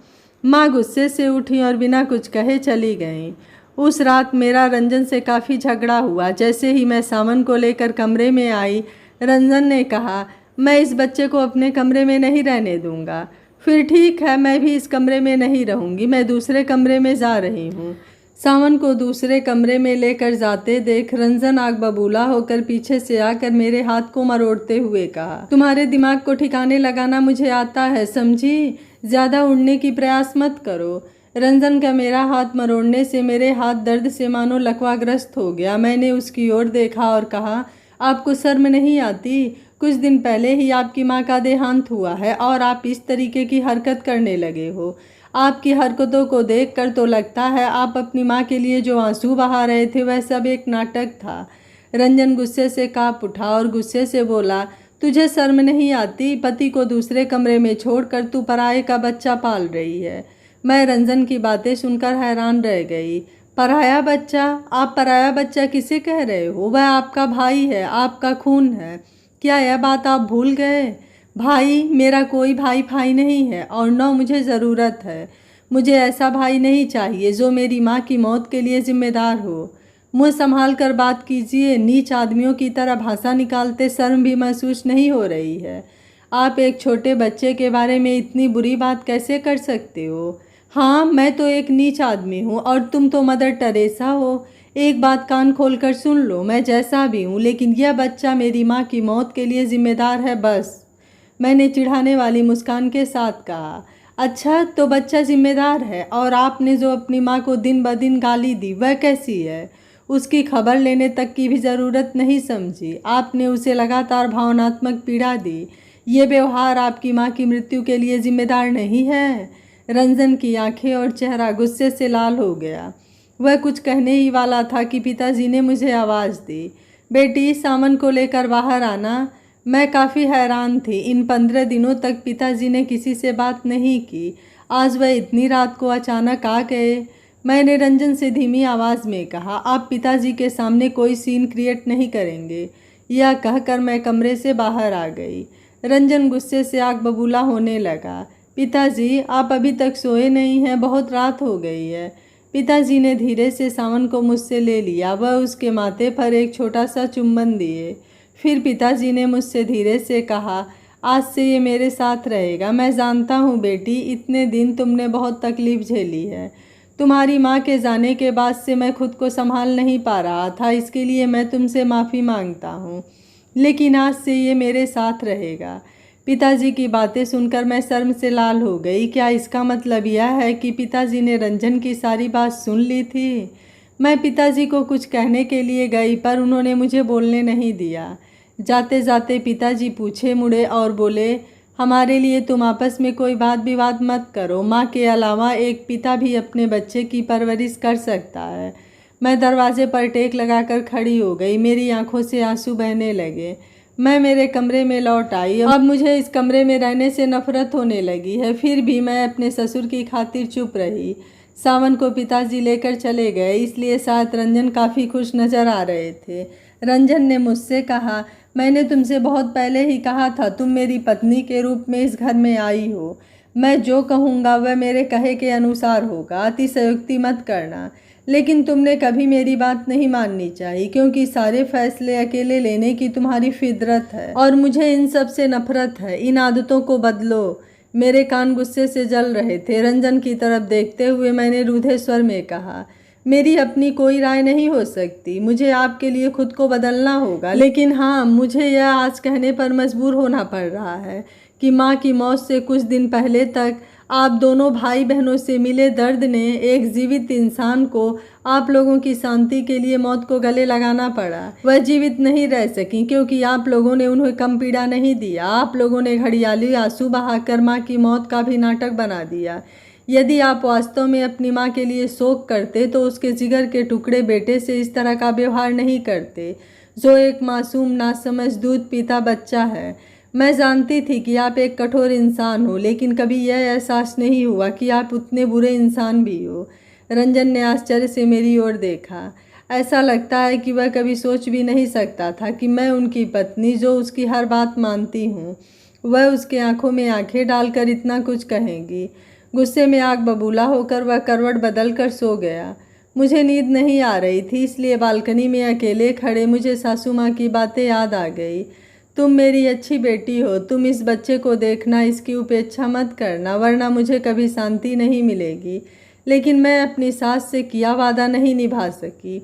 माँ गुस्से से उठी और बिना कुछ कहे चली गईं। उस रात मेरा रंजन से काफ़ी झगड़ा हुआ। जैसे ही मैं सावन को लेकर कमरे में आई, रंजन ने कहा, मैं इस बच्चे को अपने कमरे में नहीं रहने दूंगा। फिर ठीक है, मैं भी इस कमरे में नहीं रहूंगी, मैं दूसरे कमरे में जा रही हूँ। सावन को दूसरे कमरे में लेकर जाते देख रंजन आग बबूला होकर पीछे से आकर मेरे हाथ को मरोड़ते हुए कहा, तुम्हारे दिमाग को ठिकाने लगाना मुझे आता है, समझी? ज़्यादा उड़ने की प्रयास मत करो। रंजन का मेरा हाथ मरोड़ने से मेरे हाथ दर्द से मानो लकवाग्रस्त हो गया। मैंने उसकी ओर देखा और कहा, आपको शर्म नहीं आती? कुछ दिन पहले ही आपकी माँ का देहांत हुआ है और आप इस तरीके की हरकत करने लगे हो। आपकी हरकतों को देखकर तो लगता है आप अपनी माँ के लिए जो आंसू बहा रहे थे वह सब एक नाटक था। रंजन गुस्से से काँप उठा और गुस्से से बोला, तुझे शर्म नहीं आती? पति को दूसरे कमरे में छोड़कर तू पराये का बच्चा पाल रही है। मैं रंजन की बातें सुनकर हैरान रह गई। पराया बच्चा? आप पराया बच्चा किसे कह रहे हो? वह आपका भाई है, आपका खून है। क्या यह बात आप भूल गए? भाई? मेरा कोई भाई भाई नहीं है और न मुझे ज़रूरत है। मुझे ऐसा भाई नहीं चाहिए जो मेरी माँ की मौत के लिए जिम्मेदार हो। मुँह संभाल कर बात कीजिए। नीच आदमियों की तरह भाषा निकालते शर्म भी महसूस नहीं हो रही है। आप एक छोटे बच्चे के बारे में इतनी बुरी बात कैसे कर सकते हो? हाँ, मैं तो एक नीच आदमी हूँ और तुम तो मदर टेरेसा हो। एक बात कान खोल कर सुन लो, मैं जैसा भी हूँ लेकिन यह बच्चा मेरी माँ की मौत के लिए जिम्मेदार है, बस। मैंने चिढ़ाने वाली मुस्कान के साथ कहा, अच्छा तो बच्चा जिम्मेदार है और आपने जो अपनी माँ को दिन ब दिन गाली दी वह कैसी है? उसकी खबर लेने तक की भी ज़रूरत नहीं समझी। आपने उसे लगातार भावनात्मक पीड़ा दी। ये व्यवहार आपकी माँ की मृत्यु के लिए जिम्मेदार नहीं है। रंजन की आंखें और चेहरा गुस्से से लाल हो गया। वह कुछ कहने ही वाला था कि पिताजी ने मुझे आवाज़ दी, बेटी सावन को लेकर बाहर आना। मैं काफ़ी हैरान थी। इन 15 दिनों तक पिताजी ने किसी से बात नहीं की। आज वह इतनी रात को अचानक आ गए। मैंने रंजन से धीमी आवाज़ में कहा, आप पिताजी के सामने कोई सीन क्रिएट नहीं करेंगे। यह कहकर मैं कमरे से बाहर आ गई। रंजन गुस्से से आग बबूला होने लगा। पिताजी, आप अभी तक सोए नहीं हैं, बहुत रात हो गई है। पिताजी ने धीरे से सावन को मुझसे ले लिया। वह उसके माथे पर एक छोटा सा चुम्बन दिए। फिर पिताजी ने मुझसे धीरे से कहा, आज से ये मेरे साथ रहेगा। मैं जानता हूँ बेटी, इतने दिन तुमने बहुत तकलीफ़ झेली है। तुम्हारी माँ के जाने के बाद से मैं खुद को संभाल नहीं पा रहा था, इसके लिए मैं तुमसे माफ़ी मांगता हूँ, लेकिन आज से ये मेरे साथ रहेगा। पिताजी की बातें सुनकर मैं शर्म से लाल हो गई। क्या इसका मतलब यह है कि पिताजी ने रंजन की सारी बात सुन ली थी? मैं पिताजी को कुछ कहने के लिए गई पर उन्होंने मुझे बोलने नहीं दिया। जाते जाते पिताजी पूछे मुड़े और बोले, हमारे लिए तुम आपस में कोई बात विवाद मत करो। माँ के अलावा एक पिता भी अपने बच्चे की परवरिश कर सकता है। मैं दरवाजे पर टेक लगाकर खड़ी हो गई। मेरी आंखों से आंसू बहने लगे। मैं मेरे कमरे में लौट आई। अब मुझे इस कमरे में रहने से नफरत होने लगी है। फिर भी मैं अपने ससुर की खातिर चुप रही। सावन को पिताजी लेकर चले गए, इसलिए साथ रंजन काफ़ी खुश नज़र आ रहे थे। रंजन ने मुझसे कहा, मैंने तुमसे बहुत पहले ही कहा था तुम मेरी पत्नी के रूप में इस घर में आई हो। मैं जो कहूँगा वह मेरे कहे के अनुसार होगा, अतिशयोक्ति मत करना। लेकिन तुमने कभी मेरी बात नहीं माननी चाहिए, क्योंकि सारे फैसले अकेले लेने की तुम्हारी फितरत है और मुझे इन सब से नफरत है। इन आदतों को बदलो। मेरे कान गुस्से से जल रहे थे। रंजन की तरफ देखते हुए मैंने रूधे स्वर में कहा, मेरी अपनी कोई राय नहीं हो सकती। मुझे आपके लिए खुद को बदलना होगा। लेकिन हाँ, मुझे यह आज कहने पर मजबूर होना पड़ रहा है कि माँ की मौत से कुछ दिन पहले तक आप दोनों भाई बहनों से मिले दर्द ने एक जीवित इंसान को आप लोगों की शांति के लिए मौत को गले लगाना पड़ा। वह जीवित नहीं रह सकी क्योंकि आप लोगों ने उन्हें कम पीड़ा नहीं दिया। आप लोगों ने घड़ियाली आंसू बहाकर माँ की मौत का भी नाटक बना दिया। यदि आप वास्तव में अपनी माँ के लिए शोक करते तो उसके जिगर के टुकड़े बेटे से इस तरह का व्यवहार नहीं करते, जो एक मासूम नासमझ दूध पीता बच्चा है। मैं जानती थी कि आप एक कठोर इंसान हो, लेकिन कभी यह एहसास नहीं हुआ कि आप उतने बुरे इंसान भी हो। रंजन ने आश्चर्य से मेरी ओर देखा। ऐसा लगता है कि वह कभी सोच भी नहीं सकता था कि मैं उनकी पत्नी, जो उसकी हर बात मानती हूँ, वह उसके आंखों में आंखें डालकर इतना कुछ कहेंगी। गुस्से में आग बबूला होकर वह करवट बदल कर सो गया। मुझे नींद नहीं आ रही थी, इसलिए बालकनी में अकेले खड़े मुझे सासू माँ की बातें याद आ गई। तुम मेरी अच्छी बेटी हो, तुम इस बच्चे को देखना, इसकी उपेक्षा मत करना, वरना मुझे कभी शांति नहीं मिलेगी। लेकिन मैं अपनी सास से किया वादा नहीं निभा सकी।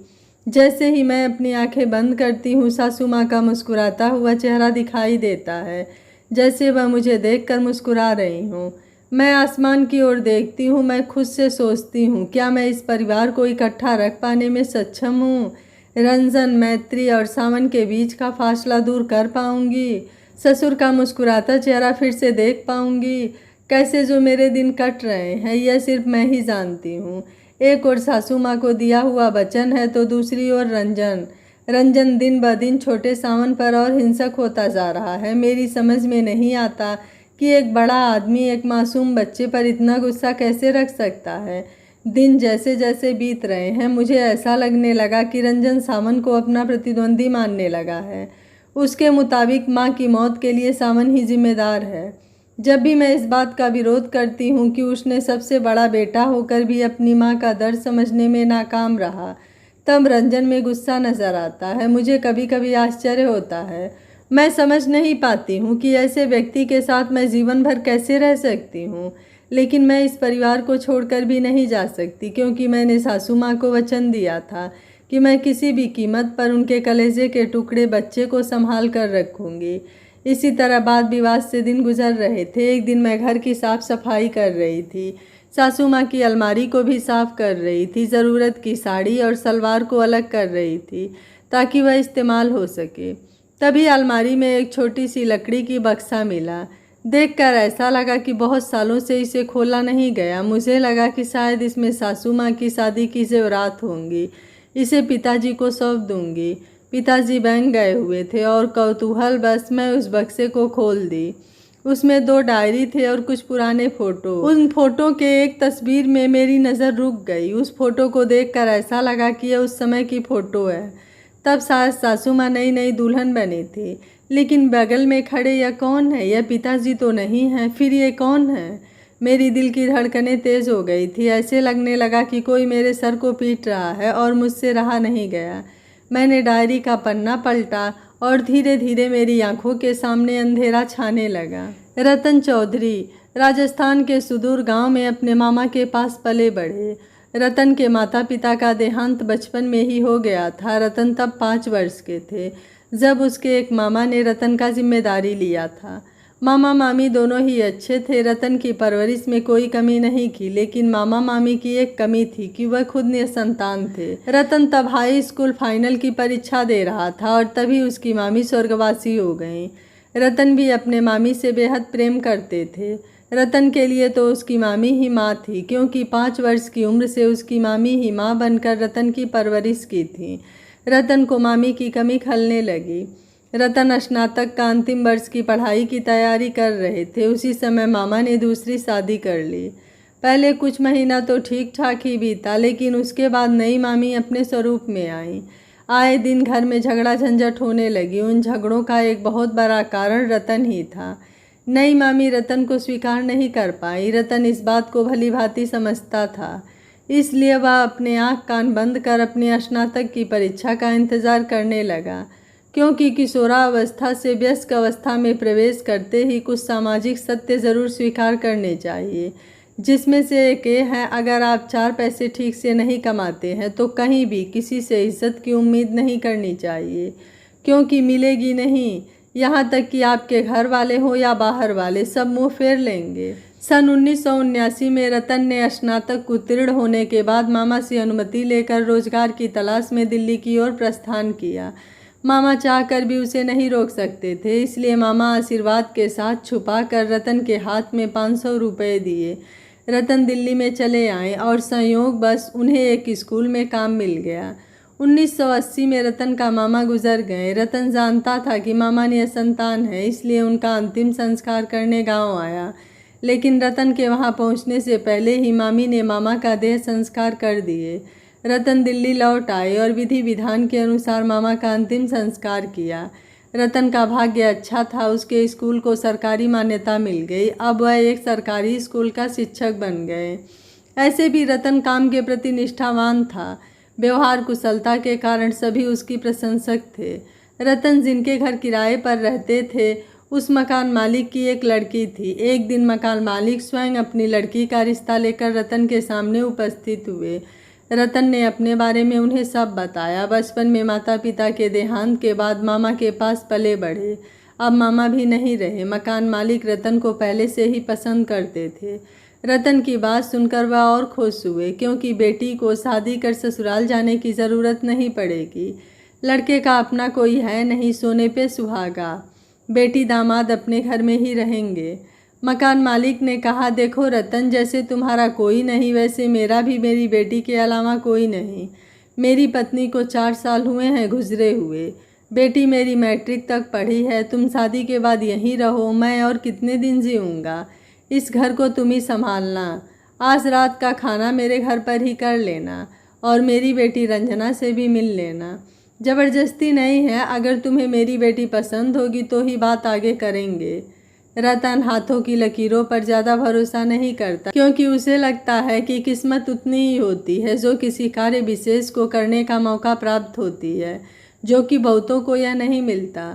जैसे ही मैं अपनी आंखें बंद करती हूँ, सासू माँ का मुस्कुराता हुआ चेहरा दिखाई देता है, जैसे वह मुझे देखकर मुस्कुरा रही हूँ। मैं आसमान की ओर देखती हूँ। मैं खुद से सोचती हूँ, क्या मैं इस परिवार को इकट्ठा रख पाने में सक्षम हूँ? रंजन, मैत्री और सावन के बीच का फासला दूर कर पाऊँगी? ससुर का मुस्कुराता चेहरा फिर से देख पाऊँगी? कैसे जो मेरे दिन कट रहे हैं, यह सिर्फ मैं ही जानती हूँ। एक और सासू माँ को दिया हुआ वचन है, तो दूसरी ओर रंजन दिन ब दिन छोटे सावन पर और हिंसक होता जा रहा है। मेरी समझ में नहीं आता कि एक बड़ा आदमी एक मासूम बच्चे पर इतना गुस्सा कैसे रख सकता है। दिन जैसे जैसे बीत रहे हैं, मुझे ऐसा लगने लगा कि रंजन सावन को अपना प्रतिद्वंदी मानने लगा है। उसके मुताबिक माँ की मौत के लिए सावन ही जिम्मेदार है। जब भी मैं इस बात का विरोध करती हूँ कि उसने सबसे बड़ा बेटा होकर भी अपनी माँ का दर्द समझने में नाकाम रहा, तब रंजन में गुस्सा नज़र आता है। मुझे कभी कभी आश्चर्य होता है। मैं समझ नहीं पाती हूँ कि ऐसे व्यक्ति के साथ मैं जीवन भर कैसे रह सकती हूँ। लेकिन मैं इस परिवार को छोड़कर भी नहीं जा सकती, क्योंकि मैंने सासू माँ को वचन दिया था कि मैं किसी भी कीमत पर उनके कलेजे के टुकड़े बच्चे को संभाल कर रखूँगी। इसी तरह वाद विवाद से दिन गुजर रहे थे। एक दिन मैं घर की साफ सफाई कर रही थी, सासू माँ की अलमारी को भी साफ कर रही थी, ज़रूरत की साड़ी और सलवार को अलग कर रही थी ताकि वह इस्तेमाल हो सके। तभी अलमारी में एक छोटी सी लकड़ी की बक्सा मिला। देखकर ऐसा लगा कि बहुत सालों से इसे खोला नहीं गया। मुझे लगा कि शायद इसमें सासू माँ की शादी की ज़ेवरात होंगी। इसे पिताजी को सौंप दूंगी। पिताजी बैंक गए हुए थे और कौतूहल बस मैं उस बक्से को खोल दी। उसमें 2 डायरी थे और कुछ पुराने फ़ोटो। उन फ़ोटो के एक तस्वीर में मेरी नज़र रुक गई। उस फ़ोटो को देखकर ऐसा लगा कि यह उस समय की फ़ोटो है। तब शायद सासू माँ नई नई दुल्हन बनी थी। लेकिन बगल में खड़े यह कौन है? यह पिताजी तो नहीं है। फिर ये कौन है? मेरी दिल की धड़कनें तेज़ हो गई थी। ऐसे लगने लगा कि कोई मेरे सर को पीट रहा है और मुझसे रहा नहीं गया। मैंने डायरी का पन्ना पलटा और धीरे धीरे मेरी आंखों के सामने अंधेरा छाने लगा। रतन चौधरी राजस्थान के सुदूर गांव में अपने मामा के पास पले बढ़े। रतन के माता पिता का देहांत बचपन में ही हो गया था। रतन तब 5 वर्ष के थे जब उसके एक मामा ने रतन का जिम्मेदारी लिया था। मामा मामी दोनों ही अच्छे थे। रतन की परवरिश में कोई कमी नहीं की, लेकिन मामा मामी की एक कमी थी कि वह खुद निसंतान थे। रतन तब हाई स्कूल फाइनल की परीक्षा दे रहा था और तभी उसकी मामी स्वर्गवासी हो गई। रतन भी अपने मामी से बेहद प्रेम करते थे। रतन के लिए तो उसकी मामी ही माँ थी, क्योंकि 5 वर्ष की उम्र से उसकी मामी ही माँ बनकर रतन की परवरिश की थी। रतन को मामी की कमी खलने लगी। रतन स्नातक का अंतिम वर्ष की पढ़ाई की तैयारी कर रहे थे। उसी समय मामा ने दूसरी शादी कर ली। पहले कुछ महीना तो ठीक ठाक ही बीता, लेकिन उसके बाद नई मामी अपने स्वरूप में आई। आए दिन घर में झगड़ा झंझट होने लगी। उन झगड़ों का एक बहुत बड़ा कारण रतन ही था। नई मामी रतन को स्वीकार नहीं कर पाई। रतन इस बात को भली भांति समझता था, इसलिए वह अपने आँख कान बंद कर अपनी स्नातक की परीक्षा का इंतज़ार करने लगा, क्योंकि किशोरावस्था से वयस्क अवस्था में प्रवेश करते ही कुछ सामाजिक सत्य ज़रूर स्वीकार करने चाहिए, जिसमें से एक ये है, अगर आप 4 पैसे ठीक से नहीं कमाते हैं तो कहीं भी किसी से इज्जत की उम्मीद नहीं करनी चाहिए, क्योंकि मिलेगी नहीं। यहाँ तक कि आपके घर वाले हो या बाहर वाले, सब मुँह फेर लेंगे। सन 1979 में रतन ने स्नातक उत्तीर्ण होने के बाद मामा से अनुमति लेकर रोजगार की तलाश में दिल्ली की ओर प्रस्थान किया। मामा चाहकर भी उसे नहीं रोक सकते थे, इसलिए मामा आशीर्वाद के साथ छुपा कर रतन के हाथ में 500 रुपये दिए। रतन दिल्ली में चले आए और संयोग बस उन्हें एक स्कूल में काम मिल गया। 1980 में रतन का मामा गुजर गए। रतन जानता था कि मामा निसंतान है, इसलिए उनका अंतिम संस्कार करने गांव आया। लेकिन रतन के वहां पहुंचने से पहले ही मामी ने मामा का देह संस्कार कर दिए। रतन दिल्ली लौट आए और विधि विधान के अनुसार मामा का अंतिम संस्कार किया। रतन का भाग्य अच्छा था, उसके स्कूल को सरकारी मान्यता मिल गई। अब वह एक सरकारी स्कूल का शिक्षक बन गए। ऐसे भी रतन काम के प्रति निष्ठावान था। व्यवहार कुशलता के कारण सभी उसकी प्रशंसक थे। रतन जिनके घर किराए पर रहते थे, उस मकान मालिक की एक लड़की थी। एक दिन मकान मालिक स्वयं अपनी लड़की का रिश्ता लेकर रतन के सामने उपस्थित हुए। रतन ने अपने बारे में उन्हें सब बताया। बचपन में माता पिता के देहांत के बाद मामा के पास पले बढ़े। अब मामा भी नहीं रहे। मकान मालिक रतन को पहले से ही पसंद करते थे। रतन की बात सुनकर वह और खुश हुए, क्योंकि बेटी को शादी कर ससुराल जाने की ज़रूरत नहीं पड़ेगी। लड़के का अपना कोई है नहीं, सोने पे सुहागा। बेटी दामाद अपने घर में ही रहेंगे। मकान मालिक ने कहा, देखो रतन, जैसे तुम्हारा कोई नहीं, वैसे मेरा भी मेरी बेटी के अलावा कोई नहीं। मेरी पत्नी को 4 साल हुए हैं गुजरे हुए। बेटी मेरी मैट्रिक तक पढ़ी है। तुम शादी के बाद यहीं रहो, मैं और कितने दिन जीऊँगा। इस घर को तुम ही संभालना। आज रात का खाना मेरे घर पर ही कर लेना और मेरी बेटी रंजना से भी मिल लेना। ज़बरदस्ती नहीं है, अगर तुम्हें मेरी बेटी पसंद होगी तो ही बात आगे करेंगे। रतन हाथों की लकीरों पर ज़्यादा भरोसा नहीं करता, क्योंकि उसे लगता है कि किस्मत उतनी ही होती है जो किसी कार्य विशेष को करने का मौका प्राप्त होती है, जो कि बहुतों को यह नहीं मिलता।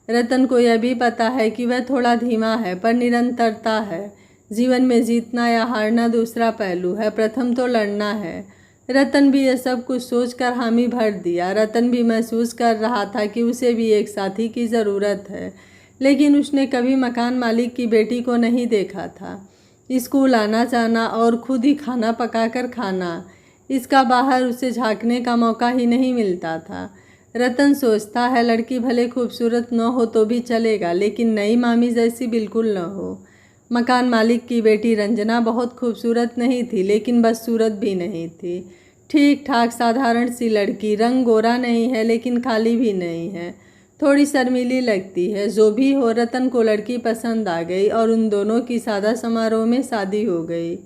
रतन को यह भी पता है कि वह थोड़ा धीमा है, पर निरंतरता है। जीवन में जीतना या हारना दूसरा पहलू है, प्रथम तो लड़ना है। रतन भी यह सब कुछ सोचकर हामी भर दिया। रतन भी महसूस कर रहा था कि उसे भी एक साथी की ज़रूरत है, लेकिन उसने कभी मकान मालिक की बेटी को नहीं देखा था। स्कूल आना जाना और खुद ही खाना पकाकर खाना, इसका बाहर उसे झांकने का मौका ही नहीं मिलता था। रतन सोचता है, लड़की भले खूबसूरत न हो तो भी चलेगा, लेकिन नई मामी जैसी बिल्कुल न हो। मकान मालिक की बेटी रंजना बहुत खूबसूरत नहीं थी, लेकिन बदसूरत भी नहीं थी। ठीक ठाक साधारण सी लड़की, रंग गोरा नहीं है लेकिन काली भी नहीं है, थोड़ी शर्मीली लगती है। जो भी हो, रतन को लड़की पसंद आ गई और उन दोनों की सादा समारोह में शादी हो गई।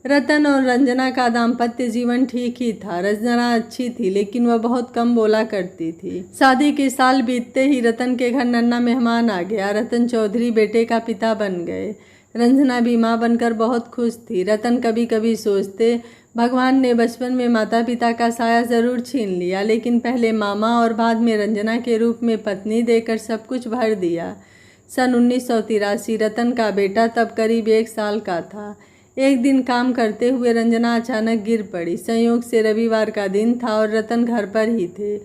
रतन और रंजना का दाम्पत्य जीवन ठीक ही था। रंजना अच्छी थी, लेकिन वह बहुत कम बोला करती थी। शादी के साल बीतते ही रतन के घर नन्हा मेहमान आ गया। रतन चौधरी बेटे का पिता बन गए। रंजना भी माँ बनकर बहुत खुश थी। रतन कभी कभी सोचते, भगवान ने बचपन में माता पिता का साया ज़रूर छीन लिया, लेकिन पहले मामा और बाद में रंजना के रूप में पत्नी देकर सब कुछ भर दिया। सन 1983 रतन का बेटा तब करीब 1 साल का था। एक दिन काम करते हुए रंजना अचानक गिर पड़ी। संयोग से रविवार का दिन था और रतन घर पर ही थे।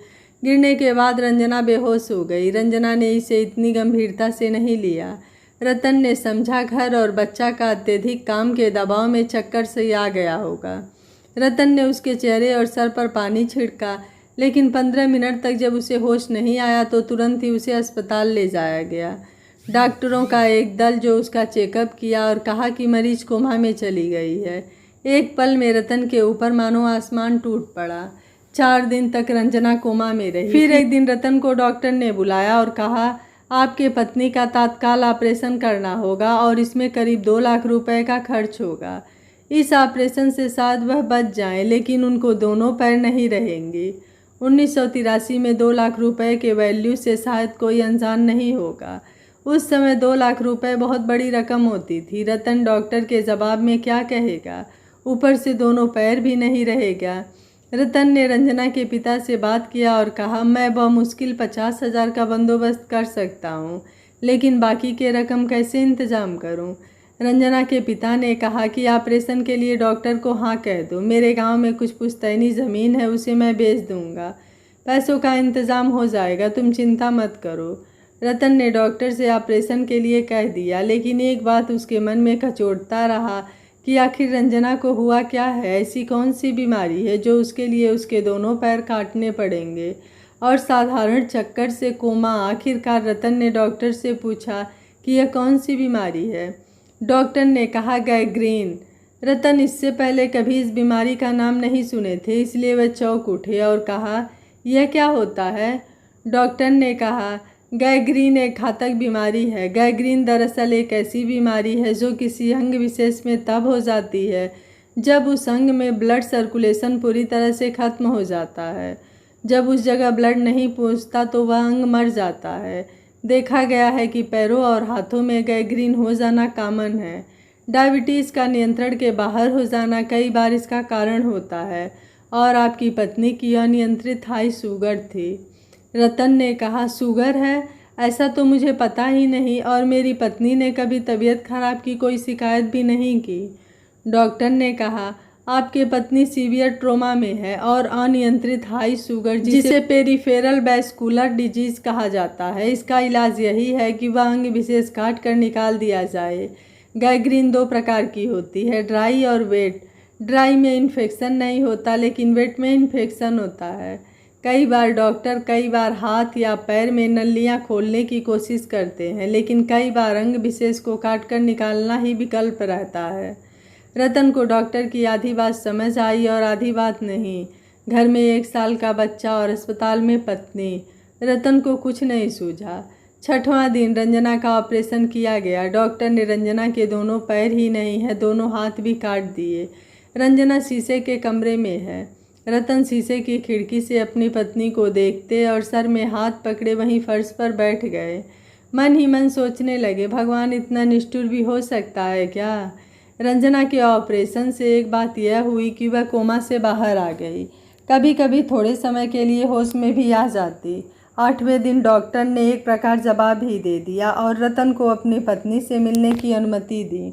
गिरने के बाद रंजना बेहोश हो गई। रंजना ने इसे इतनी गंभीरता से नहीं लिया। रतन ने समझा घर और बच्चा का अत्यधिक काम के दबाव में चक्कर से आ गया होगा। रतन ने उसके चेहरे और सर पर पानी छिड़का, लेकिन 15 मिनट तक जब उसे होश नहीं आया तो तुरंत ही उसे अस्पताल ले जाया गया। डॉक्टरों का एक दल जो उसका चेकअप किया और कहा कि मरीज कोमा में चली गई है। एक पल में रतन के ऊपर मानो आसमान टूट पड़ा। 4 दिन तक रंजना कोमा में रही। फिर एक दिन रतन को डॉक्टर ने बुलाया और कहा, आपके पत्नी का तत्काल ऑपरेशन करना होगा और इसमें करीब 2 लाख रुपए का खर्च होगा। इस ऑपरेशन से शायद वह बच जाएं, लेकिन उनको दोनों पैर नहीं रहेंगे। 1983 में 2 लाख रुपए के वैल्यू से शायद कोई अनजान नहीं होगा। उस समय 2 लाख रुपए बहुत बड़ी रकम होती थी। रतन डॉक्टर के जवाब में क्या कहेगा, ऊपर से दोनों पैर भी नहीं रहेगा। रतन ने रंजना के पिता से बात किया और कहा, मैं बमुश्किल 50,000 का बंदोबस्त कर सकता हूँ, लेकिन बाकी के रकम कैसे इंतज़ाम करूँ। रंजना के पिता ने कहा कि ऑपरेशन के लिए डॉक्टर को हाँ कह दो। मेरे गांव में कुछ पुश्तैनी ज़मीन है, उसे मैं बेच दूंगा। पैसों का इंतज़ाम हो जाएगा, तुम चिंता मत करो। रतन ने डॉक्टर से ऑपरेशन के लिए कह दिया, लेकिन एक बात उसके मन में कचोटता रहा कि आखिर रंजना को हुआ क्या है। ऐसी कौन सी बीमारी है जो उसके लिए उसके दोनों पैर काटने पड़ेंगे और साधारण चक्कर से कोमा। आखिरकार रतन ने डॉक्टर से पूछा कि यह कौन सी बीमारी है। डॉक्टर ने कहा, गैंग्रीन। रतन इससे पहले कभी इस बीमारी का नाम नहीं सुने थे, इसलिए वह चौंक उठे और कहा, यह क्या होता है। डॉक्टर ने कहा, गैंग्रीन एक घातक बीमारी है। गैंग्रीन दरअसल एक ऐसी बीमारी है जो किसी अंग विशेष में तब हो जाती है जब उस अंग में ब्लड सर्कुलेशन पूरी तरह से खत्म हो जाता है। जब उस जगह ब्लड नहीं पहुंचता तो वह अंग मर जाता है। देखा गया है कि पैरों और हाथों में गैंग्रीन हो जाना कॉमन है। डायबिटीज़ का नियंत्रण के बाहर हो जाना कई बार इसका कारण होता है और आपकी पत्नी की अनियंत्रित हाई शुगर थी। रतन ने कहा, शुगर है? ऐसा तो मुझे पता ही नहीं और मेरी पत्नी ने कभी तबीयत खराब की कोई शिकायत भी नहीं की। डॉक्टर ने कहा, आपके पत्नी सीवियर ट्रोमा में है और अनियंत्रित हाई शुगर जिसे पेरिफेरल वैस्कुलर डिजीज कहा जाता है, इसका इलाज यही है कि वह अंग विशेष काट कर निकाल दिया जाए। गैंग्रीन दो प्रकार की होती है, ड्राई और वेट। ड्राई में इन्फेक्शन नहीं होता लेकिन वेट में इन्फेक्शन होता है। कई बार डॉक्टर कई बार हाथ या पैर में नलियां खोलने की कोशिश करते हैं लेकिन कई बार अंग विशेष को काट कर निकालना ही विकल्प रहता है। रतन को डॉक्टर की आधी बात समझ आई और आधी बात नहीं। घर में 1 साल का बच्चा और अस्पताल में पत्नी। रतन को कुछ नहीं सूझा। 6वां दिन रंजना का ऑपरेशन किया गया। डॉक्टर ने रंजना के दोनों पैर ही नहीं है, दोनों हाथ भी काट दिए। रंजना शीशे के कमरे में है। रतन शीशे की खिड़की से अपनी पत्नी को देखते और सर में हाथ पकड़े वहीं फर्श पर बैठ गए। मन ही मन सोचने लगे, भगवान इतना निष्ठुर भी हो सकता है क्या? रंजना के ऑपरेशन से एक बात यह हुई कि वह कोमा से बाहर आ गई। कभी कभी थोड़े समय के लिए होश में भी आ जाती। 8वें दिन डॉक्टर ने एक प्रकार जवाब ही दे दिया और रतन को अपनी पत्नी से मिलने की अनुमति दी।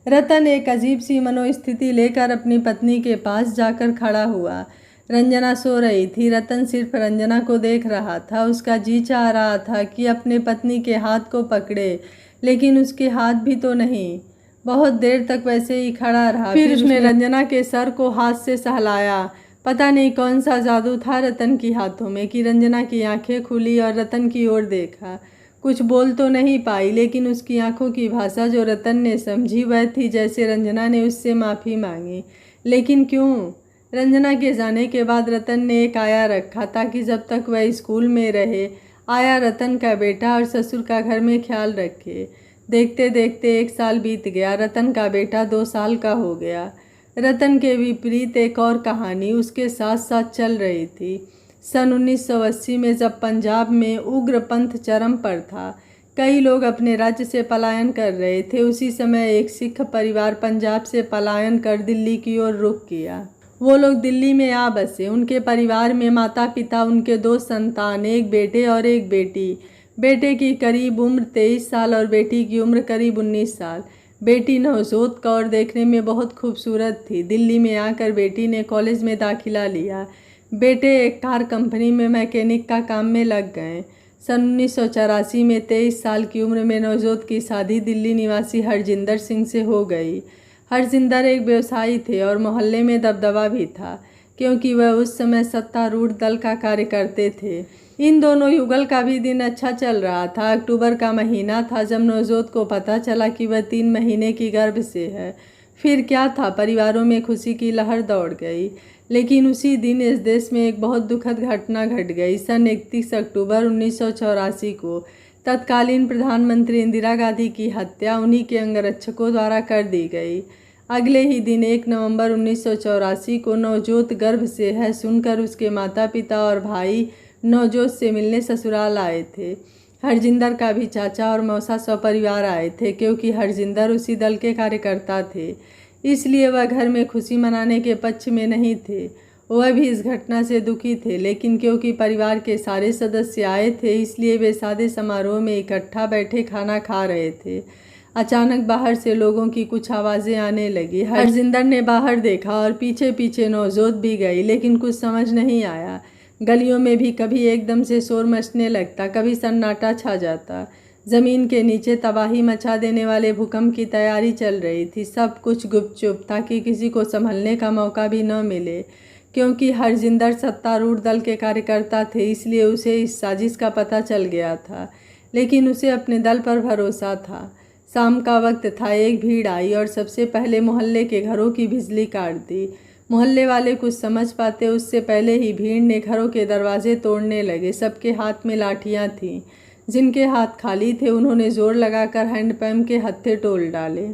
रतन एक अजीब सी मनोस्थिति लेकर अपनी पत्नी के पास जाकर खड़ा हुआ। रंजना सो रही थी। रतन सिर्फ रंजना को देख रहा था। उसका जी चाह रहा था कि अपने पत्नी के हाथ को पकड़े, लेकिन उसके हाथ भी तो नहीं। बहुत देर तक वैसे ही खड़ा रहा। फिर उसने रंजना के सर को हाथ से सहलाया। पता नहीं कौन सा जादू था रतन की हाथों में कि रंजना की आंखें खुली और रतन की ओर देखा। कुछ बोल तो नहीं पाई लेकिन उसकी आंखों की भाषा जो रतन ने समझी वह थी जैसे रंजना ने उससे माफ़ी मांगी। लेकिन क्यों? रंजना के जाने के बाद रतन ने एक आया रखा ताकि जब तक वह स्कूल में रहे आया रतन का बेटा और ससुर का घर में ख्याल रखे। देखते देखते 1 साल बीत गया। रतन का बेटा 2 साल का हो गया। रतन के विपरीत एक और कहानी उसके साथ साथ चल रही थी। सन 1980 में जब पंजाब में उग्र पंथ चरम पर था, कई लोग अपने राज्य से पलायन कर रहे थे। उसी समय एक सिख परिवार पंजाब से पलायन कर दिल्ली की ओर रुख किया। वो लोग दिल्ली में आ बसे। उनके परिवार में माता पिता, उनके 2 संतान, एक बेटे और एक बेटी। बेटे की करीब उम्र 23 साल और बेटी की उम्र करीब 19 साल। बेटी नवजोत कौर देखने में बहुत खूबसूरत थी। दिल्ली में आकर बेटी ने कॉलेज में दाखिला लिया। बेटे एक कार कंपनी में मैकेनिक का काम में लग गए। सन 1984 में 23 साल की उम्र में नवजोत की शादी दिल्ली निवासी हरजिंदर सिंह से हो गई। हरजिंदर एक व्यवसायी थे और मोहल्ले में दबदबा भी था क्योंकि वह उस समय सत्तारूढ़ दल का कार्य करते थे। इन दोनों युगल का भी दिन अच्छा चल रहा था। अक्टूबर का महीना था जब नवजोत को पता चला कि वह 3 महीने की गर्भ से है। फिर क्या था, परिवारों में खुशी की लहर दौड़ गई। लेकिन उसी दिन इस देश में एक बहुत दुखद घटना घट गई। सन 31 अक्टूबर 1984 को तत्कालीन प्रधानमंत्री इंदिरा गांधी की हत्या उन्हीं के अंगरक्षकों द्वारा कर दी गई। अगले ही दिन 1 नवंबर 1984 को नवजोत गर्भ से है सुनकर उसके माता पिता और भाई नवजोत से मिलने ससुराल आए थे। हरजिंदर का भी चाचा और मौसा सपरिवार आए थे। क्योंकि हरजिंदर उसी दल के कार्यकर्ता थे इसलिए वह घर में खुशी मनाने के पक्ष में नहीं थे। वह भी इस घटना से दुखी थे, लेकिन क्योंकि परिवार के सारे सदस्य आए थे इसलिए वे सादे समारोह में इकट्ठा बैठे खाना खा रहे थे। अचानक बाहर से लोगों की कुछ आवाज़ें आने लगी। हरजिंदर ने बाहर देखा और पीछे पीछे नवजोत भी गई, लेकिन कुछ समझ नहीं आया। गलियों में भी कभी एकदम से शोर मचने लगता, कभी सन्नाटा छा जाता। ज़मीन के नीचे तबाही मचा देने वाले भूकंप की तैयारी चल रही थी। सब कुछ गुपचुप ताकि किसी को संभलने का मौका भी न मिले। क्योंकि हरजिंदर सत्तारूढ़ दल के कार्यकर्ता थे इसलिए उसे इस साजिश का पता चल गया था, लेकिन उसे अपने दल पर भरोसा था। शाम का वक्त था। एक भीड़ आई और सबसे पहले मोहल्ले के घरों की बिजली काट दी। मोहल्ले वाले कुछ समझ पाते उससे पहले ही भीड़ ने घरों के दरवाजे तोड़ने लगे। सबके हाथ में लाठियाँ थीं। जिनके हाथ खाली थे उन्होंने जोर लगाकर हैंडपम्प के हत्थे तोड़ डाले।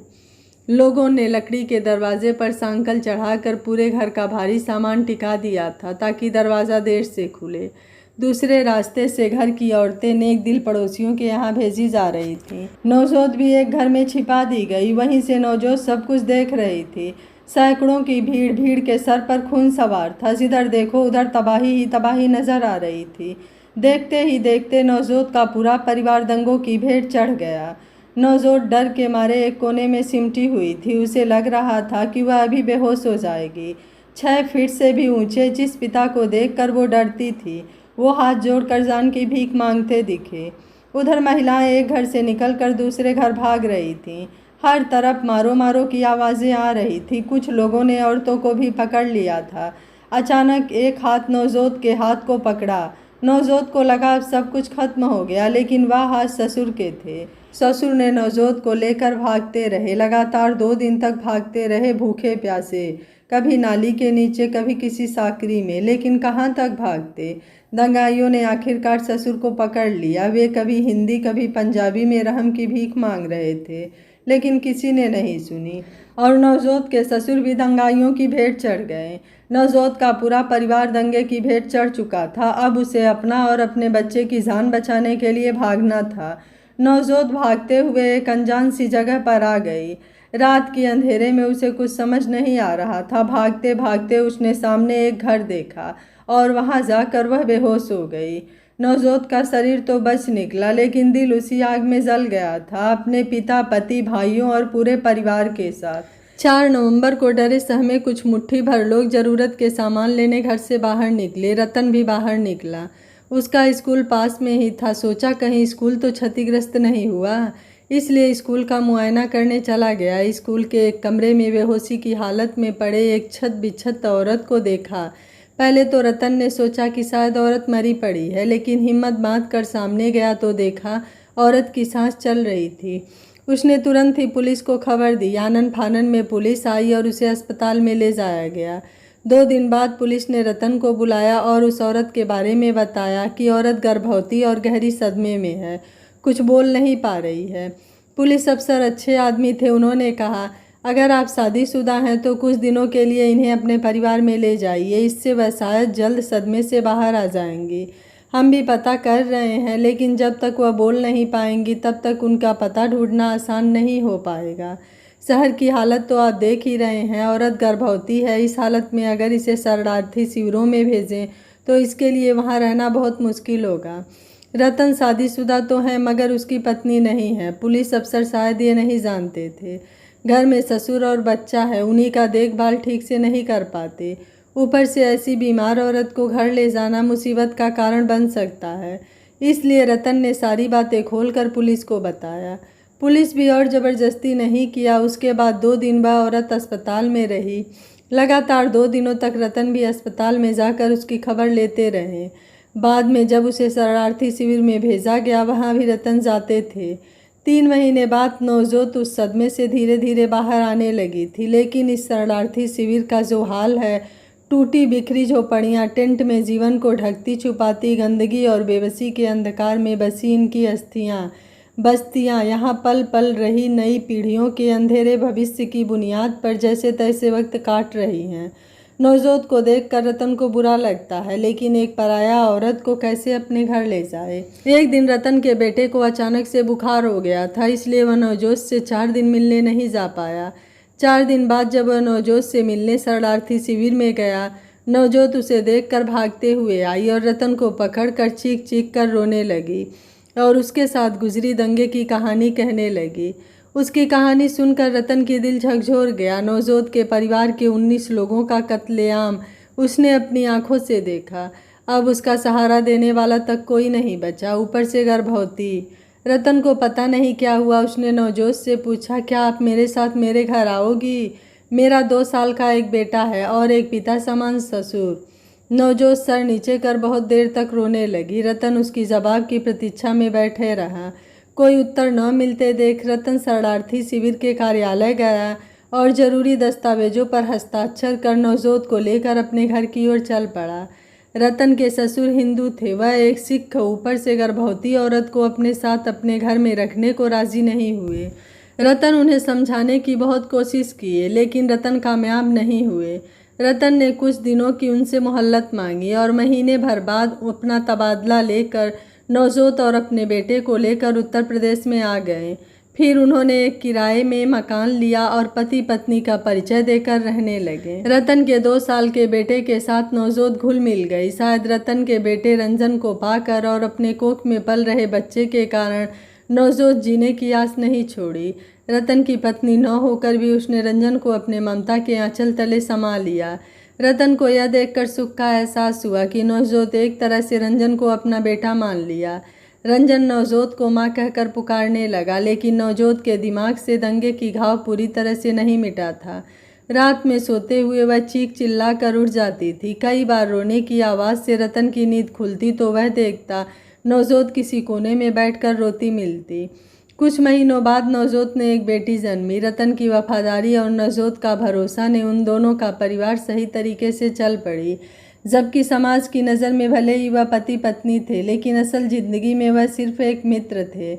लोगों ने लकड़ी के दरवाजे पर सांकल चढ़ाकर पूरे घर का भारी सामान टिका दिया था ताकि दरवाज़ा देर से खुले। दूसरे रास्ते से घर की औरतें नेक दिल पड़ोसियों के यहाँ भेजी जा रही थीं। नवजोत भी एक घर में छिपा दी गई। वहीं से नवजोत सब कुछ देख रही थी। सैकड़ों की भीड़, भीड़ के सर पर खून सवार था। जिधर देखो उधर तबाही ही तबाही नजर आ रही थी। देखते ही देखते नवजोत का पूरा परिवार दंगों की भेंट चढ़ गया। नवजोत डर के मारे एक कोने में सिमटी हुई थी। उसे लग रहा था कि वह अभी बेहोश हो जाएगी। 6 फीट से भी ऊंचे जिस पिता को देखकर वो डरती थी, वो हाथ जोड़कर जान की भीख मांगते दिखे। उधर महिलाएं एक घर से निकलकर दूसरे घर भाग रही थीं। हर तरफ मारो मारो की आवाज़ें आ रही थी। कुछ लोगों ने औरतों को भी पकड़ लिया था। अचानक एक हाथ नवजोत के हाथ को पकड़ा। नवजोत को लगा अब सब कुछ खत्म हो गया, लेकिन वह हाथ ससुर के थे। ससुर ने नवजोत को लेकर भागते रहे। लगातार 2 दिन तक भागते रहे, भूखे प्यासे, कभी नाली के नीचे, कभी किसी साकरी में, लेकिन कहाँ तक भागते। दंगाइयों ने आखिरकार ससुर को पकड़ लिया। वे कभी हिंदी कभी पंजाबी में रहम की भीख मांग रहे थे, लेकिन किसी ने नहीं सुनी और नवजोत के ससुर भी दंगाइयों की भेंट चढ़ गए। नवजोत का पूरा परिवार दंगे की भेंट चढ़ चुका था। अब उसे अपना और अपने बच्चे की जान बचाने के लिए भागना था। नवजोत भागते हुए एक अनजान सी जगह पर आ गई। रात के अंधेरे में उसे कुछ समझ नहीं आ रहा था। भागते भागते उसने सामने एक घर देखा और वहां जाकर वह बेहोश हो गई। नवजोत का शरीर तो बच निकला, लेकिन दिल उसी आग में जल गया था, अपने पिता, पति, भाइयों और पूरे परिवार के साथ। 4 नवंबर को डरे सहमे कुछ मुट्ठी भर लोग जरूरत के सामान लेने घर से बाहर निकले। रतन भी बाहर निकला। उसका स्कूल पास में ही था। सोचा कहीं स्कूल तो क्षतिग्रस्त नहीं हुआ, इसलिए स्कूल का मुआयना करने चला गया। स्कूल के एक कमरे में बेहोशी की हालत में पड़े एक छत बिछत औरत को देखा। पहले तो रतन ने सोचा कि शायद औरत मरी पड़ी है, लेकिन हिम्मत बांध कर सामने गया तो देखा औरत की सांस चल रही थी। उसने तुरंत ही पुलिस को खबर दी। आनन फानन में पुलिस आई और उसे अस्पताल में ले जाया गया। 2 दिन बाद पुलिस ने रतन को बुलाया और उस औरत के बारे में बताया कि औरत गर्भवती और गहरी सदमे में है, कुछ बोल नहीं पा रही है। पुलिस अफसर अच्छे आदमी थे। उन्होंने कहा, अगर आप शादीशुदा हैं तो कुछ दिनों के लिए इन्हें अपने परिवार में ले जाइए, इससे वह शायद जल्द सदमे से बाहर आ जाएंगी। हम भी पता कर रहे हैं, लेकिन जब तक वह बोल नहीं पाएंगी तब तक उनका पता ढूंढना आसान नहीं हो पाएगा। शहर की हालत तो आप देख ही रहे हैं, औरत गर्भवती है। इस हालत में अगर इसे शरणार्थी शिविरों में भेजें तो इसके लिए वहाँ रहना बहुत मुश्किल होगा। रतन शादीशुदा तो है, मगर उसकी पत्नी नहीं है। पुलिस अफसर शायद ये नहीं जानते थे। घर में ससुर और बच्चा है, उन्हीं का देखभाल ठीक से नहीं कर पाते। ऊपर से ऐसी बीमार औरत को घर ले जाना मुसीबत का कारण बन सकता है। इसलिए रतन ने सारी बातें खोलकर पुलिस को बताया। पुलिस भी और ज़बरदस्ती नहीं किया। उसके बाद 2 दिन वह औरत अस्पताल में रही। लगातार 2 दिनों तक रतन भी अस्पताल में जाकर उसकी खबर लेते रहे। बाद में जब उसे शरणार्थी शिविर में भेजा गया, वहाँ भी रतन जाते थे। 3 महीने बाद नवजोत उस सदमे से धीरे धीरे बाहर आने लगी थी। लेकिन इस शरणार्थी शिविर का जो हाल है, टूटी बिखरी झोपड़ियाँ, टेंट में जीवन को ढकती छुपाती गंदगी और बेबसी के अंधकार में बसी इनकी अस्थियाँ, बस्तियाँ यहाँ पल पल रही नई पीढ़ियों के अंधेरे भविष्य की बुनियाद पर जैसे तैसे वक्त काट रही हैं। नवजोत को देखकर रतन को बुरा लगता है, लेकिन एक पराया औरत को कैसे अपने घर ले जाए। एक दिन रतन के बेटे को अचानक से बुखार हो गया था, इसलिए वह नवजोत से 4 दिन मिलने नहीं जा पाया। 4 दिन बाद जब वह नवजोत से मिलने शरणार्थी शिविर में गया, नवजोत उसे देखकर भागते हुए आई और रतन को पकड़कर चीख चीख कर रोने लगी और उसके साथ गुजरी दंगे की कहानी कहने लगी। उसकी कहानी सुनकर रतन की दिल झकझोर गया। नवजोत के परिवार के 19 लोगों का कत्लेआम उसने अपनी आंखों से देखा। अब उसका सहारा देने वाला तक कोई नहीं बचा, ऊपर से गर्भवती। रतन को पता नहीं क्या हुआ। उसने नवजोत से पूछा, क्या आप मेरे साथ मेरे घर आओगी? मेरा 2 साल का एक बेटा है और एक पिता समान ससुर। नवजोत सर नीचे कर बहुत देर तक रोने लगी। रतन उसकी जवाब की प्रतीक्षा में बैठे रहा। कोई उत्तर न मिलते देख रतन शरणार्थी शिविर के कार्यालय गया और जरूरी दस्तावेजों पर हस्ताक्षर कर नवजोत को लेकर अपने घर की ओर चल पड़ा। रतन के ससुर हिंदू थे, वह एक सिख, ऊपर से गर्भवती औरत को अपने साथ अपने घर में रखने को राजी नहीं हुए। रतन उन्हें समझाने की बहुत कोशिश किए, लेकिन रतन कामयाब नहीं हुए। रतन ने कुछ दिनों की उनसे मोहल्लत मांगी और महीने भर बाद अपना तबादला लेकर नवजोत और अपने बेटे को लेकर उत्तर प्रदेश में आ गए। फिर उन्होंने एक किराए में मकान लिया और पति पत्नी का परिचय देकर रहने लगे। रतन के 2 साल के बेटे के साथ नवजोत घुल मिल गई। शायद रतन के बेटे रंजन को पाकर और अपने कोख में पल रहे बच्चे के कारण नवजोत जीने की आस नहीं छोड़ी। रतन की पत्नी न होकर भी उसने रंजन को अपने ममता के आंचल तले समा लिया। रतन को यह देखकर सुख का एहसास हुआ कि नवजोत एक तरह से रंजन को अपना बेटा मान लिया। रंजन नवजोत को माँ कहकर पुकारने लगा, लेकिन नवजोत के दिमाग से दंगे की घाव पूरी तरह से नहीं मिटा था। रात में सोते हुए वह चीख चिल्ला कर उठ जाती थी। कई बार रोने की आवाज़ से रतन की नींद खुलती तो वह देखता नवजोत किसी कोने में बैठकर रोती मिलती। कुछ महीनों बाद नवजोत ने एक बेटी जन्मी। रतन की वफादारी और नवजोत का भरोसा ने उन दोनों का परिवार सही तरीके से चल पड़ी। जबकि समाज की नज़र में भले ही वह पति पत्नी थे, लेकिन असल ज़िंदगी में वह सिर्फ एक मित्र थे।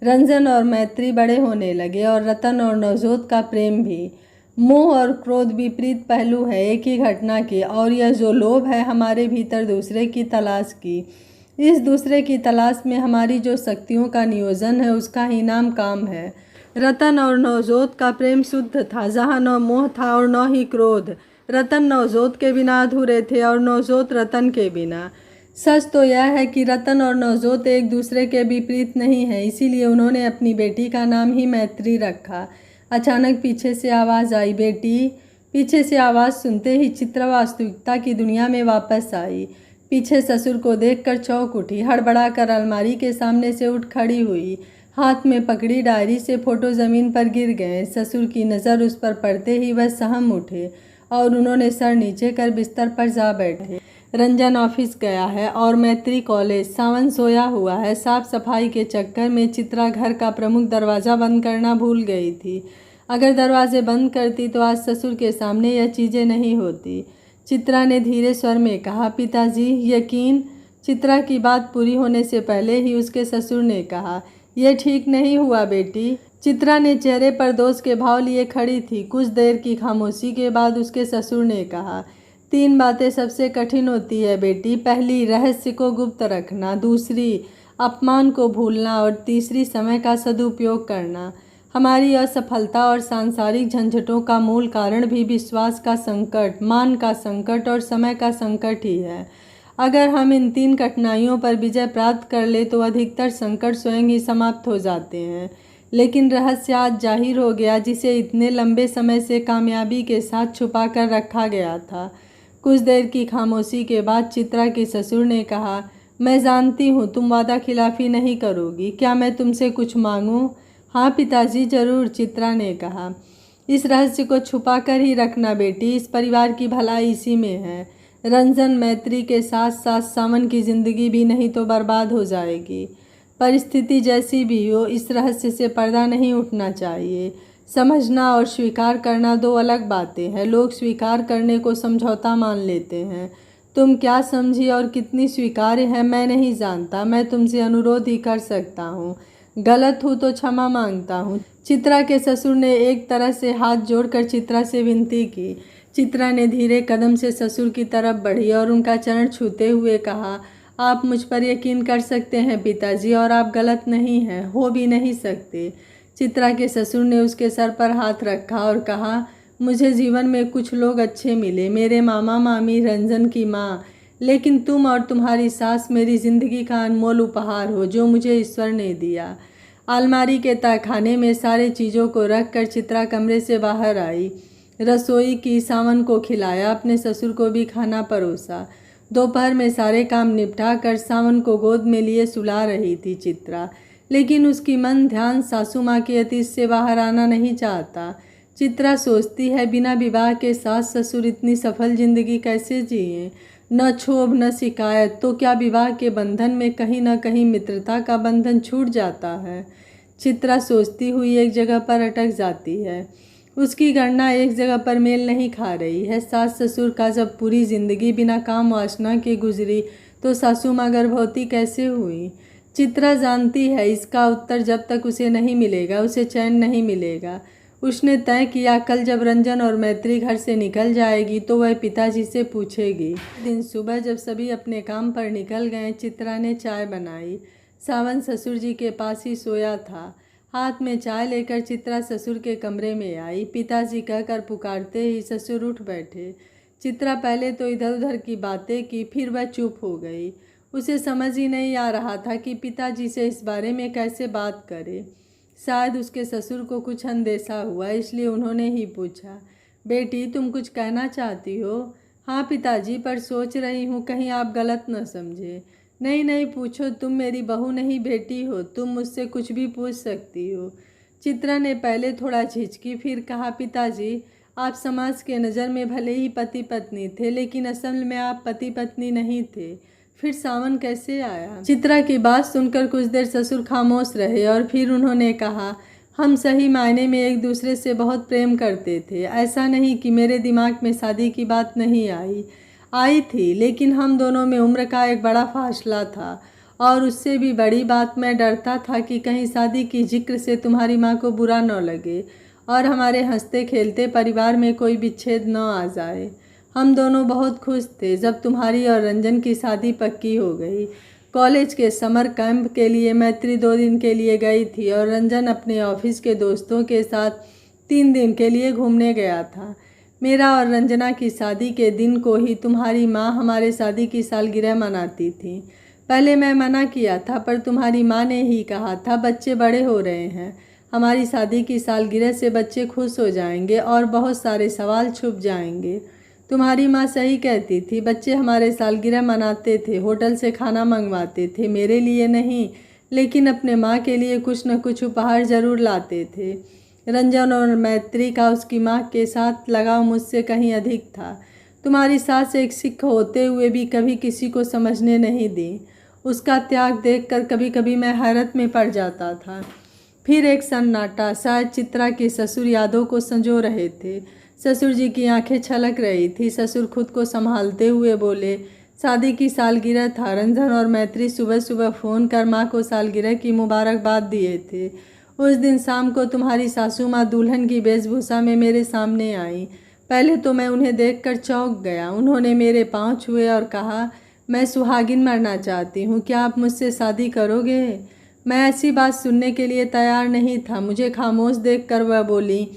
रंजन और मैत्री बड़े होने लगे और रतन और नवजोत का प्रेम भी। मोह और क्रोध विपरीत पहलू है एक ही घटना के, और यह जो लोभ है हमारे भीतर दूसरे की तलाश की। इस दूसरे की तलाश में हमारी जो शक्तियों का नियोजन है उसका ही नाम काम है। रतन और नवजोत का प्रेम शुद्ध था, जहाँ न मोह था और न ही क्रोध। रतन नवजोत के बिना अधूरे थे और नवजोत रतन के बिना। सच तो यह है कि रतन और नवजोत एक दूसरे के विपरीत नहीं है, इसीलिए उन्होंने अपनी बेटी का नाम ही मैत्री रखा। अचानक पीछे से आवाज़ आई, बेटी। पीछे से आवाज़ सुनते ही चित्रा वास्तविकता की दुनिया में वापस आई। पीछे ससुर को देखकर चौंक उठी। हड़बड़ाकर अलमारी के सामने से उठ खड़ी हुई। हाथ में पकड़ी डायरी से फोटो ज़मीन पर गिर गए। ससुर की नज़र उस पर पड़ते ही वह सहम उठे और उन्होंने सर नीचे कर बिस्तर पर जा बैठे। रंजन ऑफिस गया है और मैत्री कॉलेज। सावन सोया हुआ है। साफ सफाई के चक्कर में चित्रा घर का प्रमुख दरवाज़ा बंद करना भूल गई थी। अगर दरवाजे बंद करती तो आज ससुर के सामने यह चीज़ें नहीं होती। चित्रा ने धीरे स्वर में कहा, पिताजी यकीन। चित्रा की बात पूरी होने से पहले ही उसके ससुर ने कहा, यह ठीक नहीं हुआ बेटी। चित्रा ने चेहरे पर दोष के भाव लिए खड़ी थी। कुछ देर की खामोशी के बाद उसके ससुर ने कहा, 3 बातें सबसे कठिन होती है बेटी। पहली, रहस्य को गुप्त रखना। दूसरी, अपमान को भूलना। और तीसरी, समय का सदुपयोग करना। हमारी असफलता और सांसारिक झंझटों का मूल कारण भी विश्वास का संकट, मान का संकट और समय का संकट ही है। अगर हम इन 3 कठिनाइयों पर विजय प्राप्त कर ले तो अधिकतर संकट स्वयं ही समाप्त हो जाते हैं। लेकिन रहस्य आज जाहिर हो गया, जिसे इतने लंबे समय से कामयाबी के साथ छुपा कर रखा गया था। कुछ देर की खामोशी के बाद चित्रा के ससुर ने कहा, मैं जानती हूँ तुम वादा खिलाफ़ी नहीं करोगी। क्या मैं तुमसे कुछ मांगूँ? हाँ पिताजी, जरूर, चित्रा ने कहा। इस रहस्य को छुपा कर ही रखना बेटी। इस परिवार की भलाई इसी में है। रंजन मैत्री के साथ साथ सावन की ज़िंदगी भी नहीं तो बर्बाद हो जाएगी। परिस्थिति जैसी भी हो, इस रहस्य से पर्दा नहीं उठना चाहिए। समझना और स्वीकार करना 2 अलग बातें हैं। लोग स्वीकार करने को समझौता मान लेते हैं। तुम क्या समझी और कितनी स्वीकार्य है मैं नहीं जानता। मैं तुमसे अनुरोध ही कर सकता हूँ। गलत हूँ तो क्षमा मांगता हूँ। चित्रा के ससुर ने एक तरह से हाथ जोड़कर चित्रा से विनती की। चित्रा ने धीरे कदम से ससुर की तरफ बढ़ी और उनका चरण छूते हुए कहा, आप मुझ पर यकीन कर सकते हैं पिताजी, और आप गलत नहीं हैं, हो भी नहीं सकते। चित्रा के ससुर ने उसके सर पर हाथ रखा और कहा, मुझे जीवन में कुछ लोग अच्छे मिले, मेरे मामा मामी, रंजन की माँ, लेकिन तुम और तुम्हारी सास मेरी ज़िंदगी का अनमोल उपहार हो जो मुझे ईश्वर ने दिया। अलमारी के तहखाने में सारे चीज़ों को रख कर चित्रा कमरे से बाहर आई। रसोई की, सावन को खिलाया, अपने ससुर को भी खाना परोसा। दोपहर में सारे काम निपटा कर सावन को गोद में लिए सुला रही थी चित्रा, लेकिन उसकी मन ध्यान सासू माँ के अतीत से बाहर आना नहीं चाहता। चित्रा सोचती है, बिना विवाह के सास ससुर इतनी सफल जिंदगी कैसे जिए? न क्षोभ न शिकायत, तो क्या विवाह के बंधन में कहीं न कहीं मित्रता का बंधन छूट जाता है? चित्रा सोचती हुई एक जगह पर अटक जाती है। उसकी गणना एक जगह पर मेल नहीं खा रही है। सास ससुर का जब पूरी जिंदगी बिना काम वासना के गुजरी तो सासू माँ गर्भवती कैसे हुई? चित्रा जानती है इसका उत्तर जब तक उसे नहीं मिलेगा उसे चैन नहीं मिलेगा। उसने तय किया कल जब रंजन और मैत्री घर से निकल जाएगी तो वह पिताजी से पूछेगी। दिन सुबह जब सभी अपने काम पर निकल गए, चित्रा ने चाय बनाई। सावन ससुर जी के पास ही सोया था। हाथ में चाय लेकर चित्रा ससुर के कमरे में आई। पिताजी कहकर पुकारते ही ससुर उठ बैठे। चित्रा पहले तो इधर उधर की बातें की, फिर वह चुप हो गई। उसे समझ ही नहीं आ रहा था कि पिताजी से इस बारे में कैसे बात करे। शायद उसके ससुर को कुछ अंदेशा हुआ, इसलिए उन्होंने ही पूछा, बेटी तुम कुछ कहना चाहती हो? हाँ पिताजी, पर सोच रही हूँ कहीं आप गलत न समझे। नहीं नहीं, पूछो, तुम मेरी बहू नहीं बेटी हो, तुम मुझसे कुछ भी पूछ सकती हो। चित्रा ने पहले थोड़ा झिझकी, फिर कहा, पिताजी आप समाज के नज़र में भले ही पति पत्नी थे, लेकिन असल में आप पति पत्नी नहीं थे। फिर सावन कैसे आया? चित्रा की बात सुनकर कुछ देर ससुर खामोश रहे और फिर उन्होंने कहा, हम सही मायने में एक दूसरे से बहुत प्रेम करते थे। ऐसा नहीं कि मेरे दिमाग में शादी की बात नहीं आई थी, लेकिन हम दोनों में उम्र का एक बड़ा फासला था और उससे भी बड़ी बात, मैं डरता था कि कहीं शादी की जिक्र से तुम्हारी माँ को बुरा न लगे और हमारे हंसते खेलते परिवार में कोई विच्छेद न आ जाए। हम दोनों बहुत खुश थे जब तुम्हारी और रंजन की शादी पक्की हो गई। कॉलेज के समर कैंप के लिए मैत्री 2 दिन के लिए गई थी और रंजन अपने ऑफिस के दोस्तों के साथ 3 दिन के लिए घूमने गया था। मेरा और रंजना की शादी के दिन को ही तुम्हारी माँ हमारे शादी की सालगिरह मनाती थी। पहले मैं मना किया था, पर तुम्हारी माँ ने ही कहा था, बच्चे बड़े हो रहे हैं, हमारी शादी की सालगिरह से बच्चे खुश हो जाएंगे और बहुत सारे सवाल छुप जाएंगे। तुम्हारी माँ सही कहती थी, बच्चे हमारे सालगिरह मनाते थे, होटल से खाना मंगवाते थे, मेरे लिए नहीं लेकिन अपने माँ के लिए कुछ न कुछ उपहार ज़रूर लाते थे। रंजन और मैत्री का उसकी माँ के साथ लगाव मुझसे कहीं अधिक था। तुम्हारी सास एक सिख होते हुए भी कभी किसी को समझने नहीं दी। उसका त्याग देखकर कभी कभी मैं हैरत में पड़ जाता था। फिर एक सन्नाटा, शायद चित्रा के ससुर यादों को संजो रहे थे। ससुर जी की आंखें छलक रही थी। ससुर खुद को संभालते हुए बोले, शादी की सालगिरह था। रंजन और मैत्री सुबह सुबह फ़ोन कर माँ को सालगिरह की मुबारकबाद दिए थे। उस दिन शाम को तुम्हारी सासू माँ दुल्हन की वेशभूषा में मेरे सामने आई। पहले तो मैं उन्हें देखकर चौंक गया। उन्होंने मेरे पाँव छुए और कहा, मैं सुहागिन मरना चाहती हूँ, क्या आप मुझसे शादी करोगे? मैं ऐसी बात सुनने के लिए तैयार नहीं था। मुझे खामोश देखकर वह बोली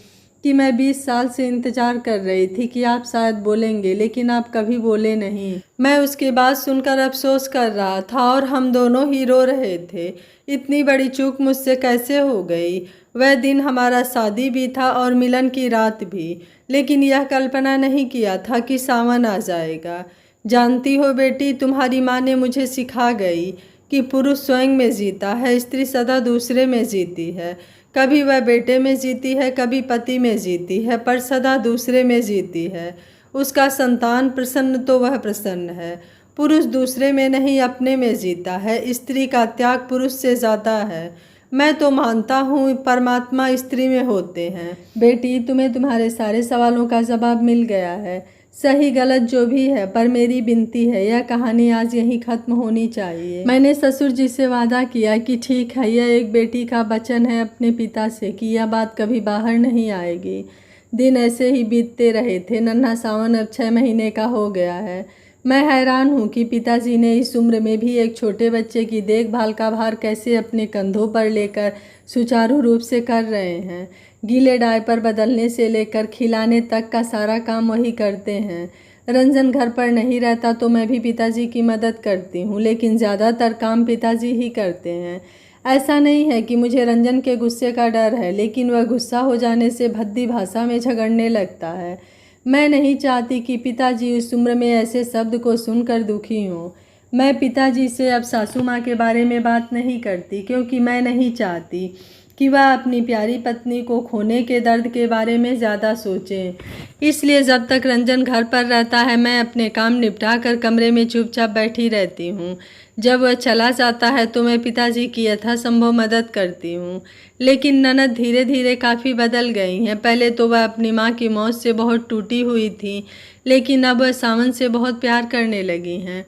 कि मैं 20 साल से इंतज़ार कर रही थी कि आप शायद बोलेंगे, लेकिन आप कभी बोले नहीं। मैं उसकी बात सुनकर अफसोस कर रहा था और हम दोनों ही रो रहे थे। इतनी बड़ी चूक मुझसे कैसे हो गई? वह दिन हमारा शादी भी था और मिलन की रात भी, लेकिन यह कल्पना नहीं किया था कि सावन आ जाएगा। जानती हो बेटी, तुम्हारी माँ ने मुझे सिखा गई कि पुरुष स्वयं में जीता है, स्त्री सदा दूसरे में जीती है। कभी वह बेटे में जीती है, कभी पति में जीती है, पर सदा दूसरे में जीती है। उसका संतान प्रसन्न तो वह प्रसन्न है। पुरुष दूसरे में नहीं, अपने में जीता है। स्त्री का त्याग पुरुष से ज़्यादा है। मैं तो मानता हूँ परमात्मा स्त्री में होते हैं। बेटी, तुम्हें तुम्हारे सारे सवालों का जवाब मिल गया है, सही गलत जो भी है, पर मेरी विनती है, यह कहानी आज यहीं ख़त्म होनी चाहिए। मैंने ससुर जी से वादा किया कि ठीक है, यह एक बेटी का वचन है अपने पिता से कि यह बात कभी बाहर नहीं आएगी। दिन ऐसे ही बीतते रहे थे। नन्हा सावन अब 6 महीने का हो गया है। मैं हैरान हूँ कि पिताजी ने इस उम्र में भी एक छोटे बच्चे की देखभाल का भार कैसे अपने कंधों पर लेकर सुचारू रूप से कर रहे हैं। गीले डायपर बदलने से लेकर खिलाने तक का सारा काम वही करते हैं। रंजन घर पर नहीं रहता तो मैं भी पिताजी की मदद करती हूँ, लेकिन ज़्यादातर काम पिताजी ही करते हैं। ऐसा नहीं है कि मुझे रंजन के गुस्से का डर है, लेकिन वह गुस्सा हो जाने से भद्दी भाषा में झगड़ने लगता है। मैं नहीं चाहती कि पिताजी उस उम्र में ऐसे शब्द को सुनकर दुखी हों। मैं पिताजी से अब सासू माँ के बारे में बात नहीं करती, क्योंकि मैं नहीं चाहती कि वह अपनी प्यारी पत्नी को खोने के दर्द के बारे में ज़्यादा सोचें। इसलिए जब तक रंजन घर पर रहता है, मैं अपने काम निपटा कर कमरे में चुपचाप बैठी रहती हूँ। जब वह चला जाता है तो मैं पिताजी की यथासंभव मदद करती हूँ। लेकिन ननद धीरे धीरे काफ़ी बदल गई हैं। पहले तो वह अपनी माँ की मौत से बहुत टूटी हुई थी, लेकिन अब वह सावन से बहुत प्यार करने लगी हैं।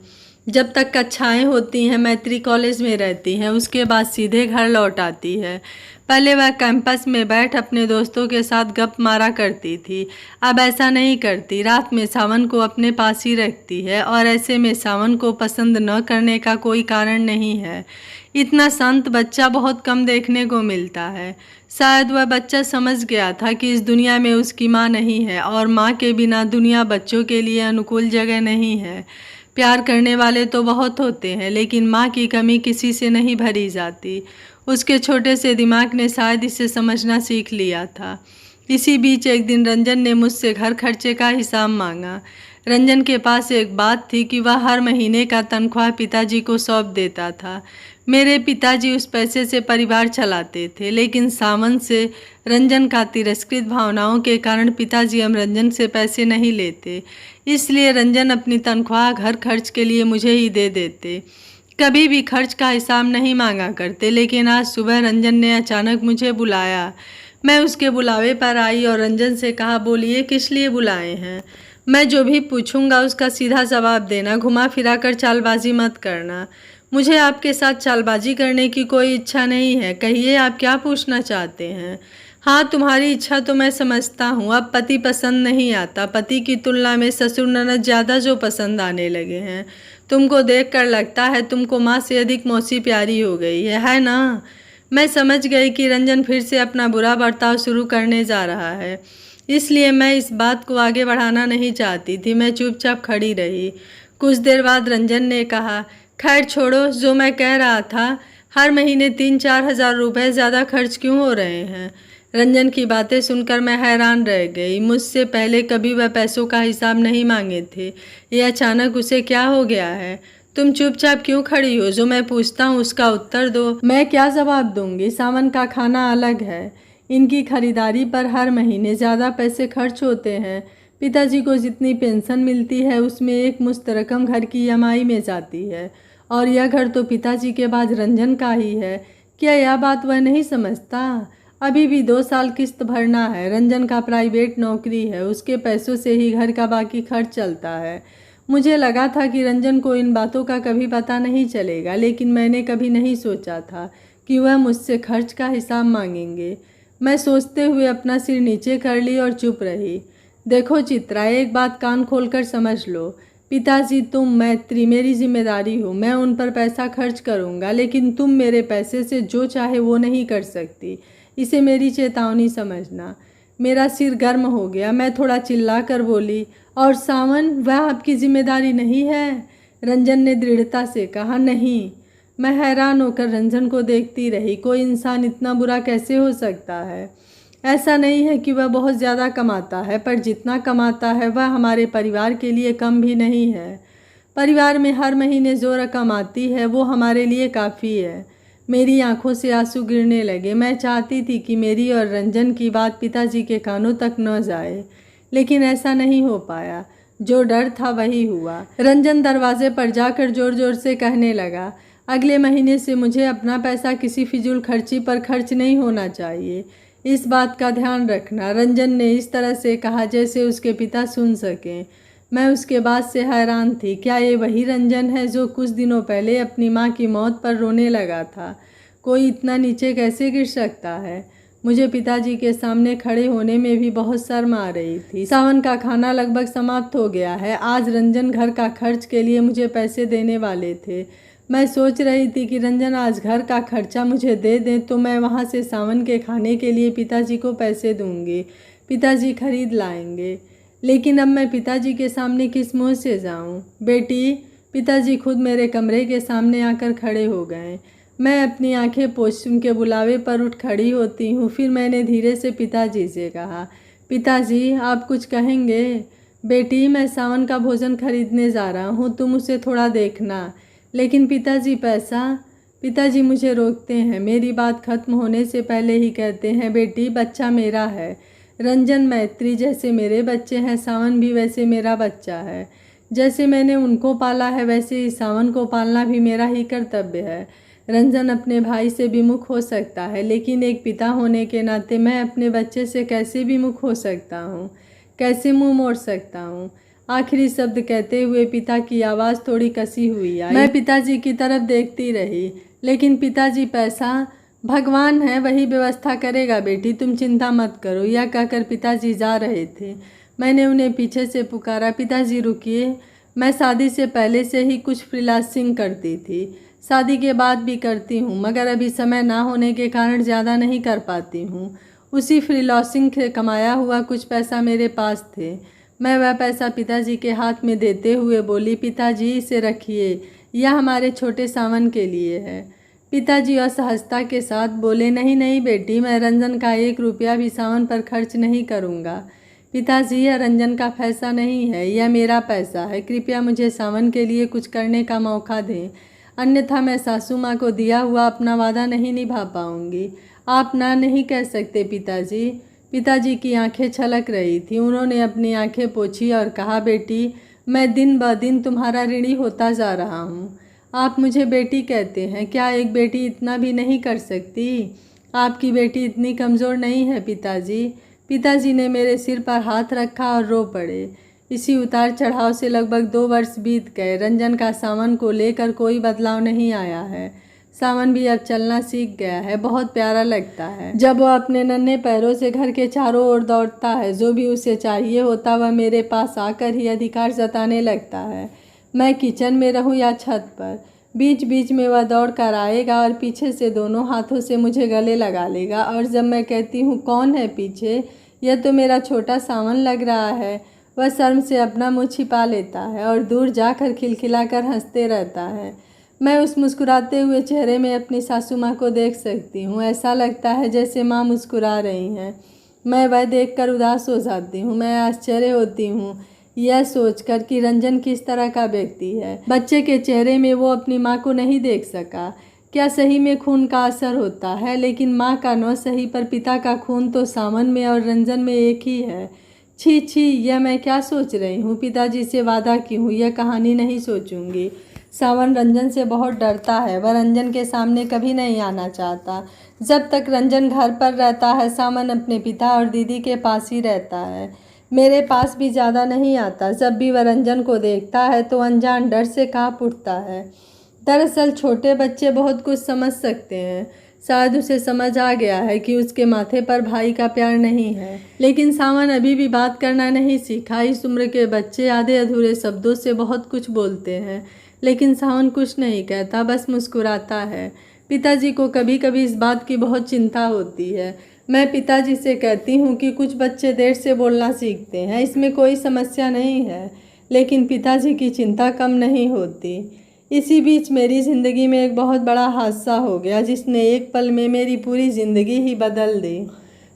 जब तक कक्षाएं होती हैं मैत्री कॉलेज में रहती हैं, उसके बाद सीधे घर लौट आती है। पहले वह कैंपस में बैठ अपने दोस्तों के साथ गप मारा करती थी, अब ऐसा नहीं करती। रात में सावन को अपने पास ही रखती है और ऐसे में सावन को पसंद न करने का कोई कारण नहीं है। इतना शांत बच्चा बहुत कम देखने को मिलता है। शायद वह बच्चा समझ गया था कि इस दुनिया में उसकी माँ नहीं है और माँ के बिना दुनिया बच्चों के लिए अनुकूल जगह नहीं है। प्यार करने वाले तो बहुत होते हैं, लेकिन माँ की कमी किसी से नहीं भरी जाती। उसके छोटे से दिमाग ने शायद इसे समझना सीख लिया था। इसी बीच एक दिन रंजन ने मुझसे घर खर्चे का हिसाब मांगा। रंजन के पास एक बात थी कि वह हर महीने का तनख्वाह पिताजी को सौंप देता था। मेरे पिताजी उस पैसे से परिवार चलाते थे, लेकिन सावन से रंजन का तिरस्कृत भावनाओं के कारण पिताजी अब रंजन से पैसे नहीं लेते। इसलिए रंजन अपनी तनख्वाह घर खर्च के लिए मुझे ही दे देते। कभी भी खर्च का हिसाब नहीं मांगा करते, लेकिन आज सुबह रंजन ने अचानक मुझे बुलाया। मैं उसके बुलावे पर आई और रंजन से कहा, बोलिए किस लिए बुलाए हैं? मैं जो भी पूछूंगा उसका सीधा जवाब देना, घुमा फिरा कर चालबाजी मत करना। मुझे आपके साथ चालबाजी करने की कोई इच्छा नहीं है। कहिए आप क्या पूछना चाहते हैं? हाँ, तुम्हारी इच्छा तो मैं समझता हूँ। अब पति पसंद नहीं आता, पति की तुलना में ससुर ननद ज़्यादा जो पसंद आने लगे हैं। तुमको देखकर लगता है तुमको माँ से अधिक मौसी प्यारी हो गई है ना? मैं समझ गई कि रंजन फिर से अपना बुरा बर्ताव शुरू करने जा रहा है, इसलिए मैं इस बात को आगे बढ़ाना नहीं चाहती थी। मैं चुपचाप खड़ी रही। कुछ देर बाद रंजन ने कहा, खैर छोड़ो, जो मैं कह रहा था, हर महीने 3-4 हज़ार रुपये ज़्यादा खर्च क्यों हो रहे हैं? रंजन की बातें सुनकर मैं हैरान रह गई। मुझसे पहले कभी वह पैसों का हिसाब नहीं मांगे थे। ये अचानक उसे क्या हो गया है? तुम चुपचाप क्यों खड़ी हो? जो मैं पूछता हूँ उसका उत्तर दो। मैं क्या जवाब दूंगी? सावन का खाना अलग है, इनकी खरीदारी पर हर महीने ज़्यादा पैसे खर्च होते हैं। पिताजी को जितनी पेंशन मिलती है उसमें एक मुश्त रकम घर की ईएमआई में जाती है, और यह घर तो पिताजी के बाद रंजन का ही है। क्या यह बात वह नहीं समझता? अभी भी 2 साल किस्त भरना है। रंजन का प्राइवेट नौकरी है, उसके पैसों से ही घर का बाकी खर्च चलता है। मुझे लगा था कि रंजन को इन बातों का कभी पता नहीं चलेगा, लेकिन मैंने कभी नहीं सोचा था कि वह मुझसे खर्च का हिसाब मांगेंगे। मैं सोचते हुए अपना सिर नीचे कर ली और चुप रही। देखो चित्रा, एक बात कान खोलकर समझ लो। पिताजी, तुम, मैत्री मेरी जिम्मेदारी हो। मैं उन पर पैसा खर्च करूँगा, लेकिन तुम मेरे पैसे से जो चाहे वो नहीं कर सकती। इसे मेरी चेतावनी समझना। मेरा सिर गर्म हो गया। मैं थोड़ा चिल्ला कर बोली, और सावन, वह आपकी जिम्मेदारी नहीं है? रंजन ने दृढ़ता से कहा, नहीं। मैं हैरान होकर रंजन को देखती रही। कोई इंसान इतना बुरा कैसे हो सकता है? ऐसा नहीं है कि वह बहुत ज़्यादा कमाता है, पर जितना कमाता है वह हमारे परिवार के लिए कम भी नहीं है। परिवार में हर महीने जो रकम आती है वो हमारे लिए काफ़ी है। मेरी आंखों से आंसू गिरने लगे। मैं चाहती थी कि मेरी और रंजन की बात पिताजी के कानों तक न जाए, लेकिन ऐसा नहीं हो पाया। जो डर था वही हुआ। रंजन दरवाजे पर जाकर जोर जोर से कहने लगा, अगले महीने से मुझे अपना पैसा किसी फिजूल खर्ची पर खर्च नहीं होना चाहिए। इस बात का ध्यान रखना। रंजन ने इस तरह से कहा जैसे उसके पिता सुन सकें। मैं उसके बात से हैरान थी। क्या ये वही रंजन है जो कुछ दिनों पहले अपनी माँ की मौत पर रोने लगा था? कोई इतना नीचे कैसे गिर सकता है? मुझे पिताजी के सामने खड़े होने में भी बहुत शर्म आ रही थी। सावन का खाना लगभग समाप्त हो गया है। आज रंजन घर का खर्च के लिए मुझे पैसे देने वाले थे। मैं सोच रही थी कि रंजन आज घर का खर्चा मुझे दे दें तो मैं वहाँ से सावन के खाने के लिए पिताजी को पैसे दूंगी। पिताजी खरीद लाएंगे। लेकिन अब मैं पिताजी के सामने किस मुँह से जाऊँ? बेटी, पिताजी खुद मेरे कमरे के सामने आकर खड़े हो गए। मैं अपनी आंखें पोंछ उनके बुलावे पर उठ खड़ी होती हूँ। फिर मैंने धीरे से पिताजी से कहा, पिताजी आप कुछ कहेंगे? बेटी, मैं सावन का भोजन खरीदने जा रहा हूँ, तुम उसे थोड़ा देखना। लेकिन पिताजी पैसा? पिताजी मुझे रोकते हैं। मेरी बात खत्म होने से पहले ही कहते हैं, बेटी बच्चा मेरा है। रंजन, मैत्री जैसे मेरे बच्चे हैं, सावन भी वैसे मेरा बच्चा है। जैसे मैंने उनको पाला है वैसे ही सावन को पालना भी मेरा ही कर्तव्य है। रंजन अपने भाई से विमुख हो सकता है, लेकिन एक पिता होने के नाते मैं अपने बच्चे से कैसे विमुख हो सकता हूँ? कैसे मुंह मोड़ सकता हूँ? आखिरी शब्द कहते हुए पिता की आवाज़ थोड़ी कसी हुई आई। मैं पिताजी की तरफ देखती रही, लेकिन पिताजी पैसा भगवान है, वही व्यवस्था करेगा बेटी, तुम चिंता मत करो। यह कहकर पिताजी जा रहे थे। मैंने उन्हें पीछे से पुकारा, पिताजी रुकिए। मैं शादी से पहले से ही कुछ फ्रीलांसिंग करती थी, शादी के बाद भी करती हूँ, मगर अभी समय ना होने के कारण ज़्यादा नहीं कर पाती हूँ। उसी फ्रीलांसिंग से कमाया हुआ कुछ पैसा मेरे पास थे। मैं वह पैसा पिताजी के हाथ में देते हुए बोली, पिताजी इसे रखिए, यह हमारे छोटे सावन के लिए है। पिताजी असहजता के साथ बोले, नहीं नहीं बेटी, मैं रंजन का 1 रुपया भी सावन पर खर्च नहीं करूँगा। पिताजी, यह रंजन का पैसा नहीं है, यह मेरा पैसा है, कृपया मुझे सावन के लिए कुछ करने का मौका दें, अन्यथा मैं सासू माँ को दिया हुआ अपना वादा नहीं निभा पाऊँगी। आप ना नहीं कह सकते पिताजी। पिताजी की आंखें छलक रही थी। उन्होंने अपनी आंखें पोंछी और कहा, बेटी, मैं दिन ब दिन तुम्हारा ऋणी होता जा रहा हूँ। आप मुझे बेटी कहते हैं, क्या एक बेटी इतना भी नहीं कर सकती? आपकी बेटी इतनी कमज़ोर नहीं है पिताजी। पिताजी ने मेरे सिर पर हाथ रखा और रो पड़े। इसी उतार चढ़ाव से लगभग 2 वर्ष बीत गए। रंजन का सावन को लेकर कोई बदलाव नहीं आया है। सावन भी अब चलना सीख गया है, बहुत प्यारा लगता है जब वह अपने नन्हे पैरों से घर के चारों ओर दौड़ता है। जो भी उसे चाहिए होता वह मेरे पास आकर ही अधिकार जताने लगता है। मैं किचन में रहूं या छत पर, बीच बीच में वह दौड़ कर आएगा और पीछे से दोनों हाथों से मुझे गले लगा लेगा। और जब मैं कहती हूँ, कौन है पीछे, यह तो मेरा छोटा सावन लग रहा है, वह शर्म से अपना मुँह छिपा लेता है और दूर जाकर खिलखिलाकर हंसते रहता है। मैं उस मुस्कुराते हुए चेहरे में अपनी सासू माँ को देख सकती हूँ। ऐसा लगता है जैसे माँ मुस्कुरा रही हैं। मैं वह देखकर उदास हो जाती हूँ। मैं आश्चर्य होती हूँ यह सोचकर कि रंजन किस तरह का व्यक्ति है। बच्चे के चेहरे में वो अपनी माँ को नहीं देख सका। क्या सही में खून का असर होता है? लेकिन माँ का न सही पर पिता का खून तो सावन में और रंजन में एक ही है। छी छी, यह मैं क्या सोच रही हूँ? पिताजी से वादा की हूँ यह कहानी नहीं सोचूंगी। सावन रंजन से बहुत डरता है। वह रंजन के सामने कभी नहीं आना चाहता। जब तक रंजन घर पर रहता है, सावन अपने पिता और दीदी के पास ही रहता है। मेरे पास भी ज़्यादा नहीं आता। जब भी वह रंजन को देखता है तो अनजान डर से काँप उठता है। दरअसल छोटे बच्चे बहुत कुछ समझ सकते हैं। शायद उसे समझ आ गया है कि उसके माथे पर भाई का प्यार नहीं है। लेकिन सावन अभी भी बात करना नहीं सीखा। इस उम्र के बच्चे आधे अधूरे शब्दों से बहुत कुछ बोलते हैं, लेकिन सावन कुछ नहीं कहता, बस मुस्कुराता है। पिताजी को कभी कभी इस बात की बहुत चिंता होती है। मैं पिताजी से कहती हूँ कि कुछ बच्चे देर से बोलना सीखते हैं, इसमें कोई समस्या नहीं है, लेकिन पिताजी की चिंता कम नहीं होती। इसी बीच मेरी ज़िंदगी में एक बहुत बड़ा हादसा हो गया, जिसने एक पल में मेरी पूरी ज़िंदगी ही बदल दी।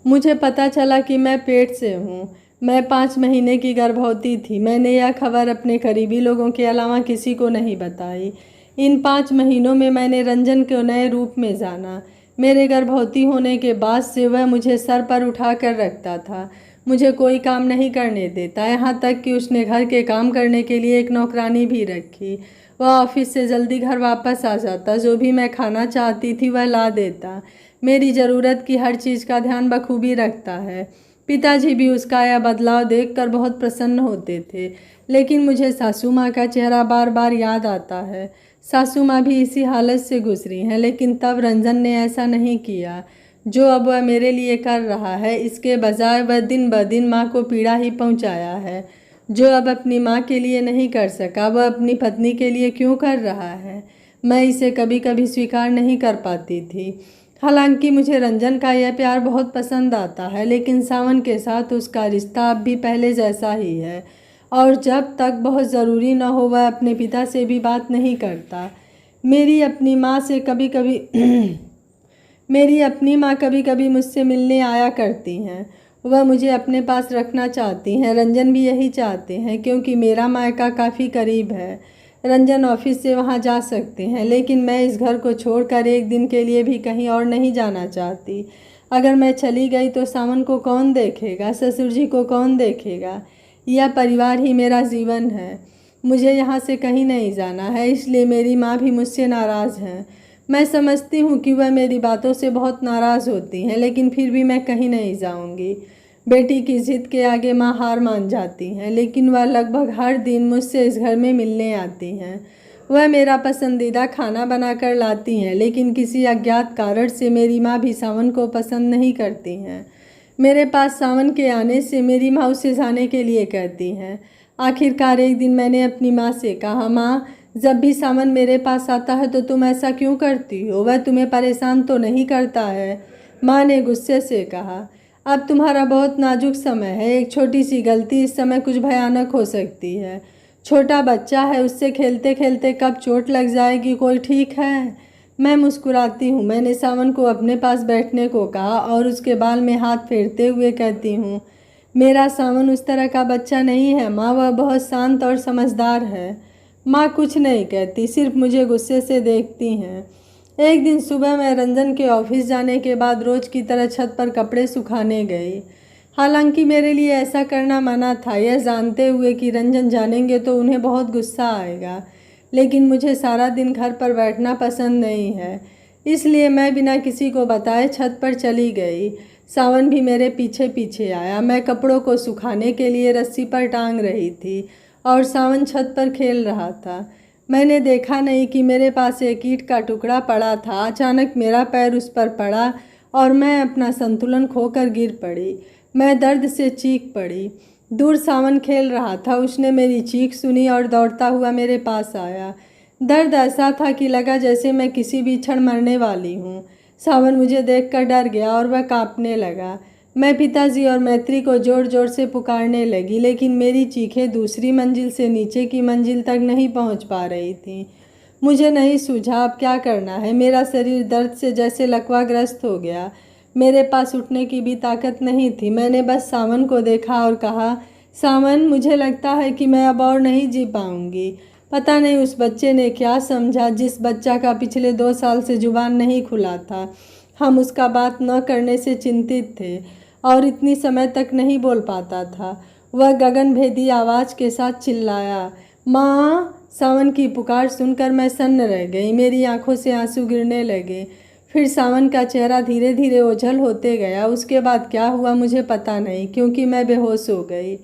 मुझे पता चला कि मैं पेट से हूँ। मैं 5 महीने की गर्भवती थी। मैंने यह खबर अपने करीबी लोगों के अलावा किसी को नहीं बताई। इन 5 महीनों में मैंने रंजन को नए रूप में जाना। मेरे गर्भवती होने के बाद से वह मुझे सर पर उठा कर रखता था। मुझे कोई काम नहीं करने देता, यहाँ तक कि उसने घर के काम करने के लिए एक नौकरानी भी रखी। वह ऑफिस से जल्दी घर वापस आ जाता। जो भी मैं खाना चाहती थी वह ला देता। मेरी ज़रूरत की हर चीज़ का ध्यान बखूबी रखता है। पिताजी भी उसका यह बदलाव देखकर बहुत प्रसन्न होते थे। लेकिन मुझे सासू माँ का चेहरा बार बार याद आता है। सासू माँ भी इसी हालत से गुजरी हैं, लेकिन तब रंजन ने ऐसा नहीं किया जो अब वह मेरे लिए कर रहा है। इसके बजाय वह दिन ब दिन माँ को पीड़ा ही पहुँचाया है। जो अब अपनी माँ के लिए नहीं कर सका, वह अपनी पत्नी के लिए क्यों कर रहा है? मैं इसे कभी कभी स्वीकार नहीं कर पाती थी। हालांकि मुझे रंजन का यह प्यार बहुत पसंद आता है, लेकिन सावन के साथ उसका रिश्ता अब भी पहले जैसा ही है। और जब तक बहुत ज़रूरी न हो वह अपने पिता से भी बात नहीं करता। मेरी अपनी माँ कभी कभी मुझसे मिलने आया करती हैं। वह मुझे अपने पास रखना चाहती हैं। रंजन भी यही चाहते हैं, क्योंकि मेरा मायका काफ़ी करीब है। रंजन ऑफिस से वहां जा सकते हैं, लेकिन मैं इस घर को छोड़कर एक दिन के लिए भी कहीं और नहीं जाना चाहती। अगर मैं चली गई तो सावन को कौन देखेगा? ससुर जी को कौन देखेगा? यह परिवार ही मेरा जीवन है। मुझे यहाँ से कहीं नहीं जाना है, इसलिए मेरी माँ भी मुझसे नाराज़ हैं। मैं समझती हूँ कि वह मेरी बातों से बहुत नाराज़ होती हैं, लेकिन फिर भी मैं कहीं नहीं जाऊँगी। बेटी की जिद के आगे माँ हार मान जाती हैं, लेकिन वह लगभग हर दिन मुझसे इस घर में मिलने आती हैं। वह मेरा पसंदीदा खाना बनाकर लाती हैं, लेकिन किसी अज्ञात कारण से मेरी माँ भी सावन को पसंद नहीं करती हैं। मेरे पास सावन के आने से मेरी माँ उसे जाने के लिए कहती हैं। आखिरकार एक दिन मैंने अपनी माँ से कहा, माँ, जब भी सावन मेरे पास आता है तो तुम ऐसा क्यों करती हो? वह तुम्हें परेशान तो नहीं करता है? माँ ने गुस्से से कहा, अब तुम्हारा बहुत नाजुक समय है। एक छोटी सी गलती इस समय कुछ भयानक हो सकती है। छोटा बच्चा है, उससे खेलते खेलते कब चोट लग जाएगी, कोई ठीक है? मैं मुस्कुराती हूँ। मैंने सावन को अपने पास बैठने को कहा और उसके बाल में हाथ फेरते हुए कहती हूँ, मेरा सावन उस तरह का बच्चा नहीं है माँ, वह बहुत शांत और समझदार है। माँ कुछ नहीं कहती, सिर्फ मुझे गुस्से से देखती हैं। एक दिन सुबह मैं रंजन के ऑफिस जाने के बाद रोज की तरह छत पर कपड़े सुखाने गई। हालांकि मेरे लिए ऐसा करना मना था, यह जानते हुए कि रंजन जानेंगे तो उन्हें बहुत गुस्सा आएगा, लेकिन मुझे सारा दिन घर पर बैठना पसंद नहीं है, इसलिए मैं बिना किसी को बताए छत पर चली गई। सावन भी मेरे पीछे पीछे आया। मैं कपड़ों को सुखाने के लिए रस्सी पर टांग रही थी और सावन छत पर खेल रहा था। मैंने देखा नहीं कि मेरे पास एक ईंट का टुकड़ा पड़ा था। अचानक मेरा पैर उस पर पड़ा और मैं अपना संतुलन खोकर गिर पड़ी। मैं दर्द से चीख पड़ी। दूर सावन खेल रहा था, उसने मेरी चीख सुनी और दौड़ता हुआ मेरे पास आया। दर्द ऐसा था कि लगा जैसे मैं किसी भी क्षण मरने वाली हूँ। सावन मुझे देखकर डर गया और वह कांपने लगा। मैं पिताजी और मैत्री को जोर जोर से पुकारने लगी, लेकिन मेरी चीखें दूसरी मंजिल से नीचे की मंजिल तक नहीं पहुंच पा रही थीं। मुझे नहीं सूझा अब क्या करना है। मेरा शरीर दर्द से जैसे लकवाग्रस्त हो गया। मेरे पास उठने की भी ताकत नहीं थी। मैंने बस सावन को देखा और कहा, सावन, मुझे लगता है कि मैं अब और नहीं जी पाऊंगी। पता नहीं उस बच्चे ने क्या समझा, जिस बच्चा का पिछले 2 साल से जुबान नहीं खुला था। हम उसका बात न करने से चिंतित थे और इतनी समय तक नहीं बोल पाता था। वह गगनभेदी आवाज़ के साथ चिल्लाया, माँ! सावन की पुकार सुनकर मैं सन्न रह गई। मेरी आंखों से आंसू गिरने लगे। फिर सावन का चेहरा धीरे धीरे ओझल होते गया। उसके बाद क्या हुआ मुझे पता नहीं, क्योंकि मैं बेहोश हो गई।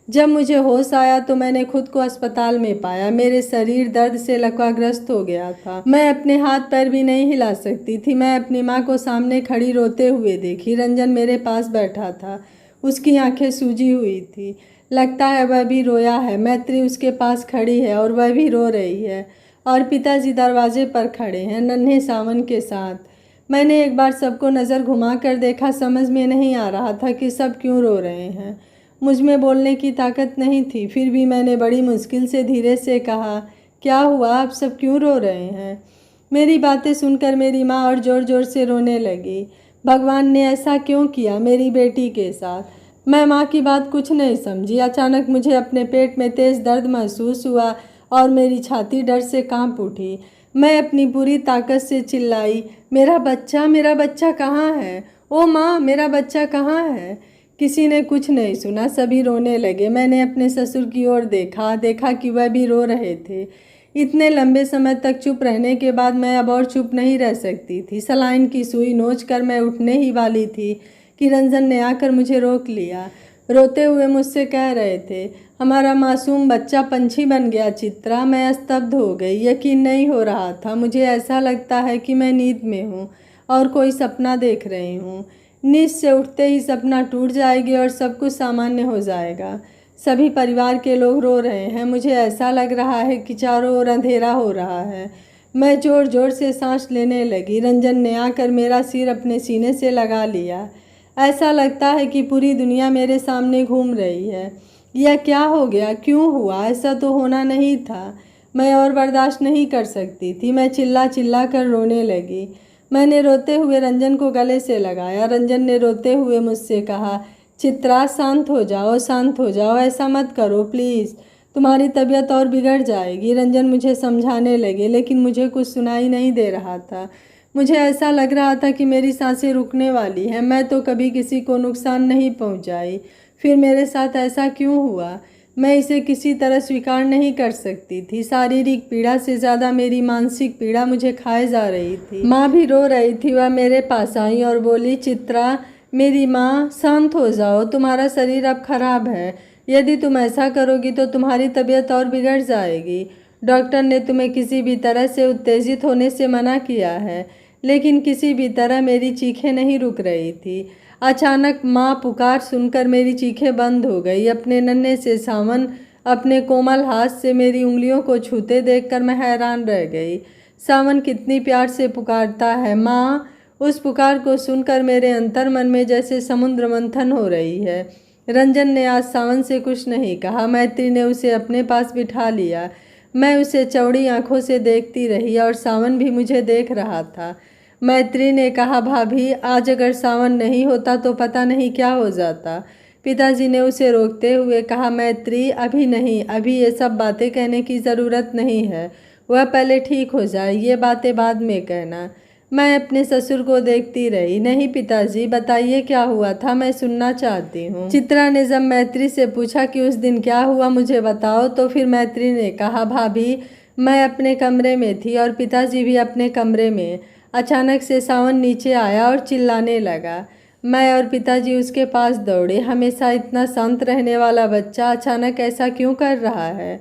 जब मुझे होश आया तो मैंने खुद को अस्पताल में पाया। मेरे शरीर दर्द से लकवाग्रस्त हो गया था। मैं अपने हाथ पैर भी नहीं हिला सकती थी। मैं अपनी माँ को सामने खड़ी रोते हुए देखी। रंजन मेरे पास बैठा था। उसकी आंखें सूजी हुई थी। लगता है वह भी रोया है। मैत्री उसके पास खड़ी है और वह भी रो रही है। और पिताजी दरवाजे पर खड़े हैं नन्हे सावन के साथ। मैंने एक बार सबको नज़र घुमा कर देखा। समझ में नहीं आ रहा था कि सब क्यों रो रहे हैं। मुझ में बोलने की ताकत नहीं थी। फिर भी मैंने बड़ी मुश्किल से धीरे से कहा, क्या हुआ, आप सब क्यों रो रहे हैं? मेरी बातें सुनकर मेरी माँ और ज़ोर ज़ोर से रोने लगी। भगवान ने ऐसा क्यों किया मेरी बेटी के साथ? मैं माँ की बात कुछ नहीं समझी। अचानक मुझे अपने पेट में तेज़ दर्द महसूस हुआ और मेरी छाती डर से कांप उठी। मैं अपनी पूरी ताकत से चिल्लाई, मेरा बच्चा कहाँ है? ओ माँ, मेरा बच्चा कहाँ है? किसी ने कुछ नहीं सुना। सभी रोने लगे। मैंने अपने ससुर की ओर देखा कि वह भी रो रहे थे। इतने लंबे समय तक चुप रहने के बाद मैं अब और चुप नहीं रह सकती थी। सलाइन की सुई नोचकर मैं उठने ही वाली थी कि रंजन ने आकर मुझे रोक लिया। रोते हुए मुझसे कह रहे थे, हमारा मासूम बच्चा पंछी बन गया चित्रा। मैं स्तब्ध हो गई। यकीन नहीं हो रहा था। मुझे ऐसा लगता है कि मैं नींद में हूँ और कोई सपना देख रही हूँ। नींद से उठते ही सपना टूट जाएगी और सब कुछ सामान्य हो जाएगा। सभी परिवार के लोग रो रहे हैं। मुझे ऐसा लग रहा है कि चारों ओर अंधेरा हो रहा है। मैं ज़ोर ज़ोर से सांस लेने लगी। रंजन ने आकर मेरा सिर अपने सीने से लगा लिया। ऐसा लगता है कि पूरी दुनिया मेरे सामने घूम रही है। यह क्या हो गया? क्यों हुआ? ऐसा तो होना नहीं था। मैं और बर्दाश्त नहीं कर सकती थी। मैं चिल्ला चिल्ला कर रोने लगी। मैंने रोते हुए रंजन को गले से लगाया। रंजन ने रोते हुए मुझसे कहा, चित्रा, शांत हो जाओ, ऐसा मत करो प्लीज़, तुम्हारी तबीयत और बिगड़ जाएगी। रंजन मुझे समझाने लगे, लेकिन मुझे कुछ सुनाई नहीं दे रहा था। मुझे ऐसा लग रहा था कि मेरी सांसें रुकने वाली हैं। मैं तो कभी किसी को नुकसान नहीं पहुंचाई, फिर मेरे साथ ऐसा क्यों हुआ? मैं इसे किसी तरह स्वीकार नहीं कर सकती थी। शारीरिक पीड़ा से ज़्यादा मेरी मानसिक पीड़ा मुझे खाए जा रही थी। माँ भी रो रही थी। वह मेरे पास आई और बोली, चित्रा, मेरी माँ, शांत हो जाओ, तुम्हारा शरीर अब खराब है। यदि तुम ऐसा करोगी तो तुम्हारी तबीयत और बिगड़ जाएगी। डॉक्टर ने तुम्हें किसी भी तरह से उत्तेजित होने से मना किया है। लेकिन किसी भी तरह मेरी चीखें नहीं रुक रही थी। अचानक माँ पुकार सुनकर मेरी चीखें बंद हो गई। अपने नन्हे से सावन अपने कोमल हाथ से मेरी उंगलियों को छूते देखकर मैं हैरान रह गई। सावन कितनी प्यार से पुकारता है, माँ। उस पुकार को सुनकर मेरे अंतर मन में जैसे समुद्र मंथन हो रही है। रंजन ने आज सावन से कुछ नहीं कहा। मैत्री ने उसे अपने पास बिठा लिया। मैं उसे चौड़ी आंखों से देखती रही और सावन भी मुझे देख रहा था। मैत्री ने कहा, भाभी, आज अगर सावन नहीं होता तो पता नहीं क्या हो जाता। पिताजी ने उसे रोकते हुए कहा, मैत्री, अभी नहीं, अभी ये सब बातें कहने की ज़रूरत नहीं है। वह पहले ठीक हो जाए, ये बातें बाद में कहना। मैं अपने ससुर को देखती रही। नहीं पिताजी, बताइए क्या हुआ था, मैं सुनना चाहती हूँ। चित्रा ने जब मैत्री से पूछा कि उस दिन क्या हुआ, मुझे बताओ, तो फिर मैत्री ने कहा, भाभी, मैं अपने कमरे में थी और पिताजी भी अपने कमरे में। अचानक से सावन नीचे आया और चिल्लाने लगा। मैं और पिताजी उसके पास दौड़े। हमेशा इतना शांत रहने वाला बच्चा अचानक ऐसा क्यों कर रहा है?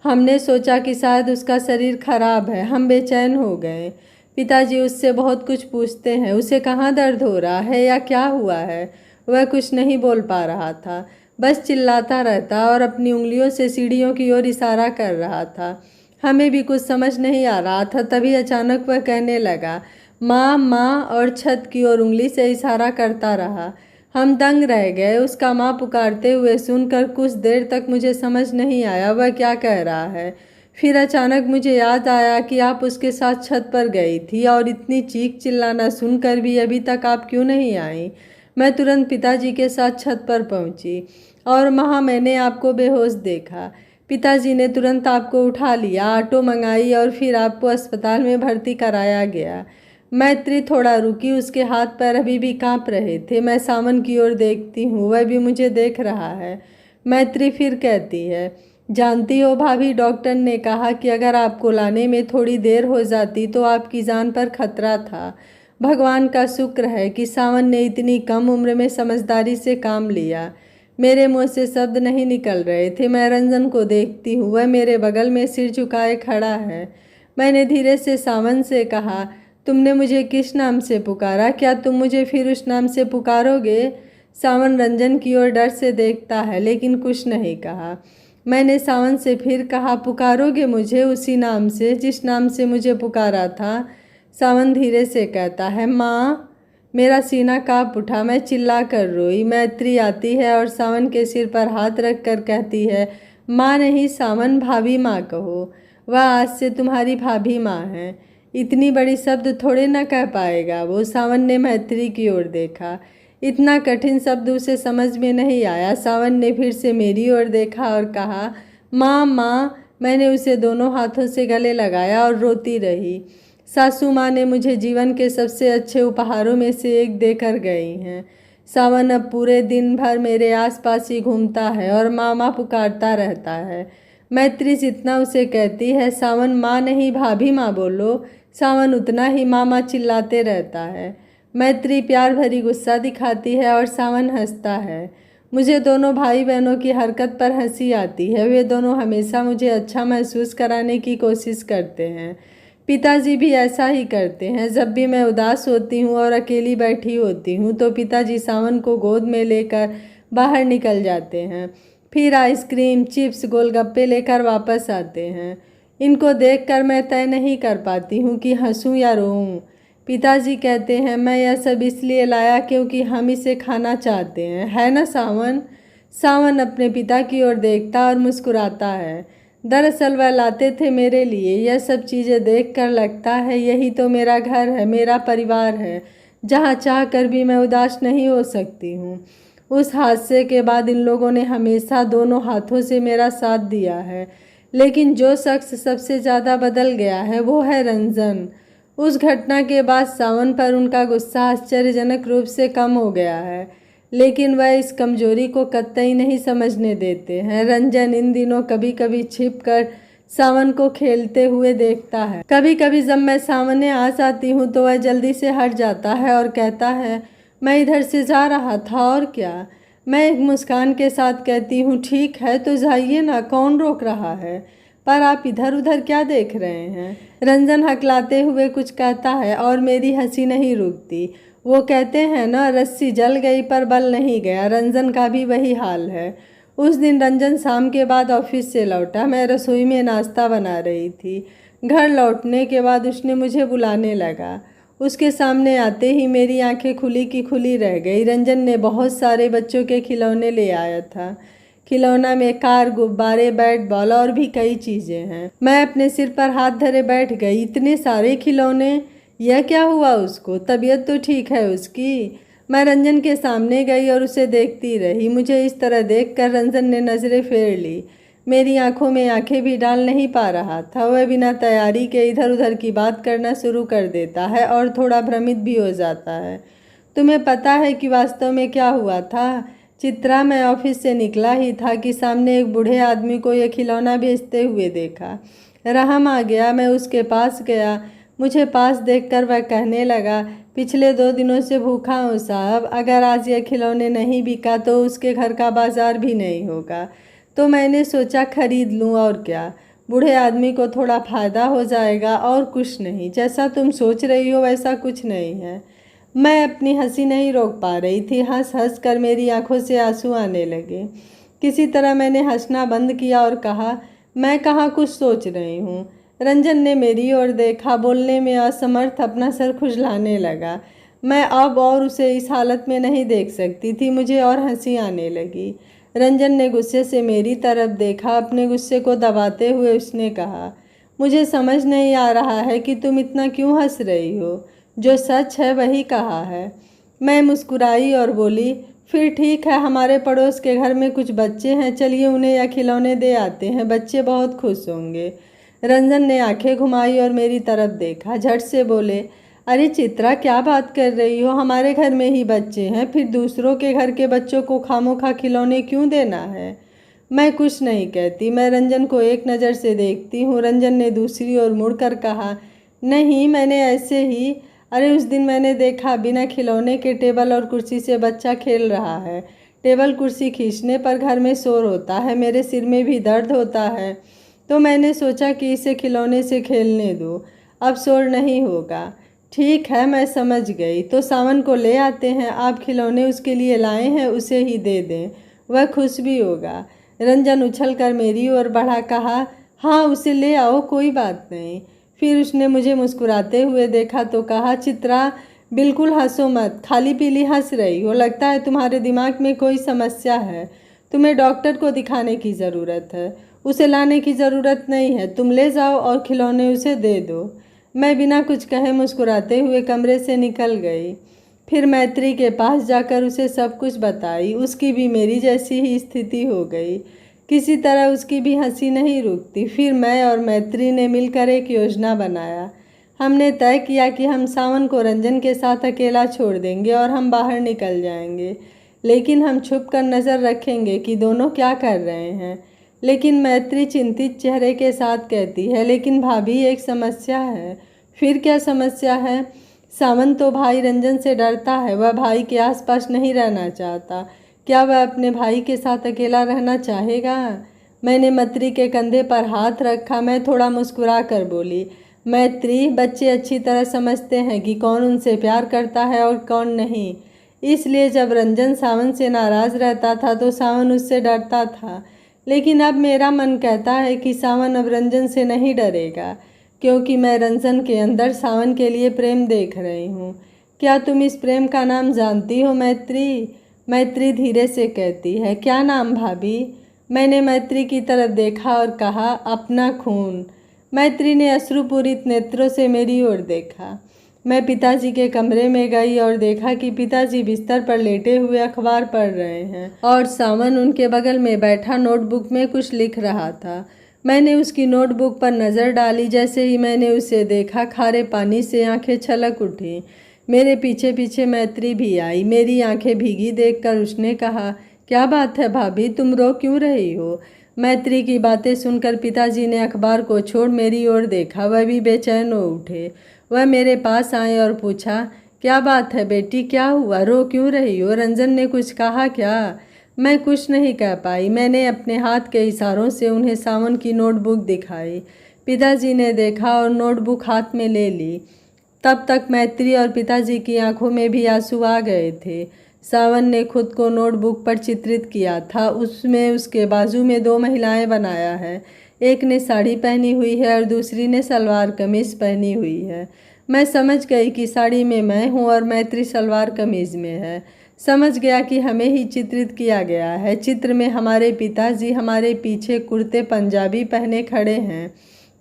हमने सोचा कि शायद उसका शरीर खराब है। हम बेचैन हो गए। पिताजी उससे बहुत कुछ पूछते हैं, उसे कहाँ दर्द हो रहा है या क्या हुआ है। वह कुछ नहीं बोल पा रहा था, बस चिल्लाता रहता और अपनी उंगलियों से सीढ़ियों की ओर इशारा कर रहा था। हमें भी कुछ समझ नहीं आ रहा था। तभी अचानक वह कहने लगा, माँ, माँ, और छत की ओर उंगली से इशारा करता रहा। हम दंग रह गए। उसका माँ पुकारते हुए सुनकर कुछ देर तक मुझे समझ नहीं आया वह क्या कह रहा है। फिर अचानक मुझे याद आया कि आप उसके साथ छत पर गई थी और इतनी चीख चिल्लाना सुनकर भी अभी तक आप क्यों नहीं आई। मैं तुरंत पिताजी के साथ छत पर पहुंची और वहाँ मैंने आपको बेहोश देखा। पिताजी ने तुरंत आपको उठा लिया, ऑटो मंगाई और फिर आपको अस्पताल में भर्ती कराया गया। मैत्री थोड़ा रुकी। उसके हाथ पैर अभी भी कांप रहे थे। मैं सावन की ओर देखती हूँ, वह भी मुझे देख रहा है। मैत्री फिर कहती है, जानती हो भाभी, डॉक्टर ने कहा कि अगर आपको लाने में थोड़ी देर हो जाती तो आपकी जान पर खतरा था। भगवान का शुक्र है कि सावन ने इतनी कम उम्र में समझदारी से काम लिया। मेरे मुंह से शब्द नहीं निकल रहे थे। मैं रंजन को देखती हूँ, वह मेरे बगल में सिर झुकाए खड़ा है। मैंने धीरे से सावन से कहा, तुमने मुझे किस नाम से पुकारा? क्या तुम मुझे फिर उस नाम से पुकारोगे? सावन रंजन की ओर डर से देखता है लेकिन कुछ नहीं कहा। मैंने सावन से फिर कहा, पुकारोगे मुझे उसी नाम से जिस नाम से मुझे पुकारा था? सावन धीरे से कहता है, माँ। मेरा सीना काँप उठा। मैं चिल्ला कर रोई। मैत्री आती है और सावन के सिर पर हाथ रख कर कहती है, माँ नहीं सावन, भाभी माँ कहो। वह आज से तुम्हारी भाभी माँ है। इतनी बड़ी शब्द थोड़े ना कह पाएगा वो। सावन ने मैत्री की ओर देखा। इतना कठिन शब्द उसे समझ में नहीं आया। सावन ने फिर से मेरी ओर देखा और कहा, माँ, माँ। मैंने उसे दोनों हाथों से गले लगाया और रोती रही। सासू माँ ने मुझे जीवन के सबसे अच्छे उपहारों में से एक देकर गई हैं। सावन अब पूरे दिन भर मेरे आसपास ही घूमता है और मामा पुकारता रहता है। मैत्री जितना उसे कहती है, सावन माँ नहीं भाभी माँ बोलो, सावन उतना ही मामा चिल्लाते रहता है। मैत्री प्यार भरी गुस्सा दिखाती है और सावन हंसता है। मुझे दोनों भाई बहनों की हरकत पर हंसी आती है। वे दोनों हमेशा मुझे अच्छा महसूस कराने की कोशिश करते हैं। पिताजी भी ऐसा ही करते हैं। जब भी मैं उदास होती हूँ और अकेली बैठी होती हूँ तो पिताजी सावन को गोद में लेकर बाहर निकल जाते हैं। फिर आइसक्रीम, चिप्स, गोलगप्पे लेकर वापस आते हैं। इनको देखकर मैं तय नहीं कर पाती हूँ कि हंसूं या रोऊं। पिताजी कहते हैं, मैं यह सब इसलिए लाया क्योंकि हम इसे खाना चाहते हैं, है ना सावन? सावन अपने पिता की ओर देखता और मुस्कुराता है। दरअसल वह लाते थे मेरे लिए। यह सब चीज़ें देखकर लगता है यही तो मेरा घर है, मेरा परिवार है, जहाँ चाह कर भी मैं उदास नहीं हो सकती हूँ। उस हादसे के बाद इन लोगों ने हमेशा दोनों हाथों से मेरा साथ दिया है। लेकिन जो शख्स सबसे ज़्यादा बदल गया है वो है रंजन। उस घटना के बाद सावन पर उनका गुस्सा आश्चर्यजनक रूप से कम हो गया है, लेकिन वह इस कमजोरी को कतई नहीं समझने देते हैं। रंजन इन दिनों कभी कभी छिपकर सावन को खेलते हुए देखता है। कभी कभी जब मैं सामने आ जाती हूँ तो वह जल्दी से हट जाता है और कहता है, मैं इधर से जा रहा था और क्या। मैं एक मुस्कान के साथ कहती हूँ, ठीक है तो जाइए ना, कौन रोक रहा है, पर आप इधर उधर क्या देख रहे हैं। रंजन हकलाते हुए कुछ कहता है और मेरी हंसी नहीं रुकती। वो कहते हैं ना, रस्सी जल गई पर बल नहीं गया। रंजन का भी वही हाल है। उस दिन रंजन शाम के बाद ऑफिस से लौटा। मैं रसोई में नाश्ता बना रही थी। घर लौटने के बाद उसने मुझे बुलाने लगा। उसके सामने आते ही मेरी आंखें खुली की खुली रह गई। रंजन ने बहुत सारे बच्चों के खिलौने ले आया था। खिलौना में कार, गुब्बारे, बैट बॉल और भी कई चीज़ें हैं। मैं अपने सिर पर हाथ धरे बैठ गई। इतने सारे खिलौने, यह क्या हुआ उसको? तबीयत तो ठीक है उसकी? मैं रंजन के सामने गई और उसे देखती रही। मुझे इस तरह देखकर रंजन ने नज़रें फेर ली। मेरी आंखों में आंखें भी डाल नहीं पा रहा था। वह बिना तैयारी के इधर उधर की बात करना शुरू कर देता है और थोड़ा भ्रमित भी हो जाता है। तुम्हें पता है कि वास्तव में क्या हुआ था? चित्रा, मैं ऑफिस से निकला ही था कि सामने एक बूढ़े आदमी को यह खिलौना बेचते हुए देखा। रहम आ गया। मैं उसके पास गया। मुझे पास देखकर वह कहने लगा, पिछले 2 दिनों से भूखा हूँ साहब। अगर आज यह खिलौने नहीं बिका तो उसके घर का बाजार भी नहीं होगा। तो मैंने सोचा खरीद लूँ, और क्या। बूढ़े आदमी को थोड़ा फ़ायदा हो जाएगा और कुछ नहीं। जैसा तुम सोच रही हो वैसा कुछ नहीं है। मैं अपनी हंसी नहीं रोक पा रही थी। हंस हंस कर मेरी आंखों से आंसू आने लगे। किसी तरह मैंने हंसना बंद किया और कहा, मैं कहाँ कुछ सोच रही हूँ। रंजन ने मेरी ओर देखा। बोलने में असमर्थ अपना सर खुजलाने लगा। मैं अब और उसे इस हालत में नहीं देख सकती थी। मुझे और हंसी आने लगी। रंजन ने गुस्से से मेरी तरफ देखा। अपने गुस्से को दबाते हुए उसने कहा, मुझे समझ नहीं आ रहा है कि तुम इतना क्यों हंस रही हो। जो सच है वही कहा है। मैं मुस्कुराई और बोली, फिर ठीक है, हमारे पड़ोस के घर में कुछ बच्चे हैं, चलिए उन्हें यह खिलौने दे आते हैं, बच्चे बहुत खुश होंगे। रंजन ने आंखें घुमाई और मेरी तरफ देखा। झट से बोले, अरे चित्रा, क्या बात कर रही हो? हमारे घर में ही बच्चे हैं, फिर दूसरों के घर के बच्चों को खामोखा खिलौने क्यों देना है? मैं कुछ नहीं कहती। मैं रंजन को एक नज़र से देखती हूँ। रंजन ने दूसरी ओर मुड़कर कहा, नहीं, मैंने ऐसे ही। अरे उस दिन मैंने देखा, बिना खिलौने के टेबल और कुर्सी से बच्चा खेल रहा है। टेबल कुर्सी खींचने पर घर में शोर होता है, मेरे सिर में भी दर्द होता है, तो मैंने सोचा कि इसे खिलौने से खेलने दो, अब शोर नहीं होगा। ठीक है, मैं समझ गई। तो सावन को ले आते हैं। आप खिलौने उसके लिए लाए हैं, उसे ही दे दें, वह खुश भी होगा। रंजन उछलकर मेरी ओर बढ़ा, कहा, हाँ उसे ले आओ, कोई बात नहीं। फिर उसने मुझे मुस्कुराते हुए देखा तो कहा, चित्रा बिल्कुल हंसो मत, खाली पीली हंस रही हो, लगता है तुम्हारे दिमाग में कोई समस्या है। तुम्हें डॉक्टर को दिखाने की ज़रूरत है। उसे लाने की ज़रूरत नहीं है, तुम ले जाओ और खिलौने उसे दे दो। मैं बिना कुछ कहे मुस्कुराते हुए कमरे से निकल गई। फिर मैत्री के पास जाकर उसे सब कुछ बताई। उसकी भी मेरी जैसी ही स्थिति हो गई। किसी तरह उसकी भी हंसी नहीं रुकती। फिर मैं और मैत्री ने मिलकर एक योजना बनाया। हमने तय किया कि हम सावन को रंजन के साथ अकेला छोड़ देंगे और हम बाहर निकल जाएंगे, लेकिन हम छुप कर नज़र रखेंगे कि दोनों क्या कर रहे हैं। लेकिन मैत्री चिंतित चेहरे के साथ कहती है, लेकिन भाभी एक समस्या है। फिर क्या समस्या है? सावन तो भाई रंजन से डरता है, वह भाई के आसपास नहीं रहना चाहता। क्या वह अपने भाई के साथ अकेला रहना चाहेगा? मैंने मैत्री के कंधे पर हाथ रखा। मैं थोड़ा मुस्कुरा कर बोली, मैत्री, बच्चे अच्छी तरह समझते हैं कि कौन उनसे प्यार करता है और कौन नहीं। इसलिए जब रंजन सावन से नाराज़ रहता था तो सावन उससे डरता था। लेकिन अब मेरा मन कहता है कि सावन अब रंजन से नहीं डरेगा, क्योंकि मैं रंजन के अंदर सावन के लिए प्रेम देख रही हूँ। क्या तुम इस प्रेम का नाम जानती हो मैत्री? मैत्री धीरे से कहती है, क्या नाम भाभी? मैंने मैत्री की तरफ देखा और कहा, अपना खून। मैत्री ने अश्रुपूरित नेत्रों से मेरी ओर देखा। मैं पिताजी के कमरे में गई और देखा कि पिताजी बिस्तर पर लेटे हुए अखबार पढ़ रहे हैं और सावन उनके बगल में बैठा नोटबुक में कुछ लिख रहा था। मैंने उसकी नोटबुक पर नज़र डाली। जैसे ही मैंने उसे देखा, खारे पानी से आंखें छलक उठी। मेरे पीछे पीछे मैत्री भी आई। मेरी आंखें भीगी देखकर उसने कहा, क्या बात है भाभी, तुम रो क्यों रही हो? मैत्री की बातें सुनकर पिताजी ने अखबार को छोड़ मेरी ओर देखा। वह भी बेचैन हो उठे। वह मेरे पास आए और पूछा, क्या बात है बेटी, क्या हुआ, रो क्यों रही हो? रंजन ने कुछ कहा क्या? मैं कुछ नहीं कह पाई। मैंने अपने हाथ के इशारों से उन्हें सावन की नोटबुक दिखाई। पिताजी ने देखा और नोटबुक हाथ में ले ली। तब तक मैत्री और पिताजी की आंखों में भी आंसू आ गए थे। सावन ने खुद को नोटबुक पर चित्रित किया था। उसमें उसके बाजू में दो महिलाएं बनाया है। एक ने साड़ी पहनी हुई है और दूसरी ने सलवार कमीज पहनी हुई है। मैं समझ गई कि साड़ी में मैं हूँ और मैत्री सलवार कमीज में है। समझ गया कि हमें ही चित्रित किया गया है। चित्र में हमारे पिताजी हमारे पीछे कुर्ते पंजाबी पहने खड़े हैं।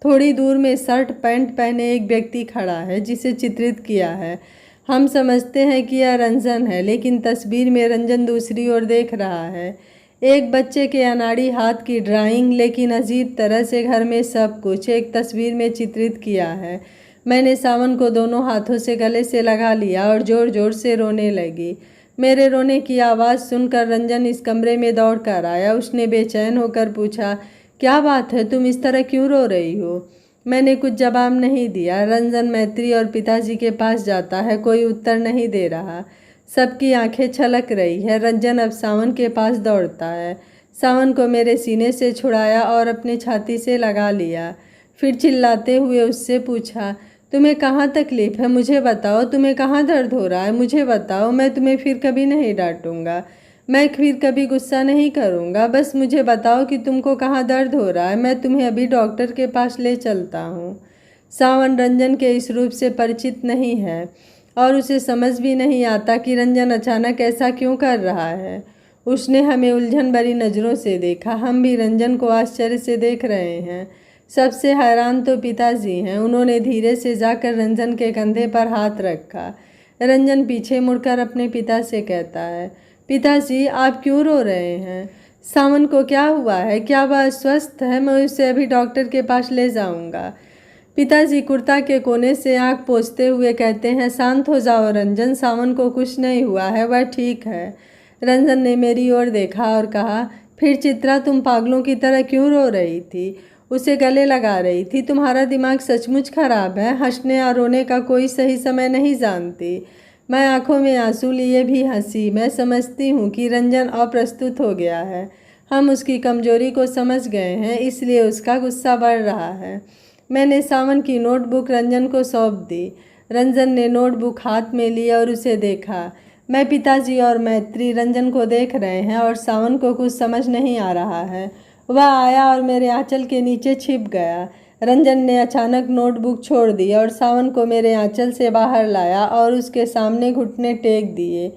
थोड़ी दूर में शर्ट पैंट पहने एक व्यक्ति खड़ा है जिसे चित्रित किया है। हम समझते हैं कि यह रंजन है, लेकिन तस्वीर में रंजन दूसरी ओर देख रहा है। एक बच्चे के अनाड़ी हाथ की ड्राइंग, लेकिन अजीब तरह से घर में सब कुछ एक तस्वीर में चित्रित किया है। मैंने सावन को दोनों हाथों से गले से लगा लिया और ज़ोर ज़ोर से रोने लगी। मेरे रोने की आवाज़ सुनकर रंजन इस कमरे में दौड़ कर आया। उसने बेचैन होकर पूछा, क्या बात है, तुम इस तरह क्यों रो रही हो? मैंने कुछ जवाब नहीं दिया। रंजन मैत्री और पिताजी के पास जाता है, कोई उत्तर नहीं दे रहा। सबकी आंखें छलक रही है। रंजन अब सावन के पास दौड़ता है। सावन को मेरे सीने से छुड़ाया और अपने छाती से लगा लिया। फिर चिल्लाते हुए उससे पूछा, तुम्हें कहाँ तकलीफ़ है? मुझे बताओ, तुम्हें कहाँ दर्द हो रहा है? मुझे बताओ, मैं तुम्हें फिर कभी नहीं डांटूंगा, मैं फिर कभी गुस्सा नहीं करूंगा। बस मुझे बताओ कि तुमको कहाँ दर्द हो रहा है, मैं तुम्हें अभी डॉक्टर के पास ले चलता हूँ। सावन रंजन के इस रूप से परिचित नहीं है और उसे समझ भी नहीं आता कि रंजन अचानक ऐसा क्यों कर रहा है। उसने हमें उलझन भरी नज़रों से देखा। हम भी रंजन को आश्चर्य से देख रहे हैं। सबसे हैरान तो पिताजी हैं। उन्होंने धीरे से जाकर रंजन के कंधे पर हाथ रखा। रंजन पीछे मुड़कर अपने पिता से कहता है, पिताजी आप क्यों रो रहे हैं? सावन को क्या हुआ है? क्या वह स्वस्थ है? मैं उसे अभी डॉक्टर के पास ले जाऊंगा। पिताजी कुर्ता के कोने से आंख पोंछते हुए कहते हैं, शांत हो जाओ रंजन, सावन को कुछ नहीं हुआ है, वह ठीक है। रंजन ने मेरी ओर देखा और कहा, फिर चित्रा तुम पागलों की तरह क्यों रो रही थी? उसे गले लगा रही थी? तुम्हारा दिमाग सचमुच खराब है। हंसने और रोने का कोई सही समय नहीं जानती। मैं आंखों में आंसू लिए भी हंसी। मैं समझती हूँ कि रंजन अप्रस्तुत हो गया है। हम उसकी कमजोरी को समझ गए हैं, इसलिए उसका गुस्सा बढ़ रहा है। मैंने सावन की नोटबुक रंजन को सौंप दी। रंजन ने नोटबुक हाथ में ली और उसे देखा। मैं, पिताजी और मैत्री रंजन को देख रहे हैं और सावन को कुछ समझ नहीं आ रहा है। वह आया और मेरे आंचल के नीचे छिप गया। रंजन ने अचानक नोटबुक छोड़ दी और सावन को मेरे आंचल से बाहर लाया और उसके सामने घुटने टेक दिए।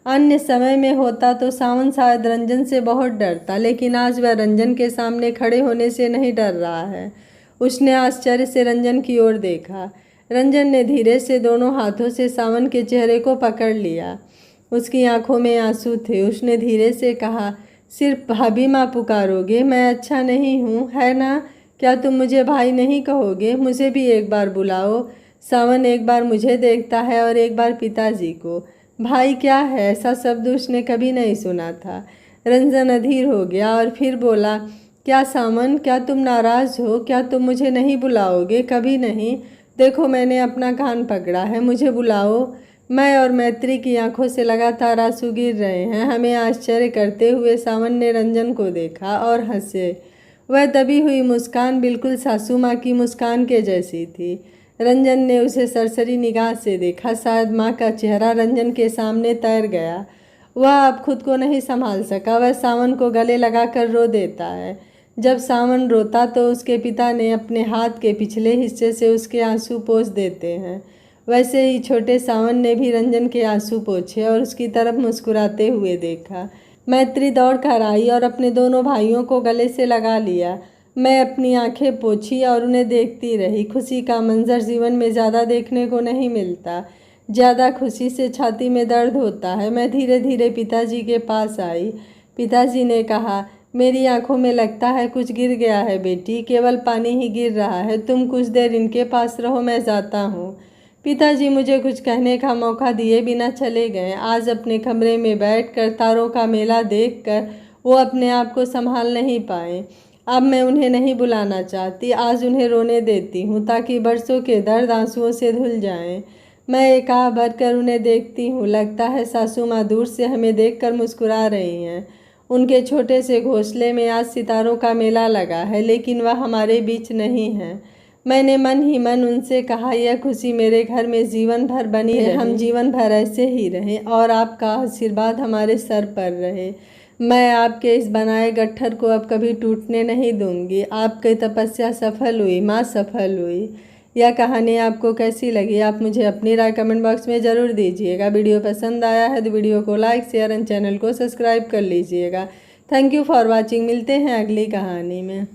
अन्य समय में होता तो सावन शायद रंजन से बहुत डरता, लेकिन आज वह रंजन के सामने खड़े होने से नहीं डर रहा है। उसने आश्चर्य से रंजन की ओर देखा। रंजन ने धीरे से दोनों हाथों से सावन के चेहरे को पकड़ लिया। उसकी आंखों में आंसू थे। उसने धीरे से कहा, सिर्फ भाभी माँ पुकारोगे? मैं अच्छा नहीं हूँ, है ना? क्या तुम मुझे भाई नहीं कहोगे? मुझे भी एक बार बुलाओ। सावन एक बार मुझे देखता है और एक बार पिताजी को। भाई क्या है? ऐसा शब्द उसने कभी नहीं सुना था। रंजन अधीर हो गया और फिर बोला, क्या सावन, क्या तुम नाराज़ हो? क्या तुम मुझे नहीं बुलाओगे? कभी नहीं। देखो मैंने अपना कान पकड़ा है, मुझे बुलाओ। मैं और मैत्री की आंखों से लगातार आंसू गिर रहे हैं। हमें आश्चर्य करते हुए सावन ने रंजन को देखा और हंसे। वह दबी हुई मुस्कान बिल्कुल सासू माँ की मुस्कान के जैसी थी। रंजन ने उसे सरसरी निगाह से देखा। शायद माँ का चेहरा रंजन के सामने तैर गया। वह अब खुद को नहीं संभाल सका। वह सावन को गले लगाकर रो देता है। जब सावन रोता तो उसके पिता ने अपने हाथ के पिछले हिस्से से उसके आंसू पोंछ देते हैं। वैसे ही छोटे सावन ने भी रंजन के आंसू पोंछे और उसकी तरफ मुस्कुराते हुए देखा। मैत्री दौड़ कर आई और अपने दोनों भाइयों को गले से लगा लिया। मैं अपनी आंखें पोंछी और उन्हें देखती रही। खुशी का मंजर जीवन में ज़्यादा देखने को नहीं मिलता। ज़्यादा खुशी से छाती में दर्द होता है। मैं धीरे धीरे पिताजी के पास आई। पिताजी ने कहा, मेरी आंखों में लगता है कुछ गिर गया है बेटी, केवल पानी ही गिर रहा है। तुम कुछ देर इनके पास रहो, मैं जाता हूँ। पिताजी मुझे कुछ कहने का मौका दिए बिना चले गए। आज अपने कमरे में बैठकर तारों का मेला देखकर वो अपने आप को संभाल नहीं पाए। अब मैं उन्हें नहीं बुलाना चाहती। आज उन्हें रोने देती हूँ ताकि बरसों के दर्द आंसुओं से धुल जाएं। मैं एक आह भरकर उन्हें देखती हूँ। लगता है सासू माँ दूर से हमें देखकर मुस्कुरा रही हैं। उनके छोटे से घोंसले में आज सितारों का मेला लगा है, लेकिन वह हमारे बीच नहीं है। मैंने मन ही मन उनसे कहा, यह खुशी मेरे घर में जीवन भर बनी रहे, हम जीवन भर ऐसे ही रहें और आपका आशीर्वाद हमारे सर पर रहे। मैं आपके इस बनाए गट्ठर को अब कभी टूटने नहीं दूंगी। आपकी तपस्या सफल हुई, माँ सफल हुई। यह कहानी आपको कैसी लगी, आप मुझे अपनी राय कमेंट बॉक्स में ज़रूर दीजिएगा। वीडियो पसंद आया है तो वीडियो को लाइक शेयर एंड चैनल को सब्सक्राइब कर लीजिएगा। Thank you for watching. मिलते हैं अगली कहानी में।